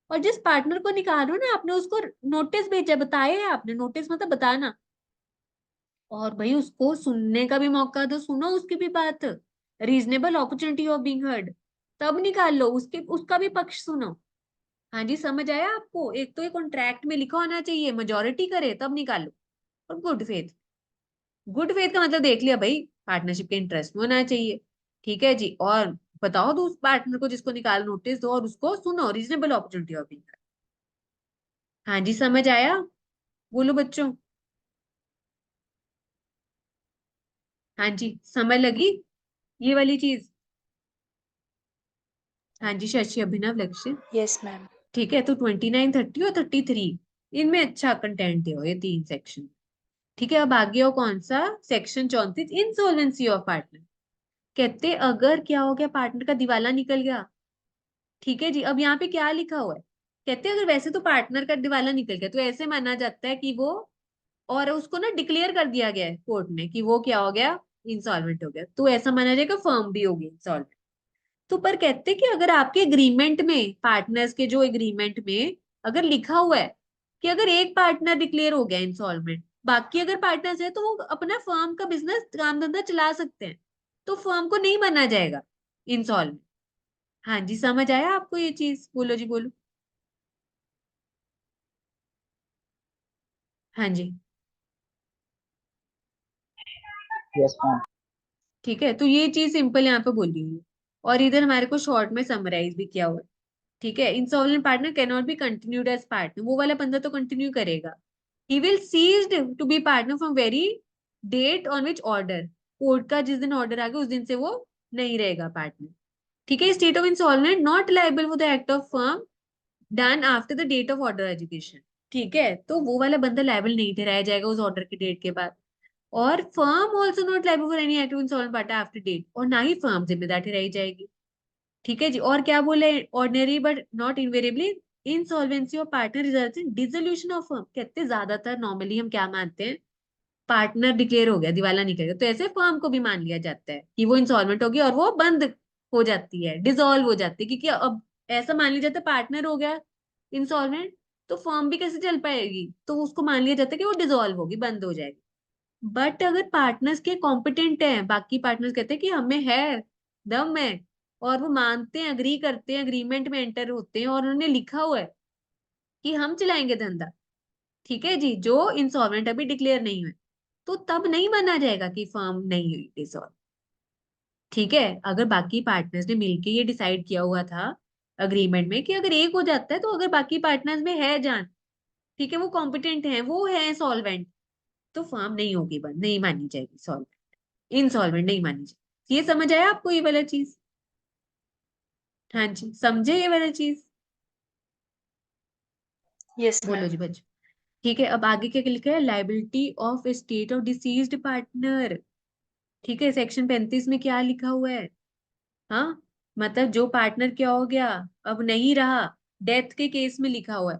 और जिस पार्टनर को निकाल रहे हो ना, आपने उसको नोटिस भेजा, बताया है आपने, नोटिस मतलब बताना, और भाई उसको सुनने का भी मौका दो, सुनो उसकी भी बात, reasonable opportunity of being heard, तब निकाल लो, उसके उसका भी पक्ष सुनो। हाँ जी, समझ आया आपको? एक तो ये कॉन्ट्रैक्ट में लिखा होना चाहिए, मेजोरिटी करे तब निकालो, और गुड फेथ। गुड फेथ का मतलब देख लिया भाई, पार्टनरशिप के इंटरेस्ट में होना चाहिए। ठीक है जी, और बताओ तो उस पार्टनर को जिसको निकाल, नोटिस दो और उसको सुनो, रीजनेबल अपॉर्चुनिटी ऑफ बीइंग। हाँ जी, समझ आया? बोलो बच्चों। हाँ जी, समझ लगी ये वाली चीज? हाँ जी, शशि, अभिनव, लक्ष्य। Yes ma'am. ठीक है, तो 2930 और 33 इनमें अच्छा कंटेंट है, ये तीन सेक्शन। ठीक है, अब आगे हो कौन सा सेक्शन 34, इंसॉल्वेंसी ऑफ पार्टनर। कहते अगर क्या हो गया, पार्टनर का दिवाला निकल गया। ठीक है जी, अब यहाँ पे क्या लिखा हुआ है, कहते अगर वैसे तो पार्टनर का दिवाला निकल गया तो ऐसे माना जाता है कि वो, और उसको ना डिक्लेयर कर दिया गया है कोर्ट ने कि वो क्या हो गया, इंसॉल्वेंट हो गया, तो ऐसा माना जाएगा फर्म भी होगी इंसॉल्वेंट। तो पर कहते कि अगर आपके एग्रीमेंट में, पार्टनर्स के जो एग्रीमेंट में अगर लिखा हुआ है कि अगर एक पार्टनर डिक्लेयर हो गया इंसॉल्वेंट, बाकी अगर पार्टनर्स है तो वो अपना फर्म का बिजनेस काम धंधा चला सकते हैं, तो फर्म को नहीं माना जाएगा इंसॉल्वेंट। हाँ जी, समझ आया आपको ये चीज? बोलो जी, बोलो। हाँ जी, यस मैम। ठीक है, तो ये चीज सिंपल यहाँ पे बोली हुई है, और इधर हमारे को शॉर्ट में समराइज भी किया हुआ है। ठीक है, insolvent partner can not be continued as partner, वो वाला बंदा तो कंटिन्यू करेगा। He will ceased to be partner from very date on which order, court का जिस दिन ऑर्डर आ गया उस दिन से वो नहीं रहेगा पार्टनर। ठीक है, state of insolvent not liable for the act of firm done after the date of order education. ठीक है, तो वो वाला बंदा लायबल नहीं ठहराया जाएगा उस ऑर्डर की डेट के बाद। और firm also not liable for any act of insolvent partner after date, और ना ही फर्म जिम्मेदार ठहराई जाएगी। ठीक है जी, और क्या बोले, ordinary but not invariably insolvency of partner results in dissolution of firm. कहते हैं ज्यादातर नॉर्मली हम क्या मानते हैं, पार्टनर डिक्लेयर हो गया, दिवाला निकल गया, तो ऐसे फर्म को भी मान लिया जाता है कि वो इंसॉल्वेंट हो गई और वो बंद हो जाती है, डिसॉल्व हो जाती है, क्योंकि अब ऐसा मान लिया जाता है पार्टनर हो गया इंसॉल्वेंट, तो फर्म भी कैसे चल पाएगी, तो उसको मान लिया जाता है कि वो डिसॉल्व होगी, बंद हो जाएगी। बट अगर पार्टनर्स के कॉम्पिटेंट हैं, बाकी पार्टनर्स कहते हैं कि हमें है, दम है, और वो मानते हैं, अग्री करते हैं, अग्रीमेंट में एंटर होते हैं, और उन्होंने लिखा हुआ है कि हम चलाएंगे धंधा, ठीक है जी, जो इंसॉल्वेंट अभी डिक्लेयर नहीं हुए, तो तब नहीं माना जाएगा कि फर्म नहीं हुई डिसॉल्व। ठीक है, अगर बाकी पार्टनर्स ने मिलके ये डिसाइड किया हुआ था अग्रीमेंट में कि अगर एक हो जाता है, तो अगर बाकी पार्टनर्स में है जान, ठीक है, वो कॉम्पिटेंट है, वो है सॉल्वेंट, तो फर्म नहीं होगी बंद, नहीं मानी जाएगी सॉल्वेंट। इंसॉल्वेंट नहीं मानी जाएगी। ये समझ आया आपको ये वाला चीज? हाँ जी, समझे ये वाला चीज? यस बोलो मैम। जी बच्चों। ठीक है, अब आगे क्या लिखा है? Liability of state of deceased partner. ठीक है, सेक्शन 35 में क्या लिखा हुआ है? हाँ, मतलब जो पार्टनर क्या हो गया, अब नहीं रहा, डेथ के केस में लिखा हुआ है,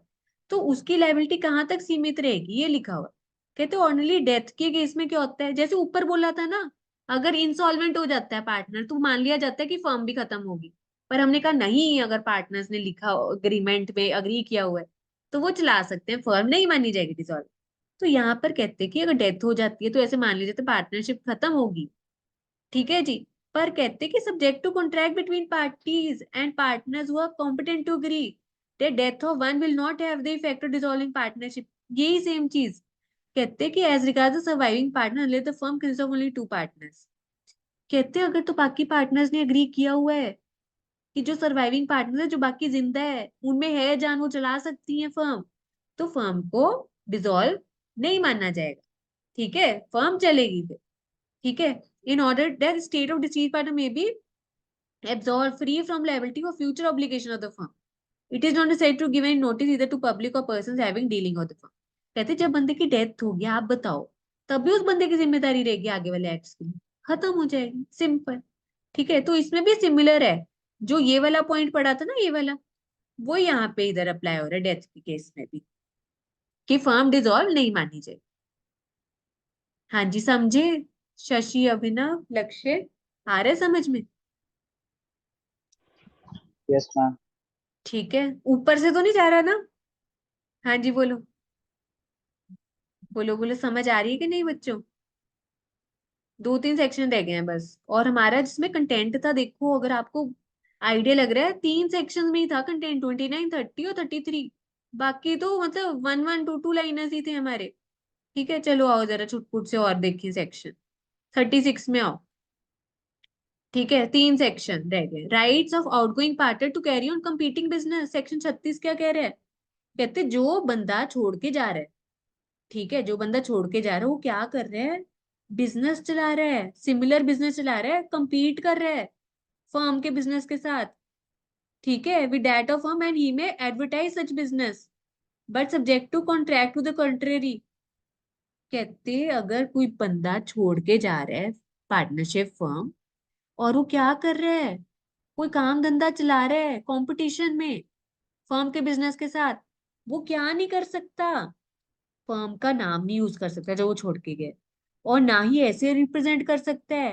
तो उसकी लाइबिलिटी कहाँ तक सीमित रहेगी, ये लिखा हुआ है। कहते ऑनली डेथ के केस में क्या होता है, जैसे ऊपर बोला था ना, अगर इंसॉल्वेंट हो जाता है पार्टनर तो मान लिया जाता है कि फर्म भी खत्म होगी। पर हमने कहा नहीं, अगर पार्टनर्स ने लिखा अग्रीमेंट में अग्री किया हुआ है तो वो चला सकते हैं, फर्म नहीं मानी जाएगी डिसॉल्व। तो यहाँ पर कहते हैं कि अगर डेथ हो जाती है तो ऐसे मान लीजिए तो पार्टनरशिप खत्म होगी। ठीक है जी। पर कहते कि subject to contract between parties and partners who are competent to agree that death of one will not have the effect of dissolving partnership. यही सेम चीज कहते कि as regards the surviving partner let the firm consist of only two partners. कहते अगर तो बाकी partners ने agree किया हुआ है कि जो सर्वाइविंग पार्टनर है, जो बाकी जिंदा है, उनमें है जान, वो चला सकती है फर्म, तो फर्म को डिसॉल्व नहीं मानना जाएगा। ठीक है, फर्म चलेगी फिर। ठीक है, in order that state of deceased partner may be absolved free from liability for future obligation of the firm. It is not necessary to give any notice either to public or persons having dealing with the firm. कहते जब बंदे की death होगी आप बताओ, तब भी उस बंदे की जिम्मेदारी रहेगी आगे वाले एक्ट्स के लिए, खत्म हो जाएगी, सिंपल। ठीक है, तो इसमें भी सिमिलर है, जो ये वाला पॉइंट पढ़ा था ना, ये वाला, वो यहाँ पे इधर अप्लाई हो रहा है डेथ के केस में भी, कि फर्म डिसॉल्व नहीं मानी जाए। हाँ जी, समझे? शशि, अभिनव, लक्ष्य, आ रहे समझ में? Yes, ma'am. ठीक है, ऊपर से तो नहीं जा रहा ना? हाँ जी, बोलो बोलो बोलो, समझ आ रही है कि नहीं बच्चों? 2-3 सेक्शन रह गए हैं बस, और हमारा जिसमें कंटेंट था, देखो अगर आपको आइडिया लग रहा है, 3 सेक्शन में ही था कंटेंट, 29, 30 और 33। बाकी तो मतलब 1-1, 2-2 लाइनर्स ही थे हमारे। ठीक है, चलो आओ जरा छुटपुट से और देखिए सेक्शन 36 में आओ। ठीक है, 3 सेक्शन रह गए। Rights of outgoing partner to carry on competing business, section 36 क्या कह रहा है? कहते जो बंदा छोड़ के जा रहा है, ठीक है, जो बंदा छोड़ के जा रहा है वो क्या कर रहा है? बिजनेस चला रहा है, सिमिलर बिजनेस चला रहा है, compete कर रहा है फर्म के बिजनेस के साथ। ठीक है, with that of firm and he may advertise such business but subject to contract to the contrary. कहते अगर कोई बंदा छोड़ के जा रहा है पार्टनरशिप फर्म, और वो क्या कर रहा है, कोई काम धंधा चला रहा है कंपटीशन में फर्म के बिजनेस के साथ, वो क्या नहीं कर सकता? फर्म का नाम नहीं यूज कर सकता जो वो छोड़ के गए, और ना ही ऐसे रिप्रेजेंट कर सकता है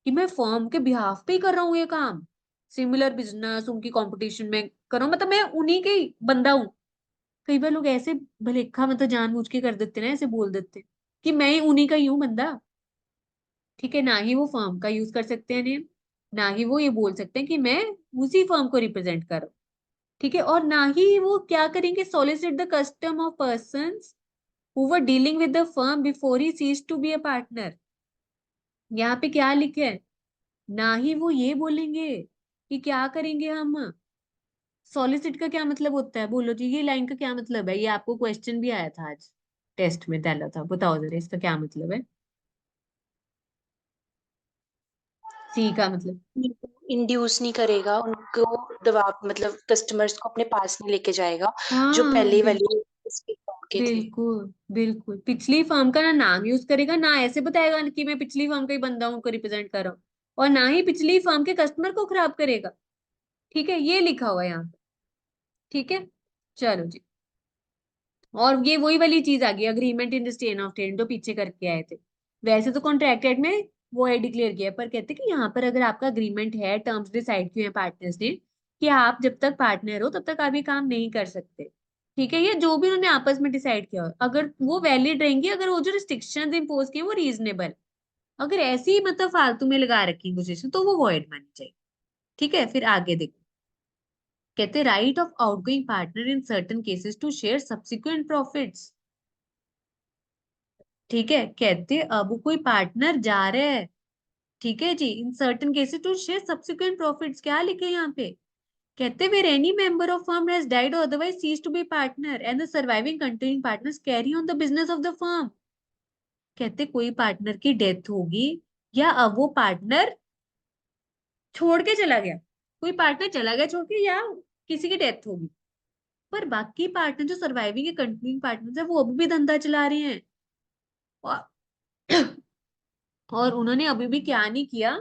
कि मैं फर्म के बिहाफ पे ही कर रहा हूँ ये काम, सिमिलर बिजनेस उनकी कंपटीशन में कर रहा हूँ, मतलब मैं उन्हीं के ही बंदा हूँ। कई बार लोग ऐसे भलेखा मतलब जानबूझ के कर देते ना, ऐसे बोल देते कि मैं ही उन्हीं का ही हूँ बंदा। ठीक है, ना ही वो फर्म का यूज कर सकते हैं नेम, ना ही वो ये बोल सकते हैं कि मैं उसी फर्म को रिप्रेजेंट कर रहा हूँ। ठीक है, और ना ही वो क्या करेंगे, solicit the custom of persons who were dealing with the firm before he ceased to be a partner। यहाँ पे क्या लिखे है? ना ही वो ये बोलेंगे कि क्या करेंगे हम। सॉलिसिट का क्या मतलब होता है, बोलो जी, ये लाइन का क्या मतलब है? ये आपको क्वेश्चन भी आया था आज, टेस्ट में डाला था, बताओ जरा इसका क्या मतलब है? सी का मतलब? इंड्यूस नहीं करेगा उनको, दबाव मतलब कस्टमर्स को अपने पास नहीं लेके जाएगा, जो हाँ पहले वाले बिल्कुल, इसके फर्म के थे। बिल्कुल बिल्कुल, पिछली फर्म का ना नाम यूज करेगा, ना ऐसे बताएगा कि मैं पिछली फर्म का ही बंदा हूँ को रिप्रेजेंट कर रहा हूँ, और ना ही पिछली फर्म के कस्टमर को खराब करेगा। ठीक है, ये लिखा हुआ है यहाँ पे। ठीक है, चलो जी। और ये वही वाली चीज आ गई, agreement in the stain of trade जो पीछे करके आए थे। वैसे तो कॉन्ट्रैक्टेड में वो है डिक्लेयर किया है, पर कहते कि यहाँ पर अगर आपका अग्रीमेंट है, टर्म्स डिसाइड किए हैं पार्टनर्स ने कि आप जब तक पार्टनर हो तब तक आप ये काम नहीं कर सकते। ठीक है, ये जो भी उन्होंने आपस में डिसाइड किया हो, अगर वो वैलिड रहेंगी, अगर वो जो रिस्ट्रिक्शन इम्पोज किए वो रीजनेबल, अगर ऐसी मतलब फालतू में लगा रखी पोजीशन तो वो वॉइड मानी जाएगी। ठीक है, फिर आगे देखो। कहते right of outgoing partner in certain cases to share subsequent profits. ठीक है, कहते अब कोई पार्टनर जा रहा है, ठीक है जी, in certain cases to share subsequent profits, क्या लिखे यहाँ पे? कहते where any member of firm has died और otherwise cease to be partner and the surviving continuing partners carry on the business of the firm. कहते कोई partner की death होगी या अब वो पार्टनर छोड़ के चला गया, कोई पार्टनर चला गया छोड़ के, या किसी की डेथ होगी, पर बाकी पार्टनर जो सर्वाइविंग कंटिन्यूइंग पार्टनर है वो अभी भी धंधा चला रहे हैं। और, और उन्होंने अभी भी क्या नहीं किया,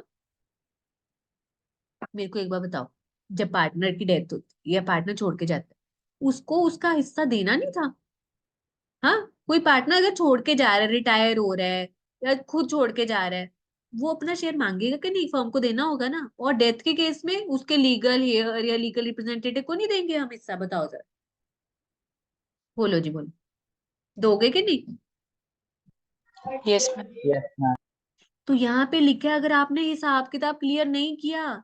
मेरे को एक बार बताओ, जब पार्टनर की डेथ होती है या पार्टनर छोड़ के जाता है, उसको उसका हिस्सा देना नहीं था? हाँ, कोई पार्टनर अगर छोड़ के जा रहा है, रिटायर हो रहा है या खुद छोड़ के जा रहा है, वो अपना शेयर मांगेगा कि नहीं? फर्म को देना होगा ना। और डेथ के केस में उसके लीगल हेयर या लीगल रिप्रेजेंटेटिव को नहीं देंगे हम हिस्सा? बताओ जरा, बोलो जी बोलो, दोगे कि नहीं? Yes ma'am. Yes, ma'am. तो यहाँ पे लिखा है, अगर आपने हिसाब किताब क्लियर नहीं किया,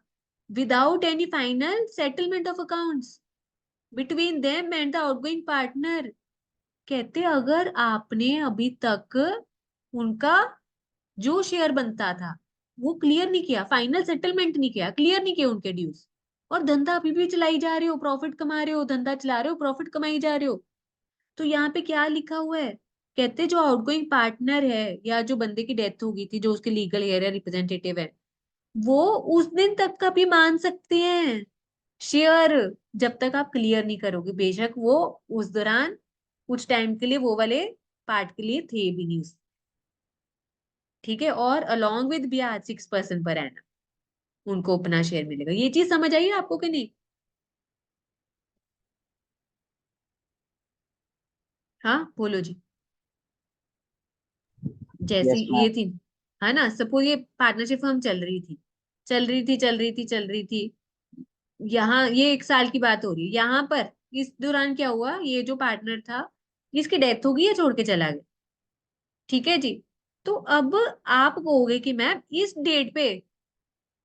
without any final settlement of accounts between them and the outgoing partner, कहते अगर आपने अभी तक उनका जो शेयर बनता था वो क्लियर नहीं किया, फाइनल सेटलमेंट नहीं किया, क्लियर नहीं किया उनके ड्यूज, और धंधा अभी भी चलाई जा रहे हो, प्रॉफिट कमा रहे हो, धंधा चला रहे हो, प्रॉफिट कमाई जा रहे हो, तो यहाँ पे क्या लिखा हुआ है? कहते जो आउटगोइंग पार्टनर है या जो बंदे की डेथ हो गई थी, जो उसके लीगल हेयर या रिप्रेजेंटेटिव है, वो उस दिन तक का भी मान सकते हैं शेयर, जब तक आप क्लियर नहीं करोगे, बेशक वो उस दौरान कुछ टाइम के लिए वो वाले पार्ट के लिए थे भी नहीं ठीक है। और अलोंग विद ब्याज 6% पर एनम उनको अपना शेयर मिलेगा। ये चीज समझ आई आपको कि नहीं? हाँ बोलो जी। जैसी Yes, ये ma'am. थी, है ना, सपोज ये पार्टनरशिप फर्म चल रही थी, चल रही थी, चल रही थी, चल रही थी, यहाँ ये 1 साल की बात हो रही है, यहाँ पर इस दौरान क्या हुआ, ये जो पार्टनर था इसकी डेथ हो गई या छोड़ के चला गया, ठीक है जी। तो अब आप कहोगे कि मैम इस डेट पे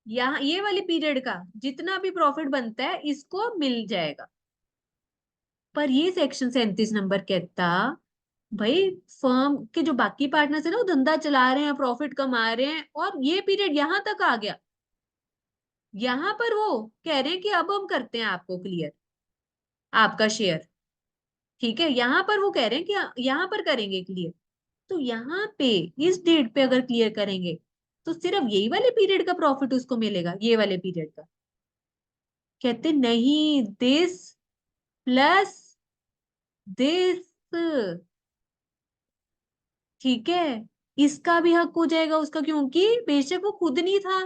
यहाँ ये वाले पीरियड का जितना भी प्रॉफिट बनता है इसको मिल जाएगा, पर ये सेक्शन 37 नंबर कहता, भाई फर्म के जो बाकी पार्टनर्स है ना, वो धंधा चला रहे हैं, प्रॉफिट कमा रहे हैं, और ये पीरियड यहाँ तक आ गया, यहाँ पर वो कह रहे हैं कि अब हम करते हैं आपको क्लियर आपका शेयर, ठीक है, यहाँ पर वो कह रहे हैं कि यहाँ पर करेंगे क्लियर, तो यहाँ पे इस डेट पे अगर क्लियर करेंगे तो सिर्फ यही वाले पीरियड का प्रॉफिट उसको मिलेगा, ये वाले पीरियड का? कहते नहीं, दिस प्लस दिस, ठीक है, इसका भी हक हो जाएगा उसका, क्योंकि बेशक वो खुद नहीं था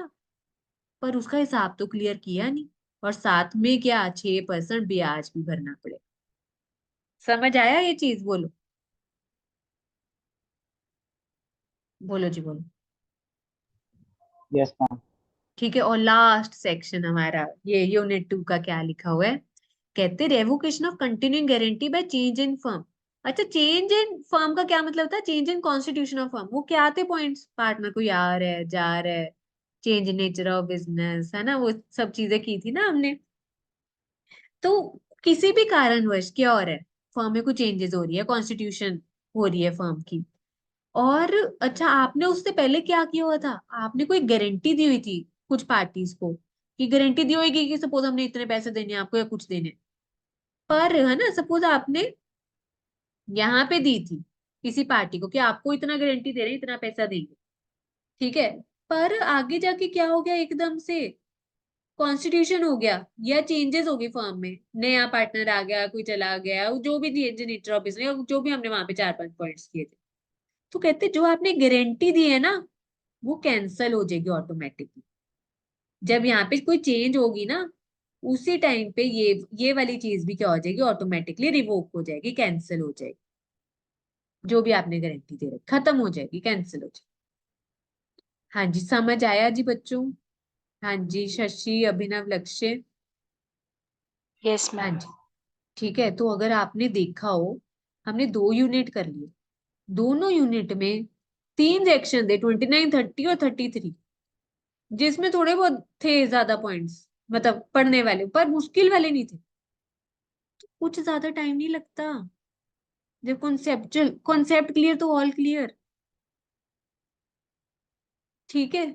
पर उसका हिसाब तो क्लियर किया नहीं, और साथ में क्या 6% ब्याज भी भरना पड़े। समझ आया ये चीज? बोलो, बोलो जी बोलो। Yes, ma'am. ठीक है, और लास्ट सेक्शन हमारा ये यूनिट 2 का क्या लिखा हुआ है? कहते revocation of continuing guarantee by change in firm. अच्छा, चेंज इन फर्म का क्या मतलब था? Change in constitution of firm, वो क्या थे पॉइंट्स? पार्टनर को आ रहा है, जा रहा है, change in nature of business, है ना, वो सब चीजें की थी ना हमने। तो किसी भी कारणवश क्या हो रहा है, फर्म में कुछ चेंजेस हो रही है, कॉन्स्टिट्यूशन हो रही है फर्म की, और अच्छा आपने उससे पहले क्या किया हुआ था, आपने कोई गारंटी दी हुई थी कुछ पार्टीज को, कि गारंटी दी होगी कि सपोज हमने इतने पैसे देने हैं आपको या कुछ देने, पर है ना, सपोज आपने यहाँ पे दी थी किसी पार्टी को कि आपको इतना गारंटी दे रहे हैं, इतना पैसा देंगे, ठीक है, पर आगे जाके क्या हो गया, एकदम से कॉन्स्टिट्यूशन हो गया या चेंजेस हो गई फर्म में, नया पार्टनर आ गया, कोई चला गया, जो भी नेचर ऑफ बिजनेस, जो भी हमने वहां पे 4-5 पॉइंट्स किए थे, तो कहते जो आपने गारंटी दी है ना वो कैंसल हो जाएगी ऑटोमेटिकली। जब यहाँ पे कोई चेंज होगी ना, उसी टाइम पे ये वाली चीज भी क्या हो जाएगी, ऑटोमेटिकली रिवोक हो जाएगी, कैंसिल हो जाएगी, जो भी आपने गारंटी दे रखी खत्म हो जाएगी, कैंसिल हो जाएगी। हाँ जी, समझ आया जी बच्चों? हाँ जी, शशि, अभिनव, लक्ष्य। यस हाँ मैम। जी, ठीक है, तो अगर आपने देखा हो, हमने 2 यूनिट कर लिए, दोनों यूनिट में 3 सेक्शन थे, 29, 30 और 33, जिसमें थोड़े बहुत थे ज्यादा पॉइंट्स, मतलब पढ़ने वाले, पर मुश्किल वाले नहीं थे, कुछ ज्यादा टाइम नहीं लगता, जब कॉन्सेप्ट क्लियर तो ऑल क्लियर, ठीक है।